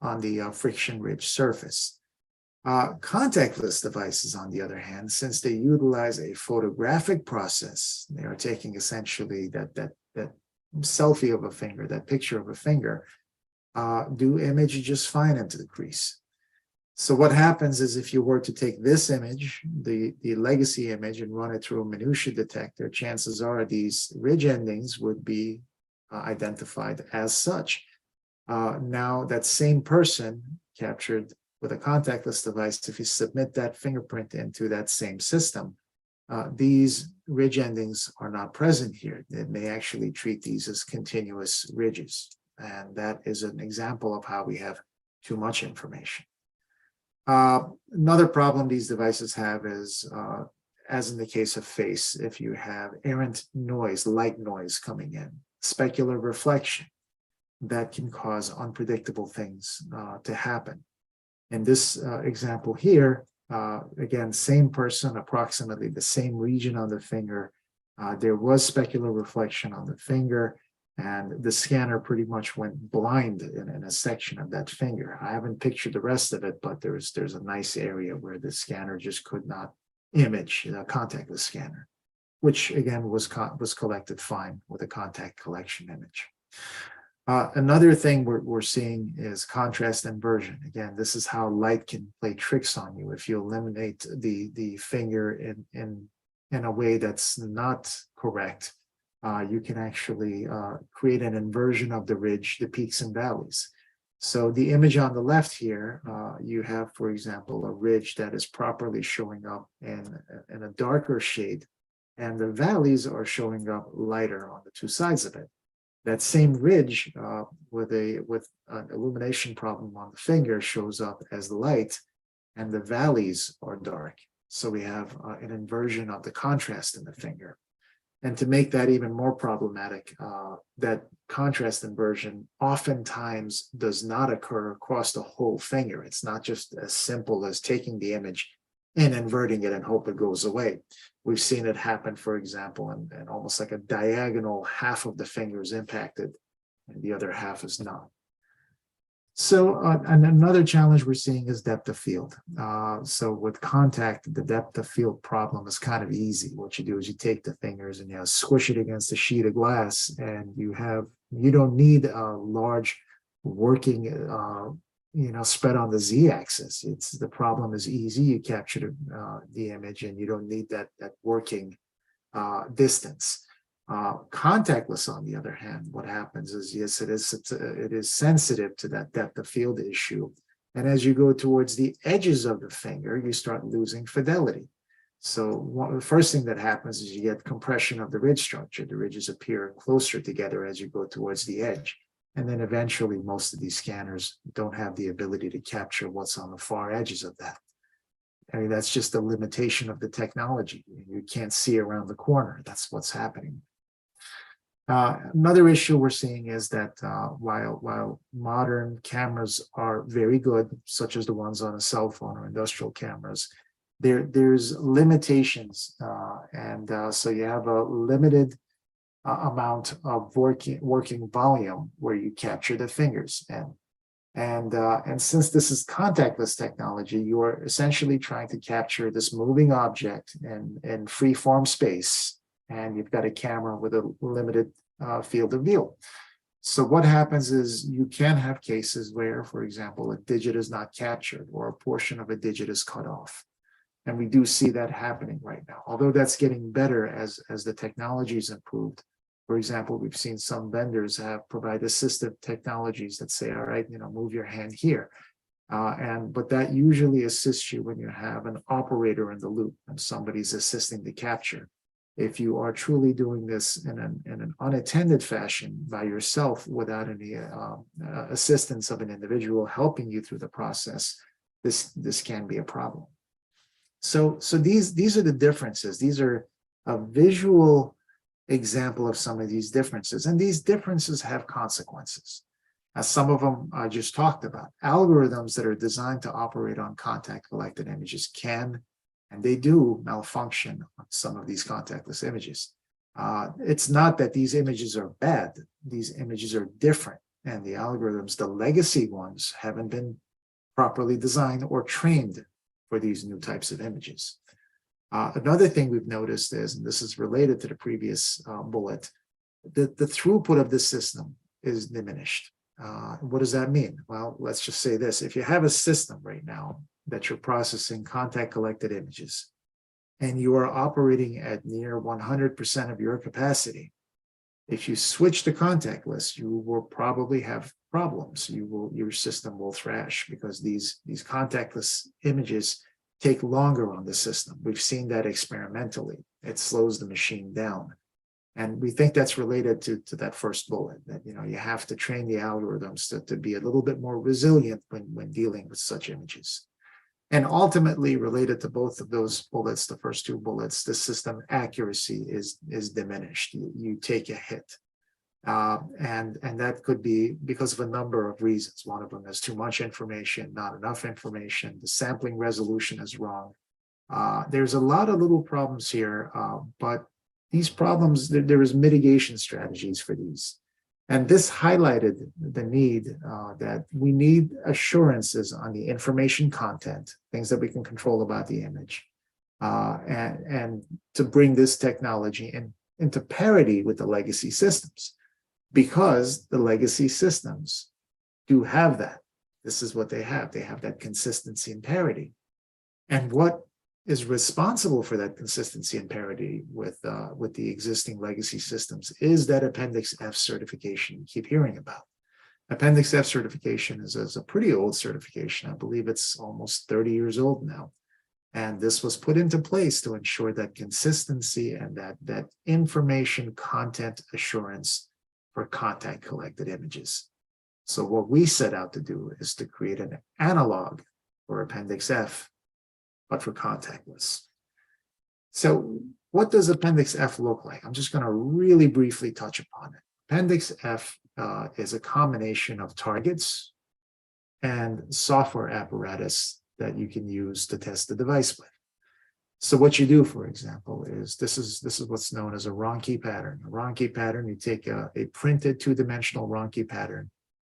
on the friction-rich surface. Contactless devices, on the other hand, since they utilize a photographic process, they are taking essentially that selfie of a finger, that picture of a finger, do image just fine into the crease. So what happens is if you were to take this image, the legacy image, and run it through a minutia detector, chances are these ridge endings would be identified as such. Now that same person captured with a contactless device, if you submit that fingerprint into that same system, these ridge endings are not present here. It may actually treat these as continuous ridges. And that is an example of how we have too much information. Another problem these devices have is, as in the case of face, if you have errant noise, light noise coming in, specular reflection, that can cause unpredictable things to happen. In this example here, again, same person, approximately the same region on the finger. There was specular reflection on the finger, and the scanner pretty much went blind in a section of that finger. I haven't pictured the rest of it, but there's a nice area where the scanner just could not image, the contactless scanner, which again was collected fine with a contact collection image. Another thing we're seeing is contrast inversion. Again, this is how light can play tricks on you. If you eliminate the finger in a way that's not correct, you can actually create an inversion of the ridge, the peaks and valleys. So the image on the left here, you have, for example, a ridge that is properly showing up in a darker shade, and the valleys are showing up lighter on the two sides of it. That same ridge with an illumination problem on the finger shows up as light, and the valleys are dark. So we have an inversion of the contrast in the finger. And to make that even more problematic, that contrast inversion oftentimes does not occur across the whole finger. It's not just as simple as taking the image and inverting it and hope it goes away. We've seen it happen, for example, and almost like a diagonal, half of the finger is impacted and the other half is not. So and another challenge we're seeing is depth of field. So with contact, the depth of field problem is kind of easy. What you do is you take the fingers and you squish it against a sheet of glass, and you don't need a large working spread on the z-axis. The problem is easy. You capture the image and you don't need that working distance. Contactless, on the other hand, what happens is, yes, it is sensitive to that depth of field issue. And as you go towards the edges of the finger, you start losing fidelity. So the first thing that happens is you get compression of the ridge structure. The ridges appear closer together as you go towards the edge. And then eventually most of these scanners don't have the ability to capture what's on the far edges of that. I mean, that's just a limitation of the technology. You can't see around the corner. That's what's happening. Another issue we're seeing is that while modern cameras are very good, such as the ones on a cell phone or industrial cameras, there's limitations. So you have a limited amount of working volume where you capture the fingers. And since this is contactless technology, you are essentially trying to capture this moving object in free form space. And you've got a camera with a limited field of view. So what happens is you can have cases where, for example, a digit is not captured or a portion of a digit is cut off. And we do see that happening right now, although that's getting better as the technology is improved. For example, we've seen some vendors provide assistive technologies that say, all right, move your hand here. But that usually assists you when you have an operator in the loop and somebody's assisting the capture. If you are truly doing this in an unattended fashion by yourself without any assistance of an individual helping you through the process, this can be a problem. So these are the differences. These are a visual example of some of these differences, and these differences have consequences. As some of them I just talked about, algorithms that are designed to operate on contact collected images can, and they do, malfunction on some of these contactless images. It's not that these images are bad, these images are different, and the algorithms, the legacy ones, haven't been properly designed or trained for these new types of images. Another thing we've noticed is, and this is related to the previous bullet, the throughput of the system is diminished. What does that mean? Well, let's just say this. If you have a system right now that you're processing contact collected images and you are operating at near 100% of your capacity, if you switch to contactless, you will probably have problems. Your system will thrash because these contactless images take longer on the system. We've seen that experimentally. It slows the machine down. And we think that's related to that first bullet, that you have to train the algorithms to be a little bit more resilient when dealing with such images. And ultimately, related to both of those bullets, the first two bullets, the system accuracy is diminished. You take a hit. And that could be because of a number of reasons. One of them is too much information, not enough information. The sampling resolution is wrong. There's a lot of little problems here, but these problems, there is mitigation strategies for these. And this highlighted the need that we need assurances on the information content, things that we can control about the image, and to bring this technology into parity with the legacy systems, because the legacy systems do have that. This is what they have. They have that consistency and parity. And what is responsible for that consistency and parity with the existing legacy systems is that Appendix F certification you keep hearing about. Appendix F certification is a pretty old certification. I believe it's almost 30 years old now. And this was put into place to ensure that consistency and that information content assurance for contact collected images. So what we set out to do is to create an analog for Appendix F, but for contactless. So what does Appendix F look like? I'm just going to really briefly touch upon it. Appendix F is a combination of targets and software apparatus that you can use to test the device with. So what you do, for example, is this is what's known as a Ronchi pattern. A Ronchi pattern, you take a printed two-dimensional Ronchi pattern,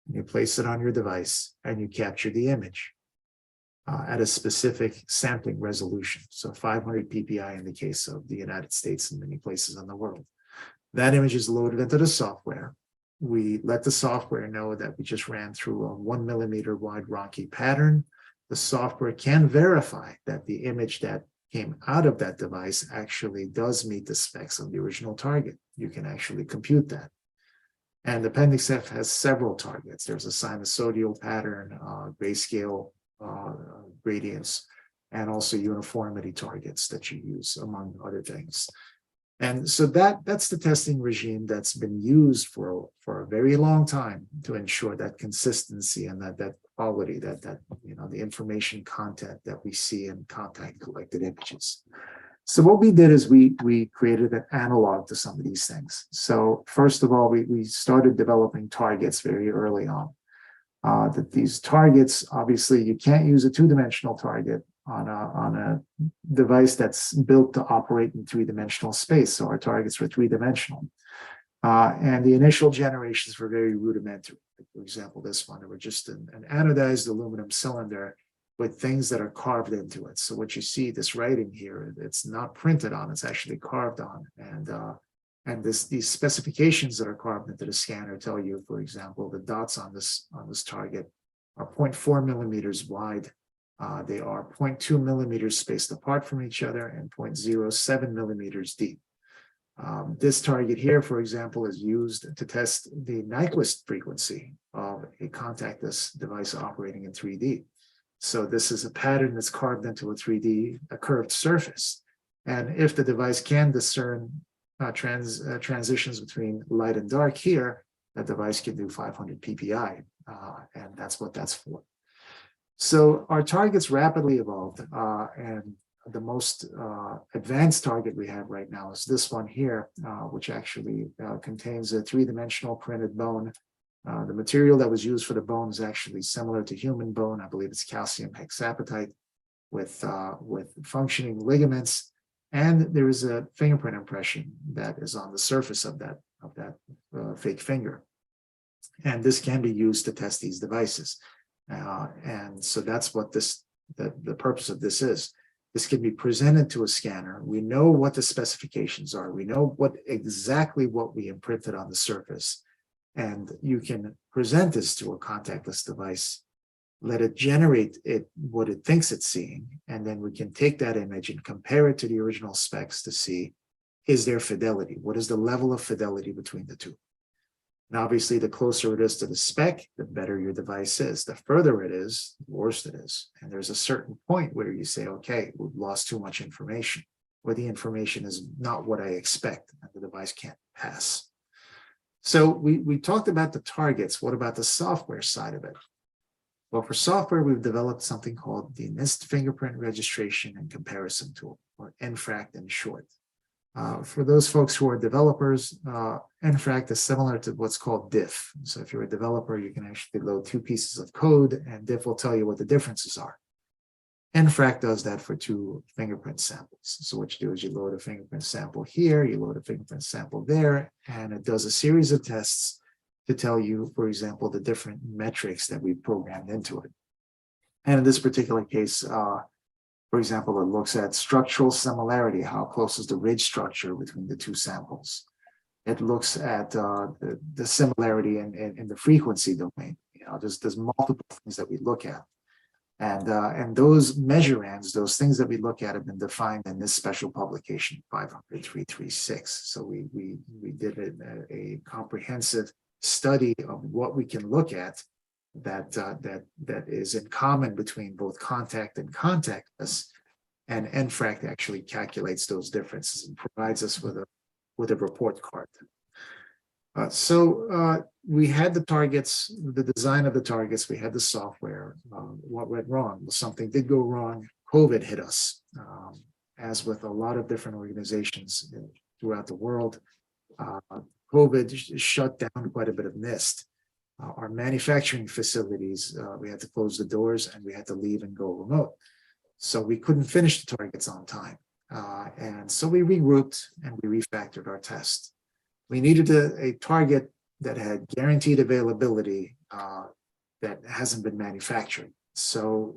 and you place it on your device, and you capture the image at a specific sampling resolution. So 500 ppi in the case of the United States and many places in the world. That image is loaded into the software. We let the software know that we just ran through a 1 millimeter wide Ronchi pattern. The software can verify that the image that came out of that device actually does meet the specs of the original target. You can actually compute that. And Appendix F has several targets. There's a sinusoidal pattern, grayscale gradients. and also uniformity targets that you use, among other things. And so that's the testing regime that's been used for a very long time to ensure that consistency and that quality, that the information content that we see in contact collected images. So what we did is we created an analog to some of these things. So first of all, we started developing targets very early on. That these targets, obviously, you can't use a two-dimensional target on a device that's built to operate in three-dimensional space. So our targets were three-dimensional. And the initial generations were very rudimentary. For example, this one, they were just an anodized aluminum cylinder with things that are carved into it. So what you see, this writing here, it's not printed on, it's actually carved on. And these specifications that are carved into the scanner tell you, for example, the dots on this target are 0.4 millimeters wide. They are 0.2 millimeters spaced apart from each other and 0.07 millimeters deep. This target here, for example, is used to test the Nyquist frequency of a contactless device operating in 3D. So this is a pattern that's carved into a curved surface. And if the device can discern transitions between light and dark here, that device can do 500 PPI, and that's what that's for. So our targets rapidly evolved, and the most advanced target we have right now is this one here, which actually contains a three-dimensional printed bone. The material that was used for the bone is actually similar to human bone. I believe it's calcium hexapatite with functioning ligaments. And there is a fingerprint impression that is on the surface of that fake finger. And this can be used to test these devices. And so that's what the purpose of this is. This can be presented to a scanner. We know what the specifications are. We know exactly what we imprinted on the surface. And you can present this to a contactless device, let it generate what it thinks it's seeing, and then we can take that image and compare it to the original specs to see, is there fidelity? What is the level of fidelity between the two? And obviously, the closer it is to the spec, the better your device is. The further it is, the worse it is. And there's a certain point where you say, okay, we've lost too much information, where the information is not what I expect, and the device can't pass. So we talked about the targets. What about the software side of it? Well, for software, we've developed something called the NIST Fingerprint Registration and Comparison Tool, or NFRACT in short. For those folks who are developers, NFRACT is similar to what's called diff. So if you're a developer, you can actually load two pieces of code, and diff will tell you what the differences are. NFRACT does that for two fingerprint samples. So what you do is you load a fingerprint sample here, you load a fingerprint sample there, and it does a series of tests to tell you, for example, the different metrics that we programmed into it. And in this particular case, for example, it looks at structural similarity. How close is the ridge structure between the two samples? It looks at the similarity in the frequency domain. There's multiple things that we look at. And those measurands, those things that we look at, have been defined in this special publication, 500-336. So we did a comprehensive study of what we can look at that is in common between both contact and contactless, and NFRACT actually calculates those differences and provides us with a report card. So we had the targets, the design of the targets, we had the software. What went wrong? Well, something did go wrong. COVID hit us, as with a lot of different organizations throughout the world. COVID shut down quite a bit of NIST. Our manufacturing facilities, we had to close the doors and we had to leave and go remote. So we couldn't finish the targets on time. And so we regrouped and we refactored our test. We needed a target that had guaranteed availability that hasn't been manufactured. So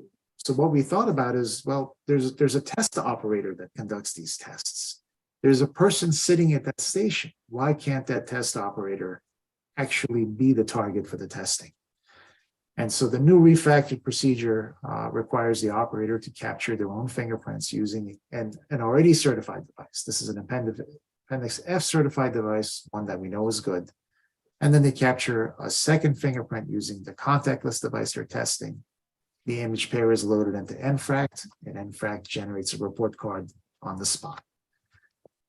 what we thought about is, well, there's a test operator that conducts these tests. There's a person sitting at that station. Why can't that test operator actually be the target for the testing? And so the new refactored procedure requires the operator to capture their own fingerprints using an already certified device. This is an Appendix F certified device, one that we know is good. And then they capture a second fingerprint using the contactless device they're testing. The image pair is loaded into NFRACT, and NFRACT generates a report card on the spot.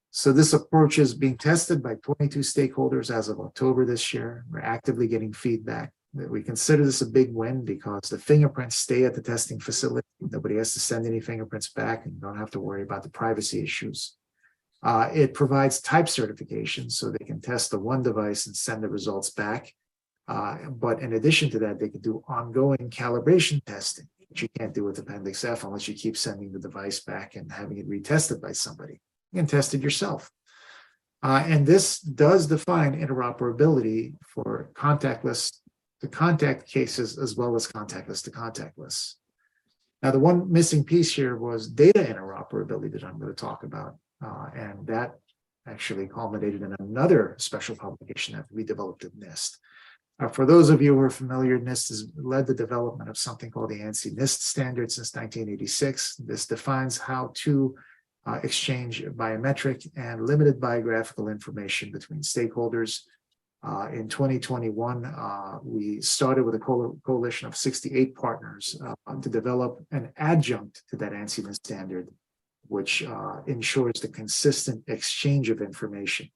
So this approach is being tested by 22 stakeholders as of October this year. We're actively getting feedback. We consider this a big win because the fingerprints stay at the testing facility. Nobody has to send any fingerprints back, and you don't have to worry about the privacy issues. It provides type certification, so they can test the one device and send the results back. But in addition to that, they can do ongoing calibration testing, which you can't do with Appendix F unless you keep sending the device back and having it retested by somebody. You can test it yourself. And this does define interoperability for contactless to contact cases as well as contactless to contactless. Now, the one missing piece here was data interoperability that I'm going to talk about. And that actually culminated in another special publication that we developed at NIST. For those of you who are familiar, NIST has led the development of something called the ANSI NIST standard since 1986. This defines how to exchange biometric and limited biographical information between stakeholders. In 2021, we started with a coalition of 68 partners to develop an adjunct to that ANSI NIST standard, which ensures the consistent exchange of information,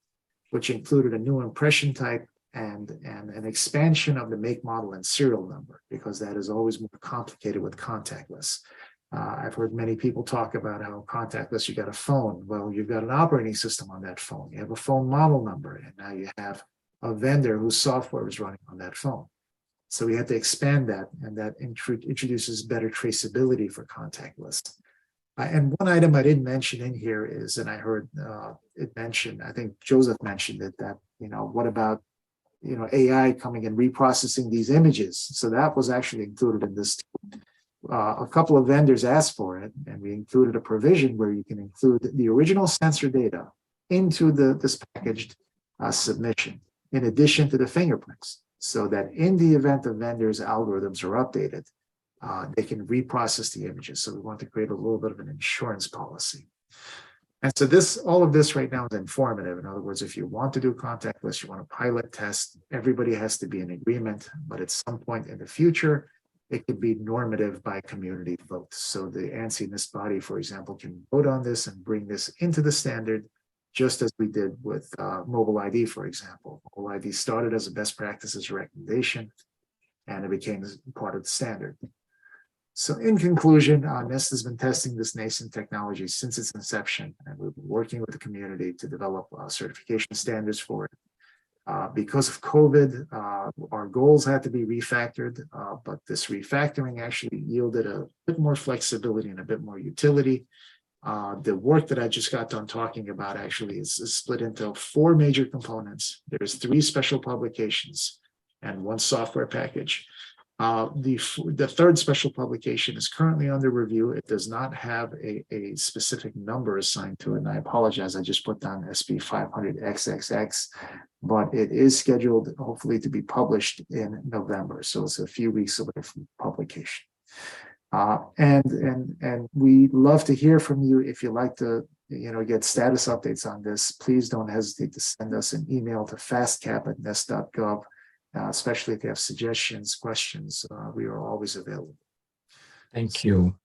which included a new impression type and an expansion of the make, model, and serial number, because that is always more complicated with contactless. I've heard many people talk about how contactless, you got a phone. Well, you've got an operating system on that phone. You have a phone model number, and now you have a vendor whose software is running on that phone. So we had to expand that, and that introduces better traceability for contactless. And one item I didn't mention in here is, and I heard it mentioned, I think Joseph mentioned it, that, what about, AI coming and reprocessing these images? So that was actually included in this. A couple of vendors asked for it, and we included a provision where you can include the original sensor data into this packaged submission, in addition to the fingerprints, so that in the event the vendor's algorithms are updated, they can reprocess the images. So we want to create a little bit of an insurance policy. And so all of this right now is informative. In other words, if you want to do contactless, you want to pilot test, everybody has to be in agreement, but at some point in the future, it could be normative by community vote. So the ANSI NIST body, for example, can vote on this and bring this into the standard, just as we did with mobile ID, for example. Mobile ID started as a best practices recommendation, and it became part of the standard. So in conclusion, NIST has been testing this nascent technology since its inception, and we've been working with the community to develop certification standards for it. Because of COVID, our goals had to be refactored, but this refactoring actually yielded a bit more flexibility and a bit more utility. The work that I just got done talking about actually is split into 4 major components. There's 3 special publications and 1 software package. The third special publication is currently under review. It does not have a specific number assigned to it, and I apologize, I just put down SB 500XXX, but it is scheduled hopefully to be published in November, so it's a few weeks away from publication. And we love to hear from you. If you'd like to get status updates on this, please don't hesitate to send us an email to fastcap@nist.gov. Especially if you have suggestions, questions, we are always available. Thank you.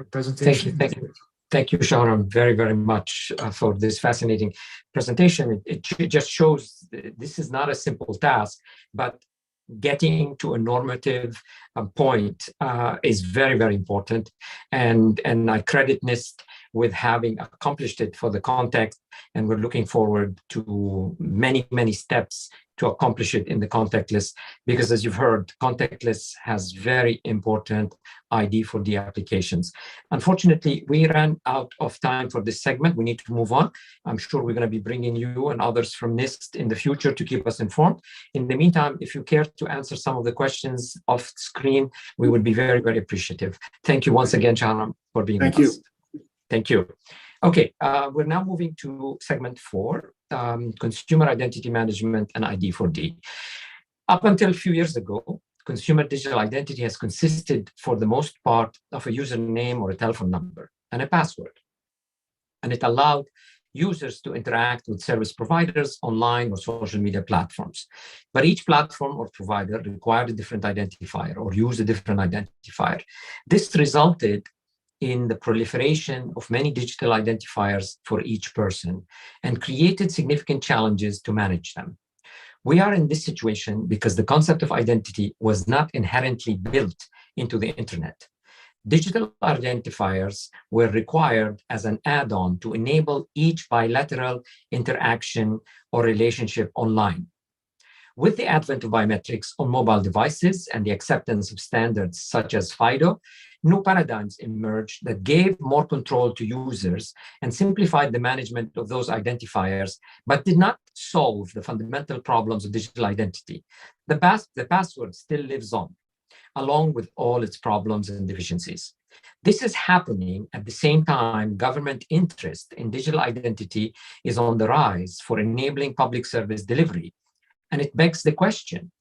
Presentation. Thank you, Shahram, very, very much for this fascinating presentation. It just shows this is not a simple task, but getting to a normative point is very, very important. And I credit NIST with having accomplished it for the context, and we're looking forward to many, many steps to accomplish it in the contactless, because as you've heard, contactless has very important ID4D applications. Unfortunately, we ran out of time for this segment. We need to move on. I'm sure we're going to be bringing you and others from NIST in the future to keep us informed. In the meantime, if you care to answer some of the questions off screen, we would be very, very appreciative. Thank you once again, Shahram, for being with us. Thank you. Okay, we're now moving to segment 4, consumer identity management and ID4D. Up until a few years ago, consumer digital identity has consisted for the most part of a username or a telephone number and a password. And it allowed users to interact with service providers online or social media platforms. But each platform or provider required a different identifier or used a different identifier. This resulted in the proliferation of many digital identifiers for each person and created significant challenges to manage them. We are in this situation because the concept of identity was not inherently built into the internet. Digital identifiers were required as an add-on to enable each bilateral interaction or relationship online. With the advent of biometrics on mobile devices and the acceptance of standards such as FIDO, new paradigms emerged that gave more control to users and simplified the management of those identifiers, but did not solve the fundamental problems of digital identity. The password still lives on, along with all its problems and deficiencies. This is happening at the same time government interest in digital identity is on the rise for enabling public service delivery. And it begs the question,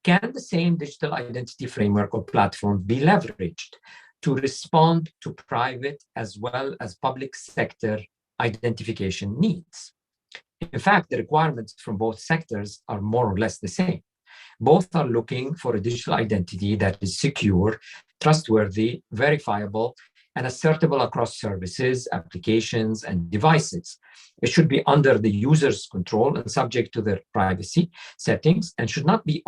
can the same digital identity framework or platform be leveraged to respond to private as well as public sector identification needs? In fact, the requirements from both sectors are more or less the same. Both are looking for a digital identity that is secure, trustworthy, verifiable, and assertable across services, applications, and devices. It should be under the user's control and subject to their privacy settings, and should be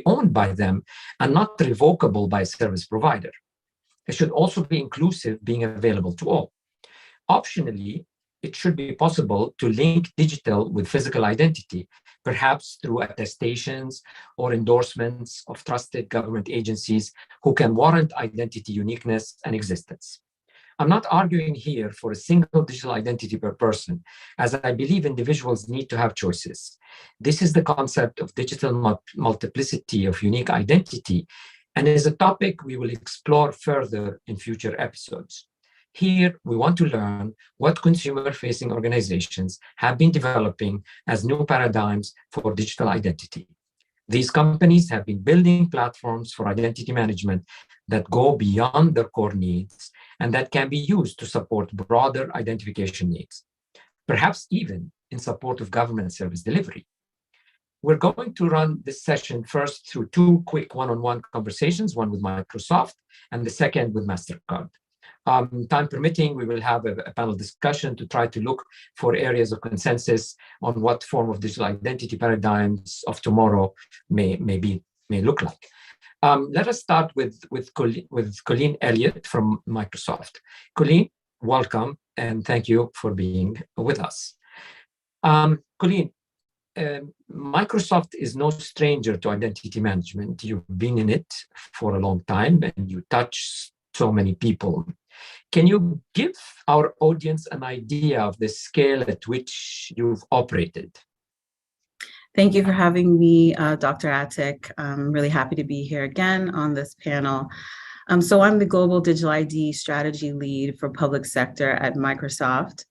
owned by them and not revocable by a service provider. It should also be inclusive, being available to all. Optionally, it should be possible to link digital with physical identity, perhaps through attestations or endorsements of trusted government agencies who can warrant identity uniqueness and existence. I'm not arguing here for a single digital identity per person, as I believe individuals need to have choices. This is the concept of digital multiplicity of unique identity, and is a topic we will explore further in future episodes. Here, we want to learn what consumer-facing organizations have been developing as new paradigms for digital identity. These companies have been building platforms for identity management that go beyond their core needs and that can be used to support broader identification needs, perhaps even in support of government service delivery. We're going to run this session first through two quick one-on-one conversations, one with Microsoft and the second with Mastercard. Time permitting, we will have a panel discussion to try to look for areas of consensus on what form of digital identity paradigms of tomorrow may look like. Let us start with Colleen Elliott from Microsoft. Colleen, welcome, and thank you for being with us. Colleen, Microsoft is no stranger to identity management. You've been in it for a long time, and you touch so many people. Can you give our audience an idea of the scale at which you've operated? Thank you for having me, Dr. Atick. I'm really happy to be here again on this panel. So I'm the Global Digital ID Strategy Lead for Public Sector at Microsoft.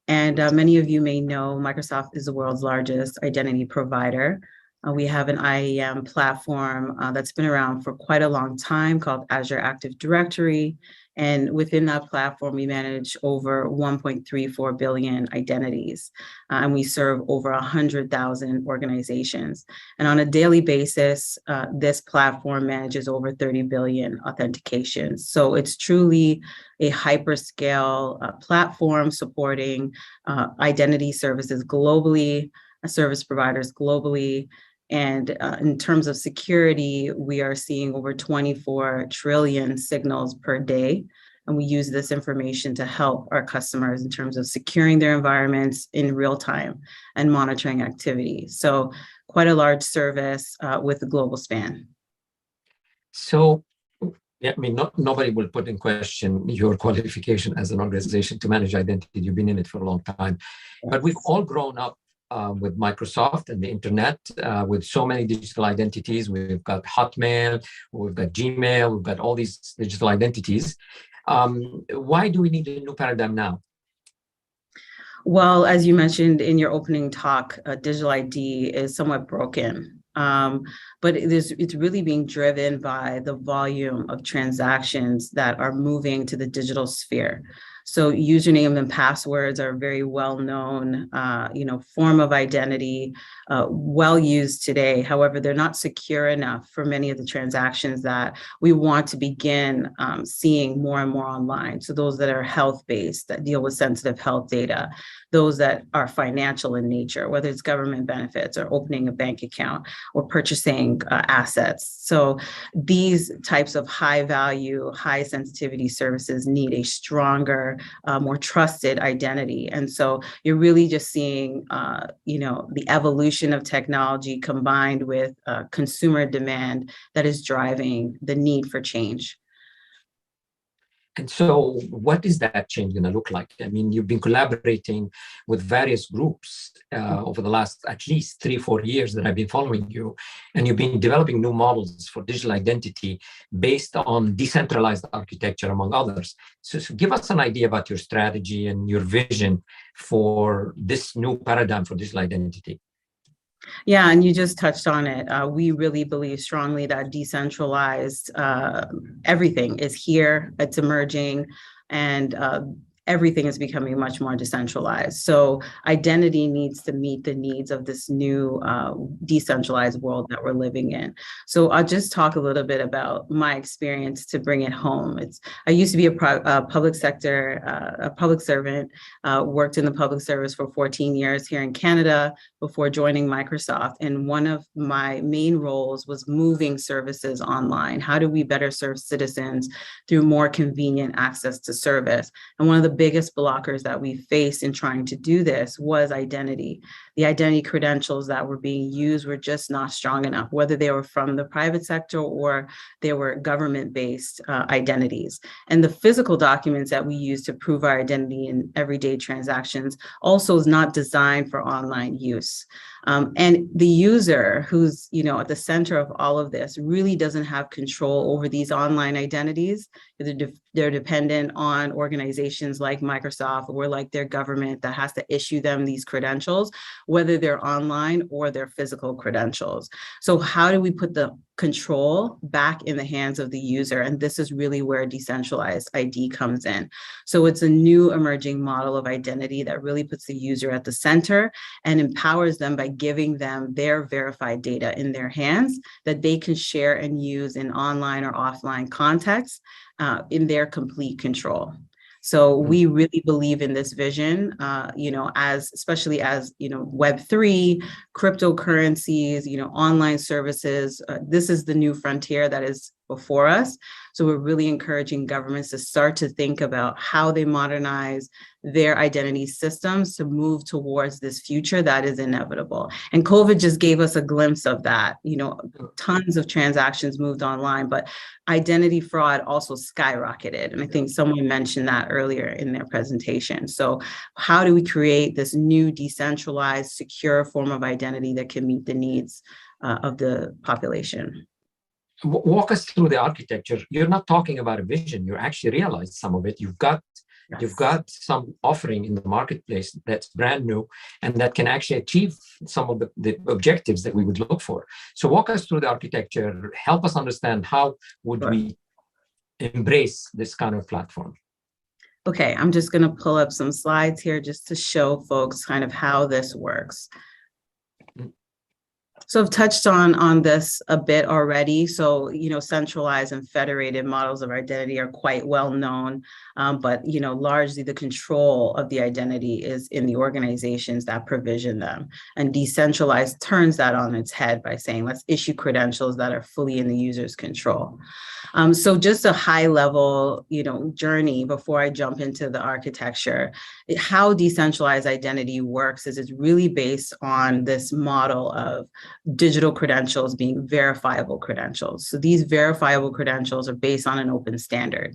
And many of you may know Microsoft is the world's largest identity provider. We have an IAM platform that's been around for quite a long time called Azure Active Directory. And within that platform, we manage over 1.34 billion identities. And we serve over 100,000 organizations. And on a daily basis, this platform manages over 30 billion authentications. So it's truly a hyperscale platform supporting identity services globally, service providers globally. And in terms of security, we are seeing over 24 trillion signals per day. And we use this information to help our customers in terms of securing their environments in real time and monitoring activity. So quite a large service with a global span. So, yeah, I mean, nobody will put in question your qualification as an organization to manage identity. You've been in it for a long time. Yes. But we've all grown up with Microsoft and the internet, with so many digital identities. We've got Hotmail, we've got Gmail, we've got all these digital identities. Why do we need a new paradigm now? Well, as you mentioned in your opening talk, digital ID is somewhat broken. But it's really being driven by the volume of transactions that are moving to the digital sphere. So username and passwords are very well-known, form of identity, well used today. However, they're not secure enough for many of the transactions that we want to begin seeing more and more online. So those that are health-based, that deal with sensitive health data, those that are financial in nature, whether it's government benefits or opening a bank account or purchasing assets. So these types of high value, high sensitivity services need a stronger, more trusted identity. And so you're really just seeing, the evolution of technology combined with consumer demand that is driving the need for change. And so what is that change going to look like? I mean, you've been collaborating with various groups over the last at least 3-4 years that I've been following you, and you've been developing new models for digital identity based on decentralized architecture, among others. So give us an idea about your strategy and your vision for this new paradigm for digital identity. Yeah, and you just touched on it. We really believe strongly that decentralized everything is here, it's emerging, and everything is becoming much more decentralized. So identity needs to meet the needs of this new decentralized world that we're living in. So I'll just talk a little bit about my experience to bring it home. I used to be a public sector, a public servant, worked in the public service for 14 years here in Canada before joining Microsoft. And one of my main roles was moving services online. How do we better serve citizens through more convenient access to service? And one of the biggest blockers that we faced in trying to do this was identity. The identity credentials that were being used were just not strong enough, whether they were from the private sector or they were government-based identities. And the physical documents that we use to prove our identity in everyday transactions also is not designed for online use. And the user who's at the center of all of this really doesn't have control over these online identities. They're dependent on organizations like Microsoft or like their government that has to issue them these credentials, whether they're online or their physical credentials. So how do we put the control back in the hands of the user? And this is really where decentralized ID comes in. So it's a new emerging model of identity that really puts the user at the center and empowers them by giving them their verified data in their hands that they can share and use in online or offline contexts in their complete control. So we really believe in this vision, especially as Web3, cryptocurrencies, online services. This is the new frontier that is before us. So we're really encouraging governments to start to think about how they modernize their identity systems to move towards this future that is inevitable. And COVID just gave us a glimpse of that. Tons of transactions moved online, but identity fraud also skyrocketed. And I think someone mentioned that earlier in their presentation. So how do we create this new decentralized, secure form of identity that can meet the needs of the population? Walk us through the architecture. You're not talking about a vision. You actually realized some of it. You've got some offering in the marketplace that's brand new and that can actually achieve some of the objectives that we would look for. So walk us through the architecture. Help us understand how would we embrace this kind of platform. Okay, I'm just going to pull up some slides here just to show folks kind of how this works. So I've touched on this a bit already. So, centralized and federated models of identity are quite well known, but, largely the control of the identity is in the organizations that provision them. And decentralized turns that on its head by saying, let's issue credentials that are fully in the user's control. So just a high level, journey before I jump into the architecture. How decentralized identity works is it's really based on this model of digital credentials being verifiable credentials. So these verifiable credentials are based on an open standard.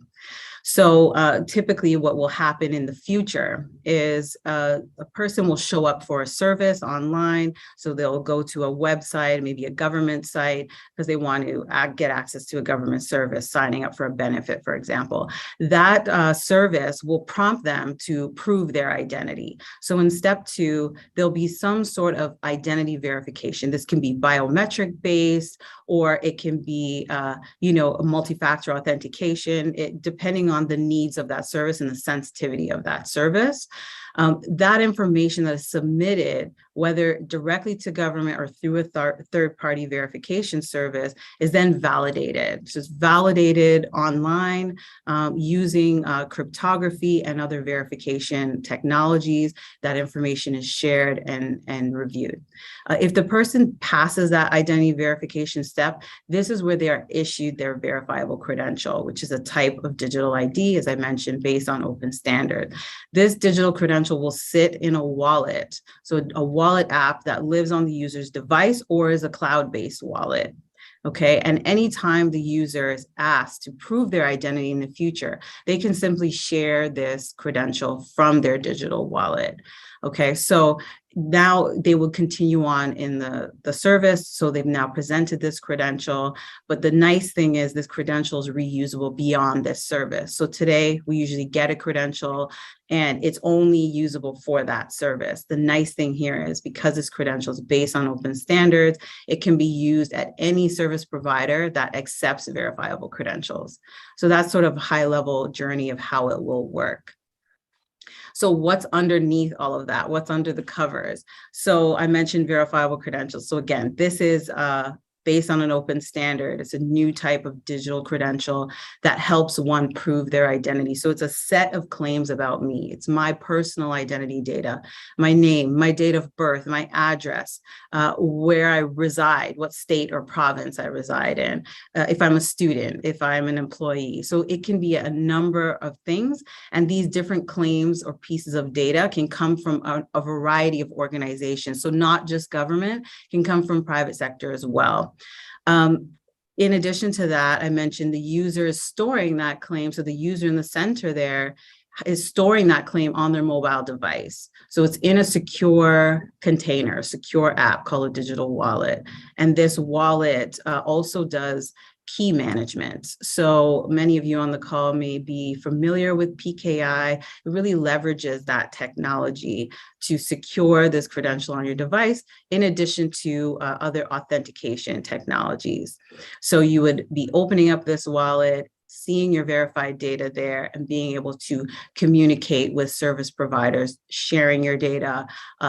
So typically what will happen in the future is a person will show up for a service online. So they'll go to a website, maybe a government site, because they want to get access to a government service, signing up for a benefit, for example. That service will prompt them to prove their identity. So in step 2, there'll be some sort of identity verification. This can be biometric based, or it can be, multi-factor authentication, depending on the needs of that service and the sensitivity of that service. That information that is submitted, whether directly to government or through a third-party verification service, is then validated. So it's validated online using cryptography and other verification technologies. That information is shared and reviewed. If the person passes that identity verification step, this is where they are issued their verifiable credential, which is a type of digital ID, as I mentioned, based on open standard. This digital credential will sit in a wallet. So a wallet app that lives on the user's device or is a cloud-based wallet. Okay, and anytime the user is asked to prove their identity in the future, they can simply share this credential from their digital wallet. Okay, so now they will continue on in the service. So they've now presented this credential, but the nice thing is this credential is reusable beyond this service. So today we usually get a credential and it's only usable for that service. The nice thing here is because this credential is based on open standards, it can be used at any service provider that accepts verifiable credentials. So that's sort of a high level journey of how it will work. So what's underneath all of that? What's under the covers? So I mentioned verifiable credentials. So again, this is based on an open standard. It's a new type of digital credential that helps one prove their identity. So it's a set of claims about me. It's my personal identity data, my name, my date of birth, my address, where I reside, what state or province I reside in, if I'm a student, if I'm an employee. So it can be a number of things. And these different claims or pieces of data can come from a variety of organizations. So not just government, can come from private sector as well. In addition to that, I mentioned the user is storing that claim. So the user in the center there is storing that claim on their mobile device. So it's in a secure container, secure app called a digital wallet. And this wallet also does key management. So many of you on the call may be familiar with PKI. It really leverages that technology to secure this credential on your device, in addition to other authentication technologies. So you would be opening up this wallet, seeing your verified data there and being able to communicate with service providers, sharing your data,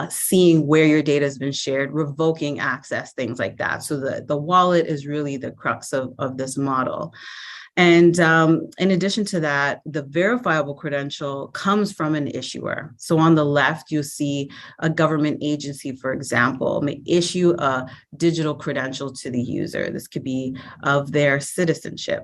seeing where your data has been shared, revoking access, things like that. So the wallet is really the crux of this model. And in addition to that, the verifiable credential comes from an issuer. So on the left, you'll see a government agency, for example, may issue a digital credential to the user. This could be of their citizenship.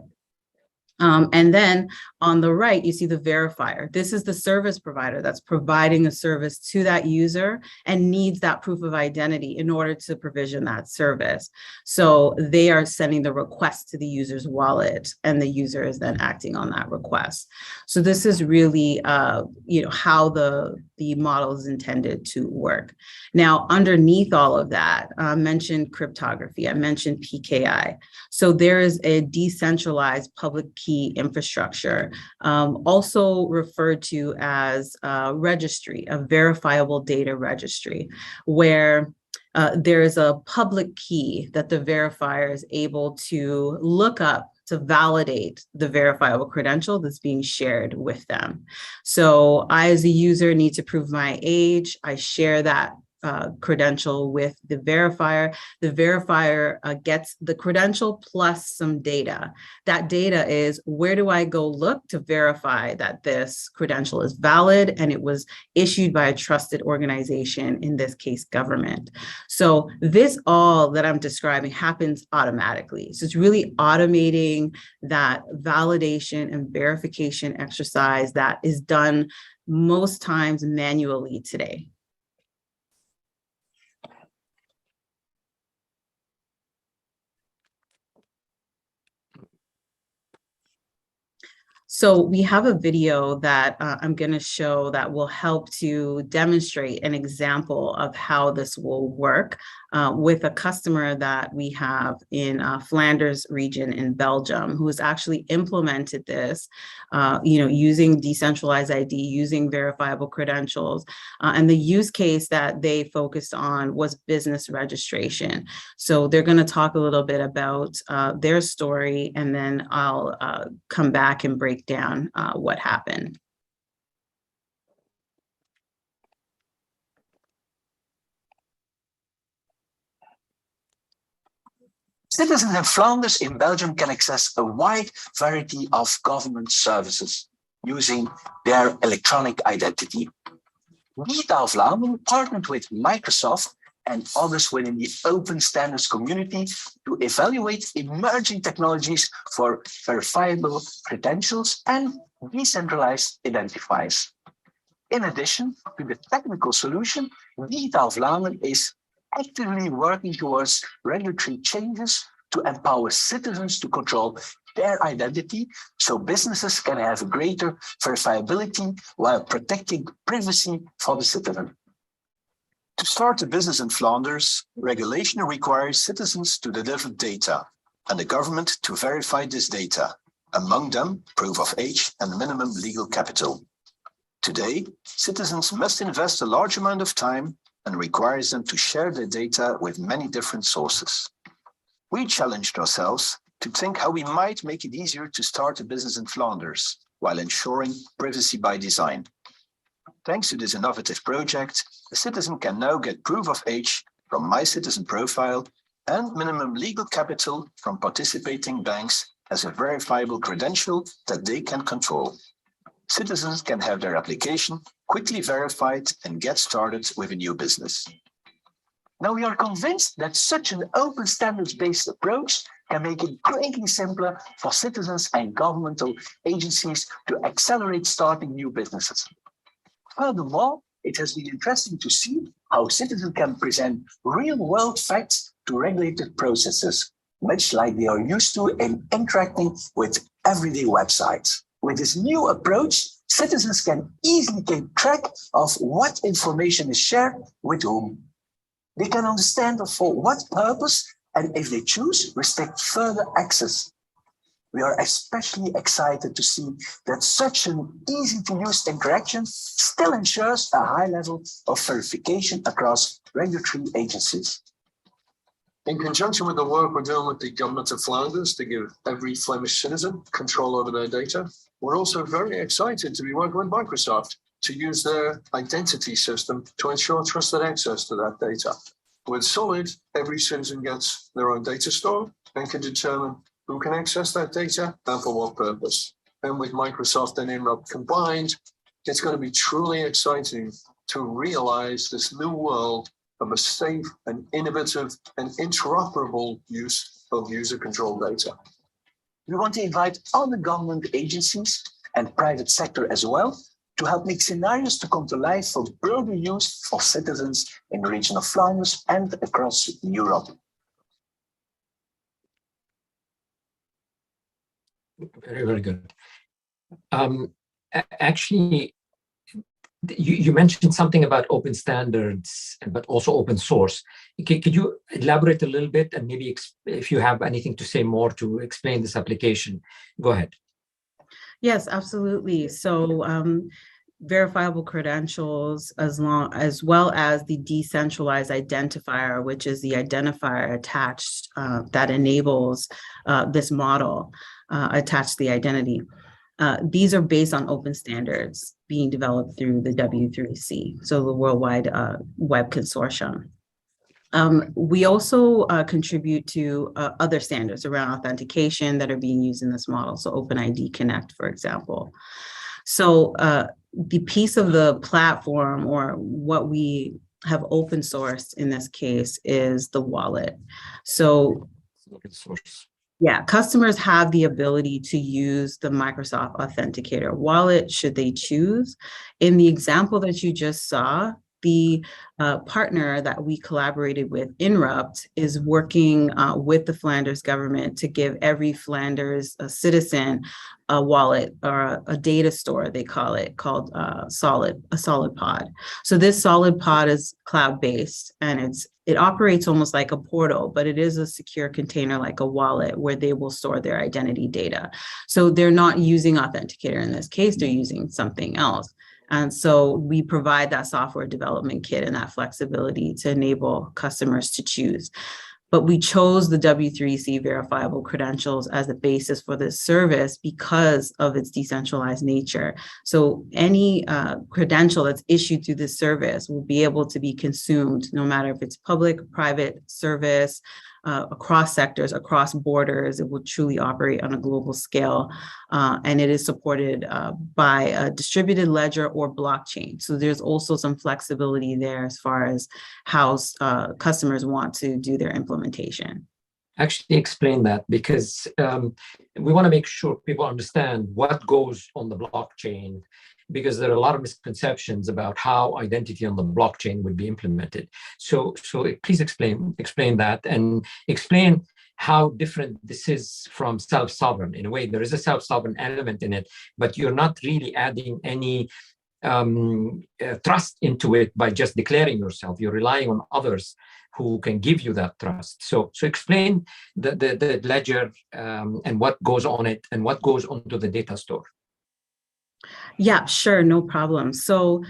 And then on the right, you see the verifier. This is the service provider that's providing a service to that user and needs that proof of identity in order to provision that service. So they are sending the request to the user's wallet, and the user is then acting on that request. So this is really, how the model is intended to work. Now, underneath all of that, I mentioned cryptography. I mentioned PKI. So there is a decentralized public key infrastructure, also referred to as a registry, a verifiable data registry, where there is a public key that the verifier is able to look up to validate the verifiable credential that's being shared with them. So I, as a user, need to prove my age. I share that credential with the verifier. The verifier gets the credential plus some data. That data is, where do I go look to verify that this credential is valid and it was issued by a trusted organization, in this case, government. So this all that I'm describing happens automatically. So it's really automating that validation and verification exercise that is done most times manually today. So we have a video that I'm going to show that will help to demonstrate an example of how this will work with a customer that we have in Flanders region in Belgium, who has actually implemented this, using decentralized ID, using verifiable credentials. And the use case that they focused on was business registration. So they're going to talk a little bit about their story, and then I'll come back and break down what happened. Citizens in Flanders in Belgium can access a wide variety of government services using their electronic identity. Digitaal Vlaanderen partnered with Microsoft and others within the open standards community to evaluate emerging technologies for verifiable credentials and decentralized identifiers. In addition to the technical solution, Digitaal Vlaanderen is actively working towards regulatory changes to empower citizens to control their identity so businesses can have greater verifiability while protecting privacy for the citizen. To start a business in Flanders, regulation requires citizens to deliver data and the government to verify this data, among them proof of age and minimum legal capital. Today, citizens must invest a large amount of time and requires them to share their data with many different sources. We challenged ourselves to think how we might make it easier to start a business in Flanders while ensuring privacy by design. Thanks to this innovative project, a citizen can now get proof of age from My Citizen profile and minimum legal capital from participating banks as a verifiable credential that they can control. Citizens can have their application quickly verified and get started with a new business. Now, we are convinced that such an open standards-based approach can make it greatly simpler for citizens and governmental agencies to accelerate starting new businesses. Furthermore, it has been interesting to see how citizens can present real-world facts to regulated processes, much like they are used to in interacting with everyday websites. With this new approach, citizens can easily keep track of what information is shared with whom. They can understand for what purpose, and if they choose, restrict further access. We are especially excited to see that such an easy-to-use interaction still ensures a high level of verification across regulatory agencies. In conjunction with the work we're doing with the government of Flanders to give every Flemish citizen control over their data, we're also very excited to be working with Microsoft to use their identity system to ensure trusted access to that data. With Solid, every citizen gets their own data store and can determine who can access that data and for what purpose. And with Microsoft and INRAP combined, it's going to be truly exciting to realize this new world of a safe and innovative and interoperable use of user-controlled data. We want to invite other government agencies and private sector as well to help make scenarios to come to life for broader use for citizens in the region of Flanders and across Europe. Very, very good. Actually, you mentioned something about open standards, but also open source. Could you elaborate a little bit, and maybe if you have anything to say more to explain this application? Go ahead. Yes, absolutely. So verifiable credentials, as well as the decentralized identifier, which is the identifier attached that enables this model attached to the identity. These are based on open standards being developed through the W3C, so the Worldwide Web Consortium. We also contribute to other standards around authentication that are being used in this model, so OpenID Connect, for example. So the piece of the platform, or what we have open sourced in this case, is the wallet. So open source. Yeah, customers have the ability to use the Microsoft Authenticator wallet should they choose. In the example that you just saw, the partner that we collaborated with, Inrupt, is working with the Flanders government to give every Flanders citizen a wallet or a data store, they call it, called Solid Pod. So this Solid Pod is cloud-based, and it operates almost like a portal, but it is a secure container like a wallet where they will store their identity data. So they're not using Authenticator in this case, they're using something else. And so we provide that software development kit and that flexibility to enable customers to choose. But we chose the W3C verifiable credentials as the basis for this service because of its decentralized nature. So any credential that's issued through this service will be able to be consumed no matter if it's public, private, service, across sectors, across borders. It will truly operate on a global scale. And it is supported by a distributed ledger or blockchain. So there's also some flexibility there as far as how customers want to do their implementation. Actually explain that, because we want to make sure people understand what goes on the blockchain, because there are a lot of misconceptions about how identity on the blockchain would be implemented. So please explain that, and explain how different this is from self-sovereign. In a way, there is a self-sovereign element in it, but you're not really adding any trust into it by just declaring yourself. You're relying on others who can give you that trust. So explain the ledger and what goes on it and what goes onto the data store. Yeah, sure, no problem. So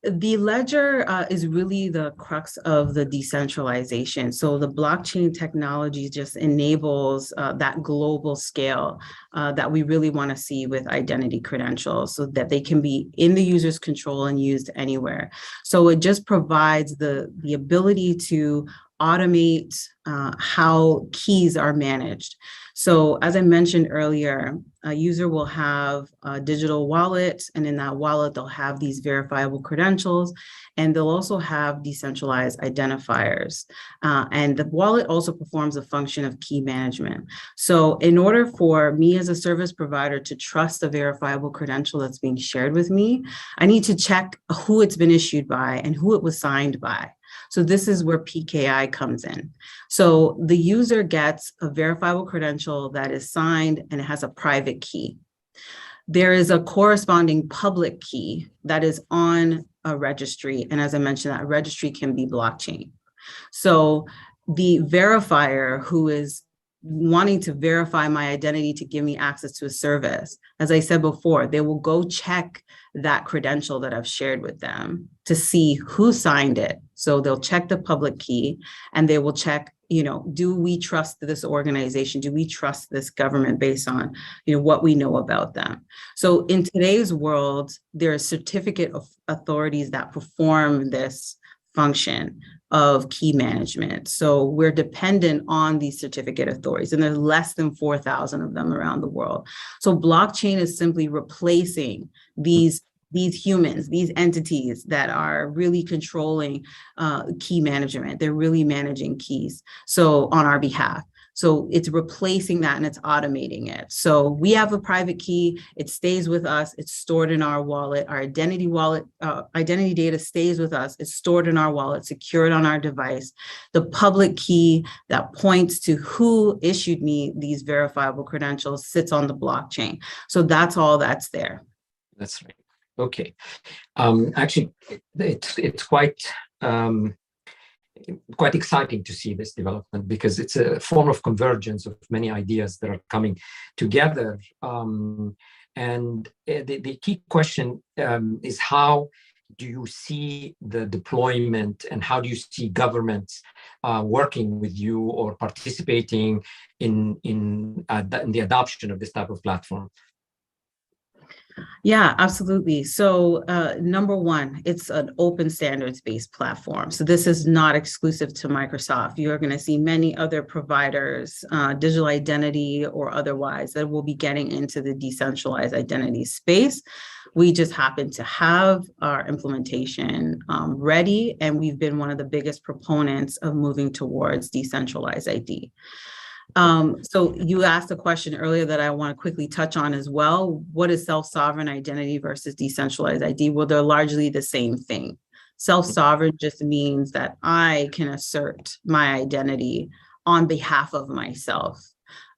the ledger is really the crux of the decentralization. So the blockchain technology just enables that global scale that we really want to see with identity credentials, so that they can be in the user's control and used anywhere. So it just provides the ability to automate how keys are managed. So as I mentioned earlier, a user will have a digital wallet, and in that wallet, they'll have these verifiable credentials, and they'll also have decentralized identifiers. And the wallet also performs a function of key management. So in order for me as a service provider to trust a verifiable credential that's being shared with me, I need to check who it's been issued by and who it was signed by. So this is where PKI comes in. So the user gets a verifiable credential that is signed and it has a private key. There is a corresponding public key that is on a registry. And as I mentioned, that registry can be blockchain. So the verifier who is wanting to verify my identity to give me access to a service, as I said before, they will go check that credential that I've shared with them to see who signed it. So they'll check the public key, and they will check, do we trust this organization? Do we trust this government based on, what we know about them? So in today's world, there are certificate of authorities that perform this function of key management. So we're dependent on these certificate authorities, and there's less than 4,000 of them around the world. So blockchain is simply replacing these humans, these entities that are really controlling key management. They're really managing keys, so on our behalf. So it's replacing that, and it's automating it. So we have a private key, it stays with us, it's stored in our wallet. Our identity data stays with us, it's stored in our wallet, secured on our device. The public key that points to who issued me these verifiable credentials sits on the blockchain. So that's all that's there. That's right. Okay. Actually, it's quite exciting to see this development, because it's a form of convergence of many ideas that are coming together. And the key question is, how do you see the deployment, and how do you see governments working with you or participating in the adoption of this type of platform? Yeah, absolutely. So number one, it's an open standards-based platform. So this is not exclusive to Microsoft. You're going to see many other providers, digital identity or otherwise, that will be getting into the decentralized identity space. We just happen to have our implementation ready, and we've been one of the biggest proponents of moving towards decentralized ID. So you asked a question earlier that I want to quickly touch on as well. What is self-sovereign identity versus decentralized ID? Well, they're largely the same thing. Self-sovereign just means that I can assert my identity on behalf of myself.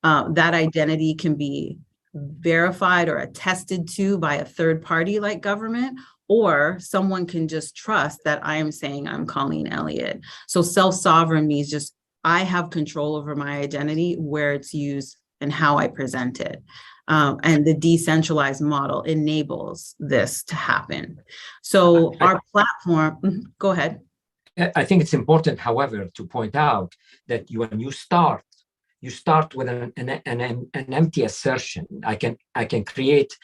That identity can be verified or attested to by a third party like government, or someone can just trust that I am saying I'm Colleen Elliott. So self-sovereign means just I have control over my identity, where it's used and how I present it. And the decentralized model enables this to happen. So our platform, go ahead. I think it's important, however, to point out that when you start with an empty assertion. I can create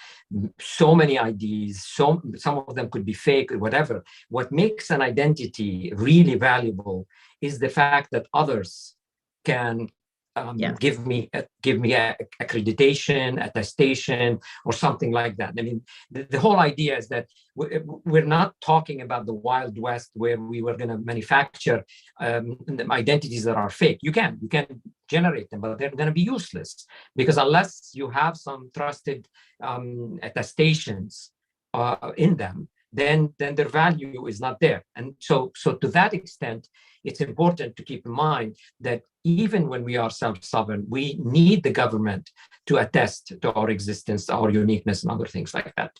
so many IDs, some of them could be fake or whatever. What makes an identity really valuable is the fact that others can give me accreditation, attestation, or something like that. I mean, the whole idea is that we're not talking about the Wild West where we were going to manufacture identities that are fake. You can generate them, but they're going to be useless, because unless you have some trusted attestations in them, then their value is not there. And so to that extent, it's important to keep in mind that even when we are self-sovereign, we need the government to attest to our existence, our uniqueness, and other things like that.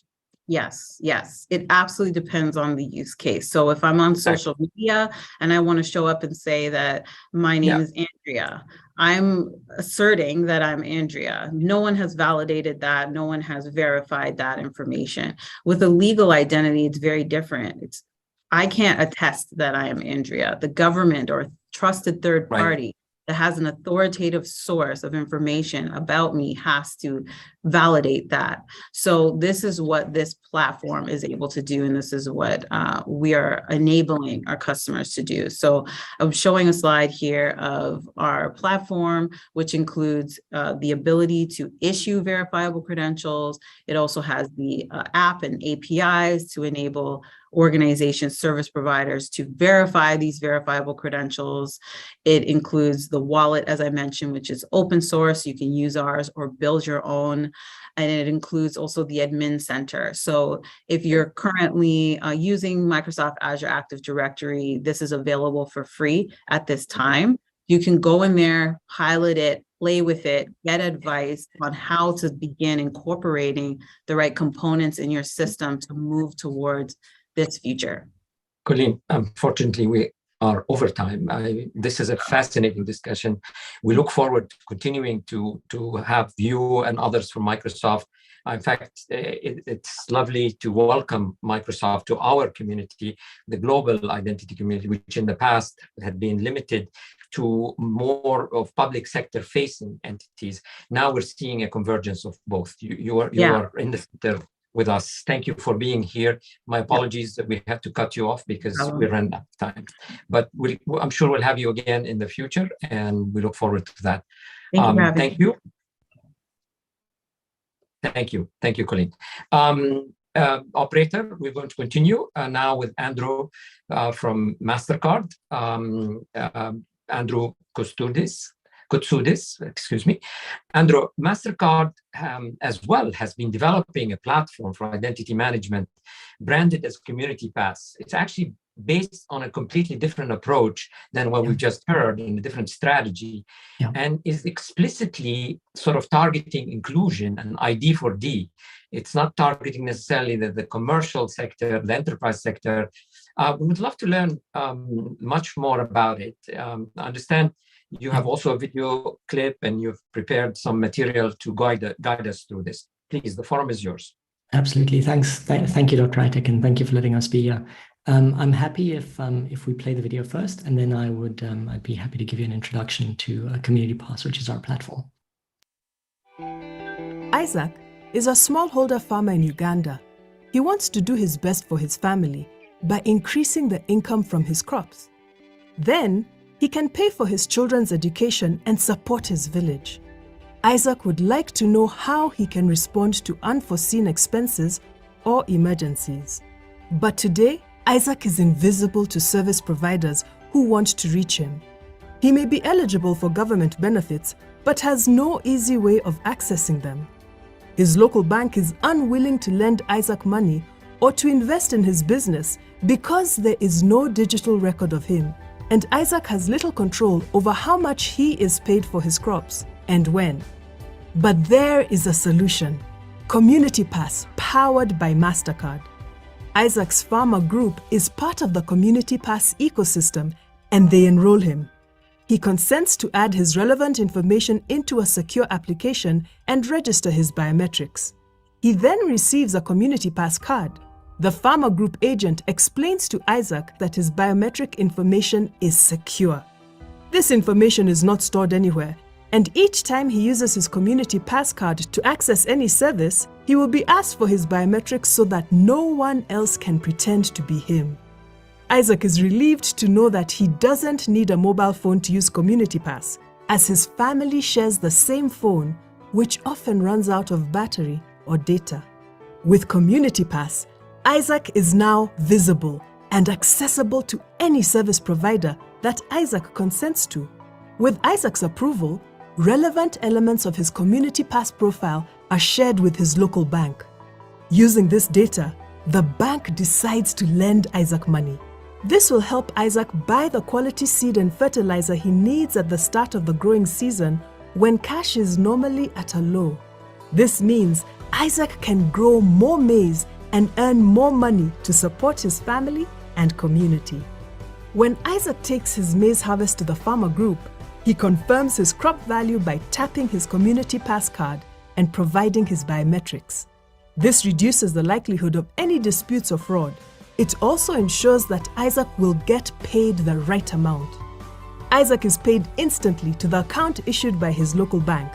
Yes, yes. It absolutely depends on the use case. So if I'm on social media and I want to show up and say that my name is Andrea, I'm asserting that I'm Andrea. No one has validated that. No one has verified that information. With a legal identity, it's very different. I can't attest that I am Andrea. The government or trusted third party that has an authoritative source of information about me has to validate that. So this is what this platform is able to do, and this is what we are enabling our customers to do. So I'm showing a slide here of our platform, which includes the ability to issue verifiable credentials. It also has the app and APIs to enable organizations, service providers to verify these verifiable credentials. It includes the wallet, as I mentioned, which is open source. You can use ours or build your own. And it includes also the admin center. So if you're currently using Microsoft Azure Active Directory, this is available for free at this time. You can go in there, pilot it, play with it, get advice on how to begin incorporating the right components in your system to move towards this future. Colleen, unfortunately, we are over time. This is a fascinating discussion. We look forward to continuing to have you and others from Microsoft. In fact, it's lovely to welcome Microsoft to our community, the global identity community, which in the past had been limited to more of public sector facing entities. Now we're seeing a convergence of both. You are in the center with us. Thank you for being here. My apologies that we have to cut you off because we ran out of time. But I'm sure we'll have you again in the future, and we look forward to that. Thank you. Thank you, Colleen. Operator, we're going to continue now with Andrew from Mastercard. Andrew Koutsoudis, excuse me. Andrew, Mastercard as well has been developing a platform for identity management branded as Community Pass. It's actually based on a completely different approach than what we've just heard, in a different strategy, and is explicitly sort of targeting inclusion and ID4D. It's not targeting necessarily the commercial sector, the enterprise sector. We would love to learn much more about it. I understand you have also a video clip and you've prepared some material to guide us through this. Please, the forum is yours. Absolutely. Thanks. Thank you, Dr. Atick, and thank you for letting us be here. I'm happy if we play the video first, and then I'd be happy to give you an introduction to Community Pass, which is our platform. Isaac is a smallholder farmer in Uganda. He wants to do his best for his family by increasing the income from his crops. Then he can pay for his children's education and support his village. Isaac would like to know how he can respond to unforeseen expenses or emergencies. But today, Isaac is invisible to service providers who want to reach him. He may be eligible for government benefits, but has no easy way of accessing them. His local bank is unwilling to lend Isaac money or to invest in his business Because there is no digital record of him, and Isaac has little control over how much he is paid for his crops and when. But there is a solution. Community Pass, powered by Mastercard. Isaac's farmer group is part of the Community Pass ecosystem, and they enroll him. He consents to add his relevant information into a secure application and register his biometrics. He then receives a Community Pass card. The farmer group agent explains to Isaac that his biometric information is secure. This information is not stored anywhere, and each time he uses his Community Pass card to access any service, he will be asked for his biometrics so that no one else can pretend to be him. Isaac is relieved to know that he doesn't need a mobile phone to use Community Pass, as his family shares the same phone, which often runs out of battery or data. With Community Pass, Isaac is now visible and accessible to any service provider that Isaac consents to. With Isaac's approval, relevant elements of his Community Pass profile are shared with his local bank. Using this data, the bank decides to lend Isaac money. This will help Isaac buy the quality seed and fertilizer he needs at the start of the growing season when cash is normally at a low. This means Isaac can grow more maize and earn more money to support his family and community. When Isaac takes his maize harvest to the farmer group, he confirms his crop value by tapping his Community Pass card and providing his biometrics. This reduces the likelihood of any disputes or fraud. It also ensures that Isaac will get paid the right amount. Isaac is paid instantly to the account issued by his local bank,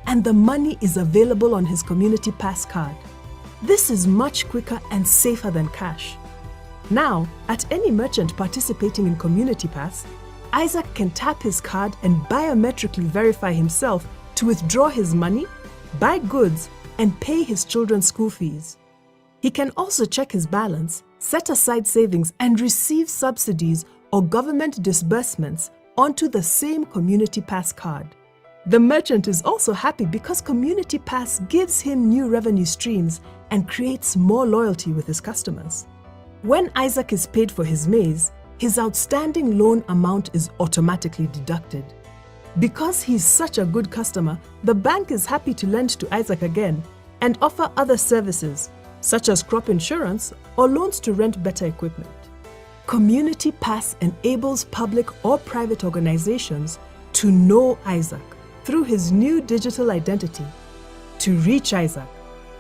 and the money is available on his Community Pass card. This is much quicker and safer than cash. Now, at any merchant participating in Community Pass, Isaac can tap his card and biometrically verify himself to withdraw his money, buy goods, and pay his children's school fees. He can also check his balance, set aside savings, and receive subsidies or government disbursements onto the same Community Pass card. The merchant is also happy because Community Pass gives him new revenue streams and creates more loyalty with his customers. When Isaac is paid for his maize, his outstanding loan amount is automatically deducted. Because he's such a good customer, the bank is happy to lend to Isaac again and offer other services, such as crop insurance or loans to rent better equipment. Community Pass enables public or private organizations to know Isaac through his new digital identity, to reach Isaac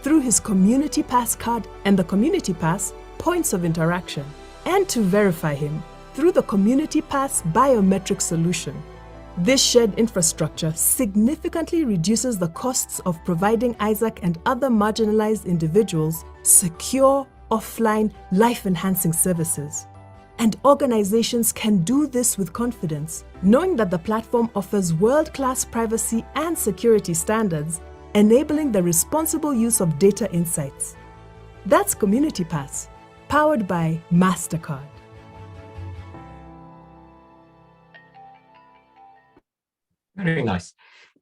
through his Community Pass card and the Community Pass points of interaction, and to verify him through the Community Pass biometric solution. This shared infrastructure significantly reduces the costs of providing Isaac and other marginalized individuals secure, offline, life-enhancing services. And organizations can do this with confidence, knowing that the platform offers world-class privacy and security standards, enabling the responsible use of data insights. That's Community Pass, powered by Mastercard. Very nice.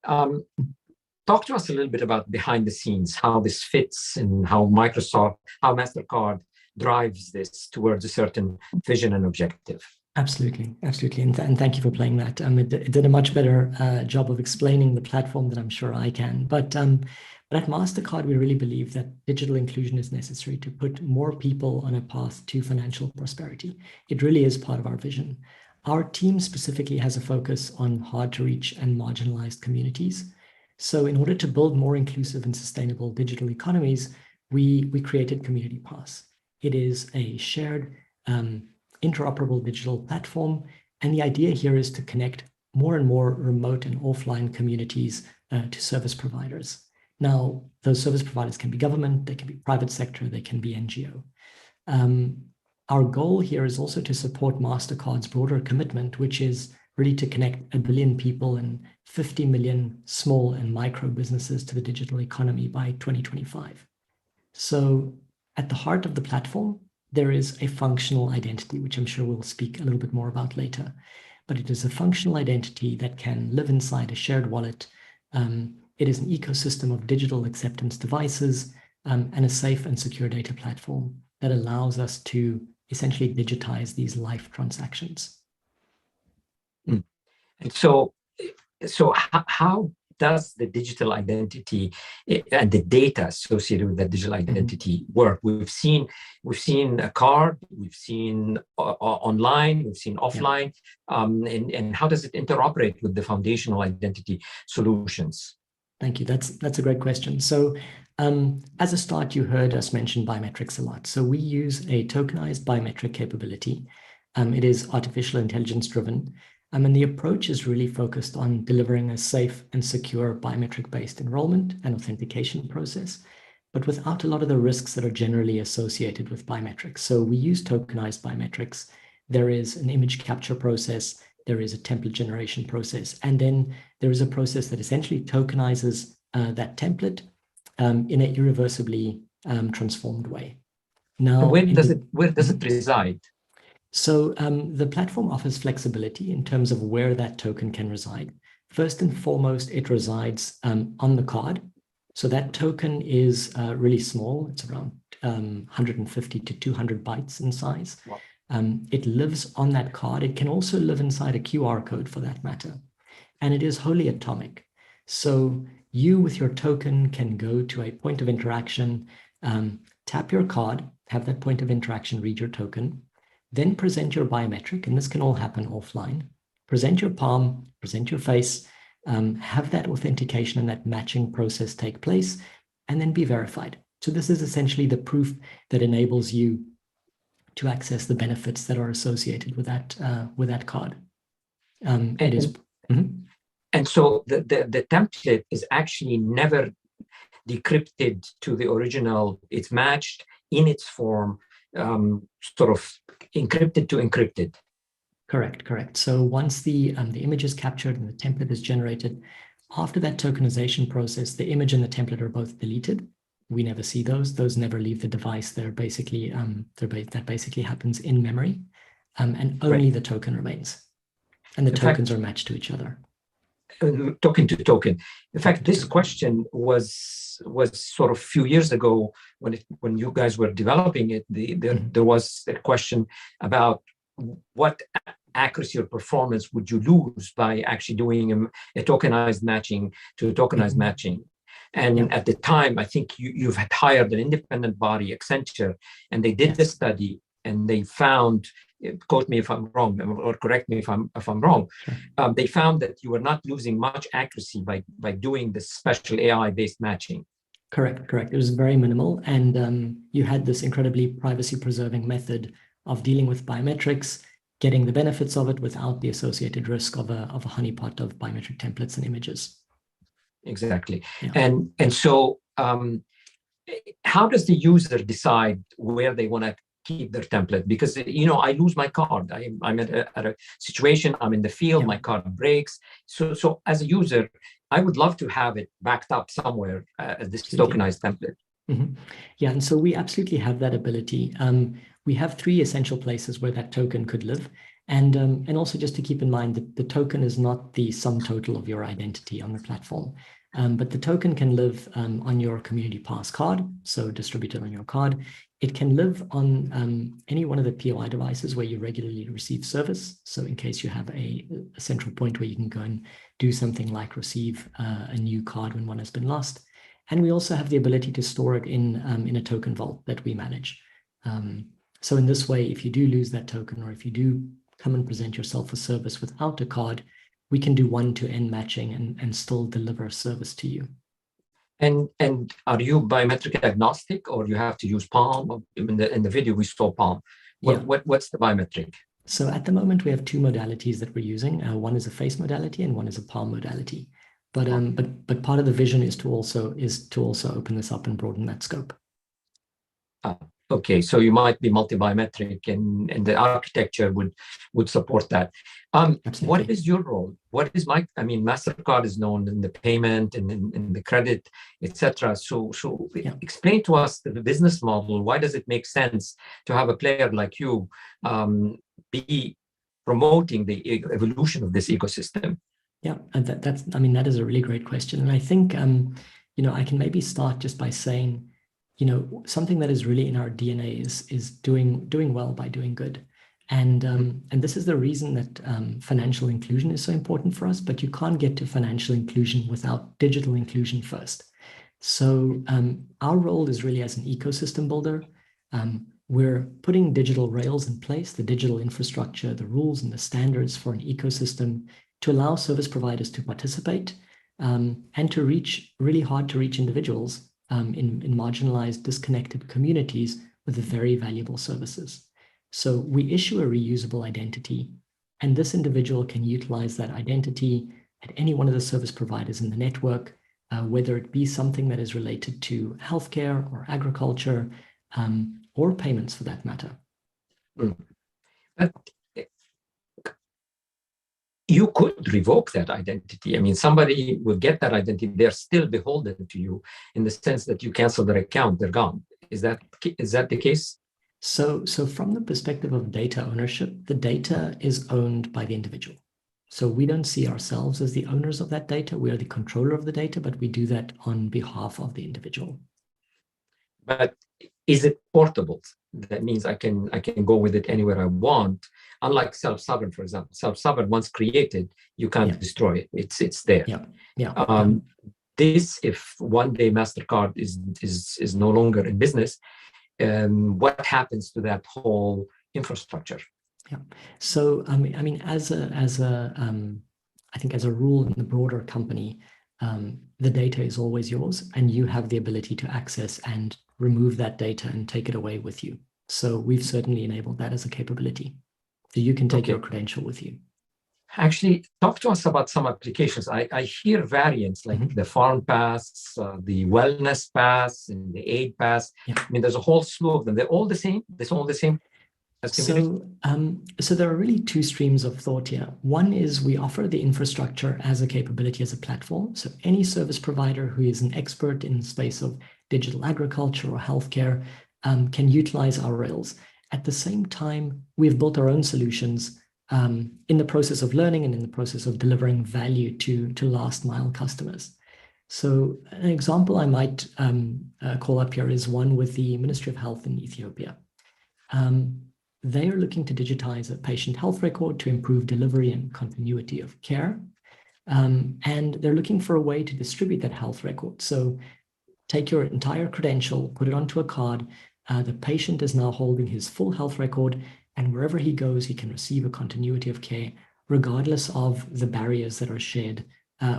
Talk to us a little bit about behind the scenes, how this fits and how Mastercard drives this towards a certain vision and objective. Absolutely, absolutely. And thank you for playing that. It did a much better job of explaining the platform than I'm sure I can. But at Mastercard, we really believe that digital inclusion is necessary to put more people on a path to financial prosperity. It really is part of our vision. Our team specifically has a focus on hard-to-reach and marginalized communities. So in order to build more inclusive and sustainable digital economies, we created Community Pass. It is a shared interoperable digital platform. And the idea here is to connect more and more remote and offline communities to service providers. Now, those service providers can be government, they can be private sector, they can be NGO. Our goal here is also to support Mastercard's broader commitment, which is really to connect 1 billion people and 50 million small and micro businesses to the digital economy by 2025. So at the heart of the platform, there is a functional identity, which I'm sure we'll speak a little bit more about later. But it is a functional identity that can live inside a shared wallet. It is an ecosystem of digital acceptance devices and a safe and secure data platform that allows us to essentially digitize these life transactions. And so how does the digital identity and the data associated with that digital identity work? We've seen a card, we've seen online, we've seen offline, and how does it interoperate with the foundational identity solutions? Thank you. That's a great question. So as a start, you heard us mention biometrics a lot. So we use a tokenized biometric capability. It is artificial intelligence driven. And the approach is really focused on delivering a safe and secure biometric-based enrollment and authentication process, but without a lot of the risks that are generally associated with biometrics. So we use tokenized biometrics. There is an image capture process, there is a template generation process, and then there is a process that essentially tokenizes that template in an irreversibly transformed way. Now, where does it reside? So the platform offers flexibility in terms of where that token can reside. First and foremost, it resides on the card. So that token is really small. It's around 150 to 200 bytes in size. Wow. It lives on that card. It can also live inside a QR code for that matter. And it is wholly atomic. So you with your token can go to a point of interaction, tap your card, have that point of interaction read your token, then present your biometric, and this can all happen offline. Present your palm, present your face, have that authentication and that matching process take place, and then be verified. So this is essentially the proof that enables you to access the benefits that are associated with that card. It is. And so the template is actually never decrypted to the original. It's matched in its form, sort of encrypted to encrypted. Correct. So once the image is captured and the template is generated, after that tokenization process, the image and the template are both deleted. We never see those. Those never leave the device. They're basically that basically happens in memory, and only the token remains, and the tokens are matched to each other. Token to token. In fact, this question was sort of a few years ago when you guys were developing it. There was a question about what accuracy or performance would you lose by actually doing a tokenized matching to a tokenized matching. And at the time, I think you've had hired an independent body, Accenture, and they did the study, and they found, quote me if I'm wrong, or correct me if I'm wrong. Sure. They found that you were not losing much accuracy by doing this special AI-based matching. Correct. It was very minimal, and you had this incredibly privacy-preserving method of dealing with biometrics, getting the benefits of it without the associated risk of a honeypot of biometric templates and images. Exactly. Yeah. And so how does the user decide where they want to keep their template? Because I lose my card. I'm at a situation, I'm in the field, my card breaks. So as a user, I would love to have it backed up somewhere as this tokenized template. Mm-hmm. Yeah, and so we absolutely have that ability. We have 3 essential places where that token could live. And also just to keep in mind that the token is not the sum total of your identity on the platform. But the token can live on your Community Pass card, so distributed on your card. It can live on any one of the POI devices where you regularly receive service. So in case you have a central point where you can go and do something like receive a new card when one has been lost. And we also have the ability to store it in a token vault that we manage. So in this way, if you do lose that token, or if you do come and present yourself for service without a card, we can do one-to-end matching and still deliver service to you. And are you biometric agnostic, or you have to use palm? In the video we saw palm. What's the biometric? So at the moment we have 2 modalities that we're using. One is a face modality and one is a palm modality. But part of the vision is to also open this up and broaden that scope. Okay, so you might be multi-biometric, and the architecture would support that. What is your role? Mastercard is known in the payment and in the credit, etc. So explain to us the business model. Why does it make sense to have a player like you be promoting the evolution of this ecosystem? Yeah, and that is a really great question. And I think, I can maybe start just by saying, something that is really in our DNA is doing well by doing good. And this is the reason that financial inclusion is so important for us, but you can't get to financial inclusion without digital inclusion first. So our role is really as an ecosystem builder. We're putting digital rails in place, the digital infrastructure, the rules and the standards for an ecosystem to allow service providers to participate and to reach really hard to reach individuals in marginalized, disconnected communities with very valuable services. So we issue a reusable identity, and this individual can utilize that identity at any one of the service providers in the network, whether it be something that is related to healthcare or agriculture, or payments for that matter. But you could revoke that identity. I mean, somebody will get that identity, they're still beholden to you in the sense that you cancel their account, they're gone. Is that the case? So from the perspective of data ownership, the data is owned by the individual. So we don't see ourselves as the owners of that data. We are the controller of the data, but we do that on behalf of the individual. But is it portable? That means I can go with it anywhere I want. Unlike self-sovereign, for example, self-sovereign once created, you can't destroy it. It's there. This, if one day Mastercard is no longer in business, what happens to that whole infrastructure? Yeah. So I mean, as a I think as a rule in the broader company, the data is always yours, and you have the ability to access and remove that data and take it away with you. So we've certainly enabled that as a capability. So you can take your credential with you. Actually, talk to us about some applications. I hear variants like the Farm Pass, the Wellness Pass, and the Aid Pass. I mean, there's a whole slew of them. They're all the same. They're all the same. So there are really two streams of thought here. One is we offer the infrastructure as a capability, as a platform. So any service provider who is an expert in the space of digital agriculture or healthcare can utilize our rails. At the same time, we've built our own solutions in the process of learning and in the process of delivering value to last mile customers. So an example I might call up here is one with the Ministry of Health in Ethiopia. They are looking to digitize a patient health record to improve delivery and continuity of care. And they're looking for a way to distribute that health record. So take your entire credential, put it onto a card. The patient is now holding his full health record, and wherever he goes, he can receive a continuity of care, regardless of the barriers that are shared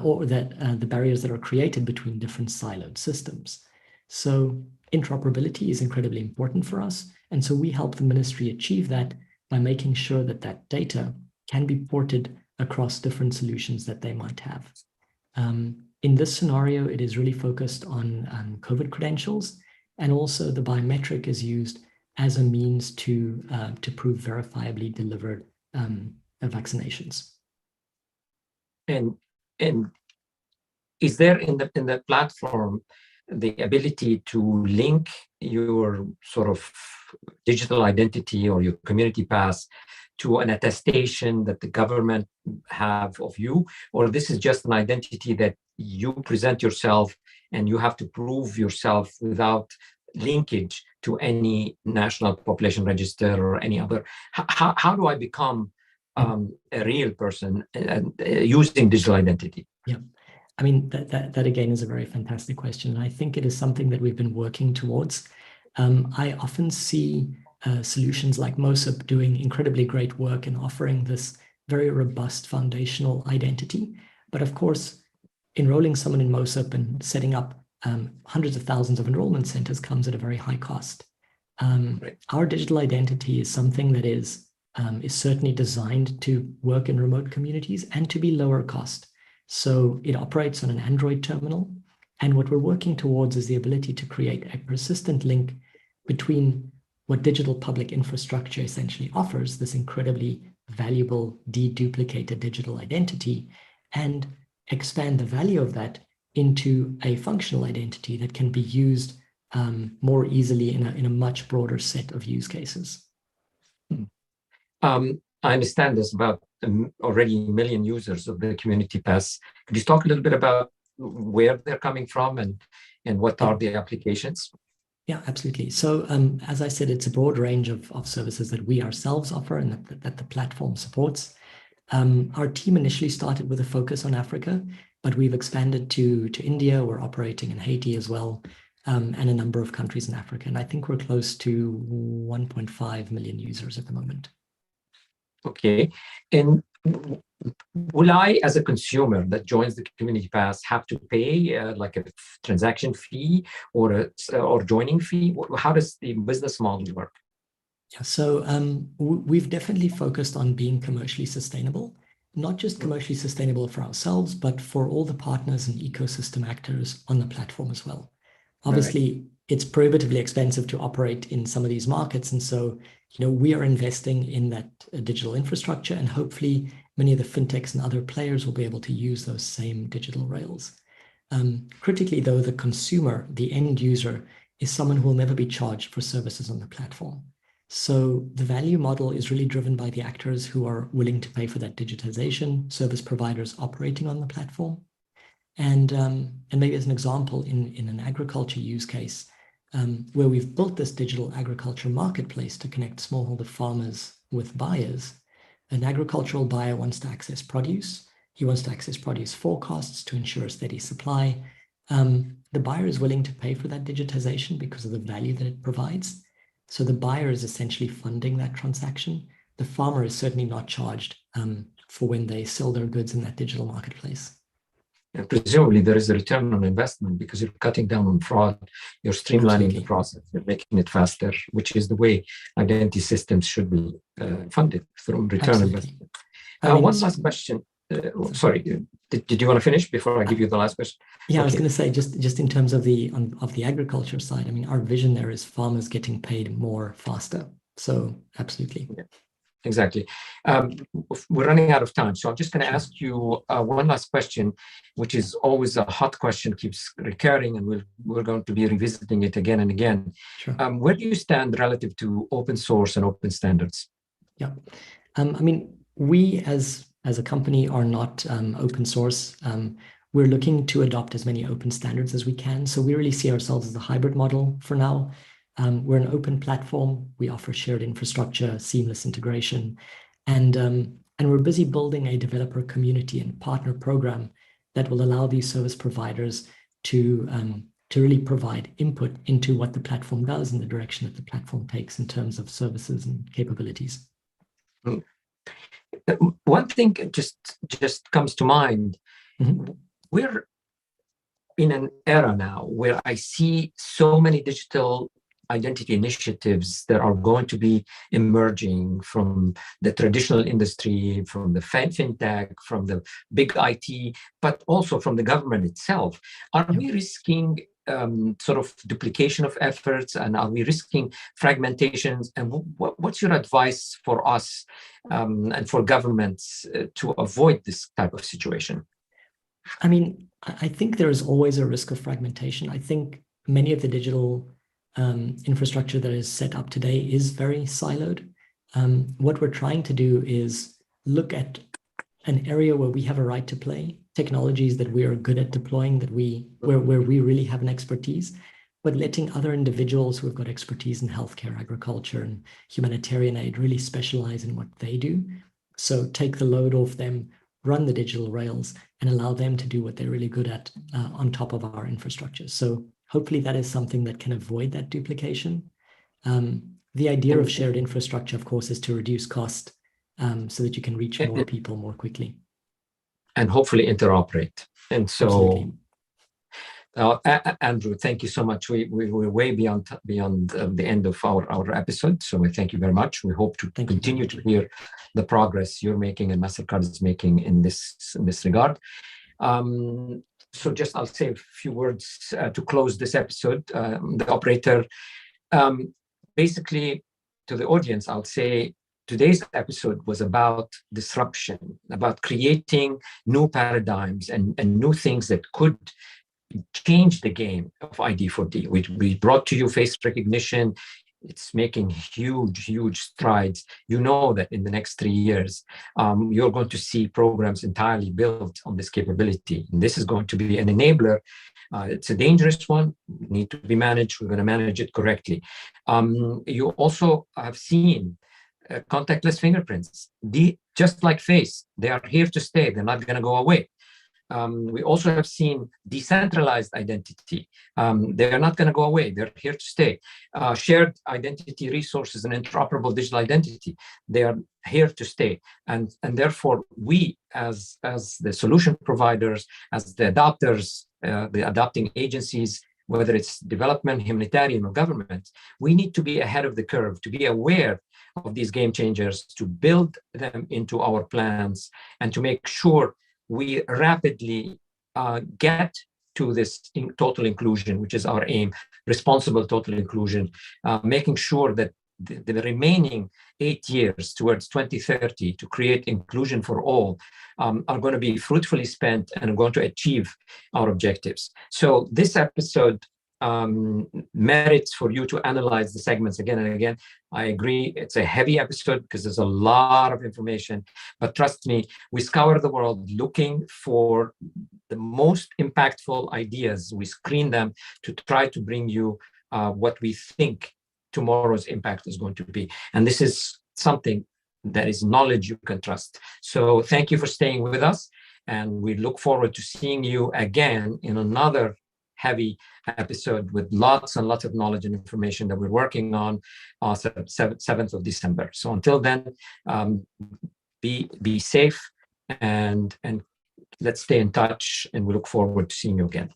or that the barriers that are created between different siloed systems. So interoperability is incredibly important for us. And so we help the ministry achieve that by making sure that that data can be ported across different solutions that they might have. In this scenario, it is really focused on COVID credentials, and also the biometric is used as a means to prove verifiably delivered vaccinations. And is there in the platform the ability to link your sort of digital identity or your community pass to an attestation that the government have of you, or this is just an identity that you present yourself and you have to prove yourself without linkage to any national population register or any other? How do I become a real person using digital identity? Yeah. I mean, that again is a very fantastic question. And I think it is something that we've been working towards. I often see solutions like MOSIP doing incredibly great work in offering this very robust foundational identity. But of course, enrolling someone in MOSIP and setting up hundreds of thousands of enrollment centers comes at a very high cost. Our digital identity is something that is certainly designed to work in remote communities and to be lower cost. So it operates on an Android terminal. And what we're working towards is the ability to create a persistent link between what digital public infrastructure essentially offers, this incredibly valuable deduplicated digital identity, and expand the value of that into a functional identity that can be used more easily in a much broader set of use cases. I understand there's about already 1 million users of the Community Pass. Could you talk a little bit about where they're coming from and what are the applications? Yeah, absolutely. So as I said, it's a broad range of services that we ourselves offer and that the platform supports. Our team initially started with a focus on Africa, but we've expanded to India. We're operating in Haiti as well, and a number of countries in Africa. And I think we're close to 1.5 million users at the moment. Okay. And will I, as a consumer that joins the Community Pass, have to pay like a transaction fee or joining fee? How does the business model work? Yeah, so we've definitely focused on being commercially sustainable, not just commercially sustainable for ourselves, but for all the partners and ecosystem actors on the platform as well. Obviously, it's prohibitively expensive to operate in some of these markets. And so, we are investing in that digital infrastructure, and hopefully many of the fintechs and other players will be able to use those same digital rails. Critically, though, the consumer, the end user, is someone who will never be charged for services on the platform. So the value model is really driven by the actors who are willing to pay for that digitization, service providers operating on the platform. And maybe as an example, in an agriculture use case, where we've built this digital agriculture marketplace to connect smallholder farmers with buyers, an agricultural buyer wants to access produce. He wants to access produce forecasts to ensure a steady supply. The buyer is willing to pay for that digitization because of the value that it provides. So the buyer is essentially funding that transaction. The farmer is certainly not charged for when they sell their goods in that digital marketplace. And presumably there is a return on investment because you're cutting down on fraud, you're streamlining the process, you're making it faster, which is the way identity systems should be funded through return on investment. One last question. Sorry, did you want to finish before I give you the last question? Yeah, I was going to say, just in terms of the agriculture side, I mean, our vision there is farmers getting paid more faster. So absolutely. Yeah, exactly. We're running out of time. So I'm just going to ask you one last question, which is always a hot question, keeps recurring, and we're going to be revisiting it again and again. Sure. Where do you stand relative to open source and open standards? Yeah. I mean, we as a company are not open source. We're looking to adopt as many open standards as we can. So we really see ourselves as a hybrid model for now. We're an open platform. We offer shared infrastructure, seamless integration, and we're busy building a developer community and partner program that will allow these service providers to really provide input into what the platform does and the direction that the platform takes in terms of services and capabilities. One thing just comes to mind. We're in an era now where I see so many digital identity initiatives that are going to be emerging from the traditional industry, from the fintech, from the big IT, but also from the government itself. Are we risking sort of duplication of efforts, and are we risking fragmentations? And what's your advice for us and for governments to avoid this type of situation? I mean, I think there is always a risk of fragmentation. I think many of the digital infrastructure that is set up today is very siloed. What we're trying to do is look at an area where we have a right to play, technologies that we are good at deploying, where we really have an expertise, but letting other individuals who have got expertise in healthcare, agriculture, and humanitarian aid really specialize in what they do. So take the load off them, run the digital rails, and allow them to do what they're really good at on top of our infrastructure. So hopefully that is something that can avoid that duplication. The idea of shared infrastructure, of course, is to reduce cost so that you can reach more people more quickly. And hopefully interoperate. And so, Andrew, thank you so much. We're way beyond the end of our episode. So we thank you very much. We hope to continue to hear the progress you're making and Mastercard is making in this regard. So just I'll say a few words to close this episode. The operator, basically to the audience, I'll say today's episode was about disruption, about creating new paradigms and new things that could change the game of ID4D. We brought to you face recognition it's making huge strides. You know that in the next 3 years, you're going to see programs entirely built on this capability. And this is going to be an enabler. It's a dangerous one, need to be managed. We're going to manage it correctly. You also have seen contactless fingerprints. Just like face, they are here to stay. They're not going to go away. We also have seen decentralized identity. They are not going to go away. They're here to stay. Shared identity resources and interoperable digital identity, they are here to stay. And therefore, we as the solution providers, as the adopters, the adopting agencies, whether it's development, humanitarian, or government, we need to be ahead of the curve, to be aware of these game changers, to build them into our plans, and to make sure we rapidly get to this total inclusion, which is our aim, responsible total inclusion, making sure that the remaining 8 years towards 2030 to create inclusion for all are going to be fruitfully spent and are going to achieve our objectives. So this episode merits for you to analyze the segments again and again. I agree, it's a heavy episode because there's a lot of information, but trust me, we scour the world looking for the most impactful ideas. We screen them to try to bring you what we think tomorrow's impact is going to be. And this is something that is knowledge you can trust. So thank you for staying with us, and we look forward to seeing you again in another heavy episode with lots and lots of knowledge and information that we're working on 7th of December. So until then, be safe and let's stay in touch, and we look forward to seeing you again.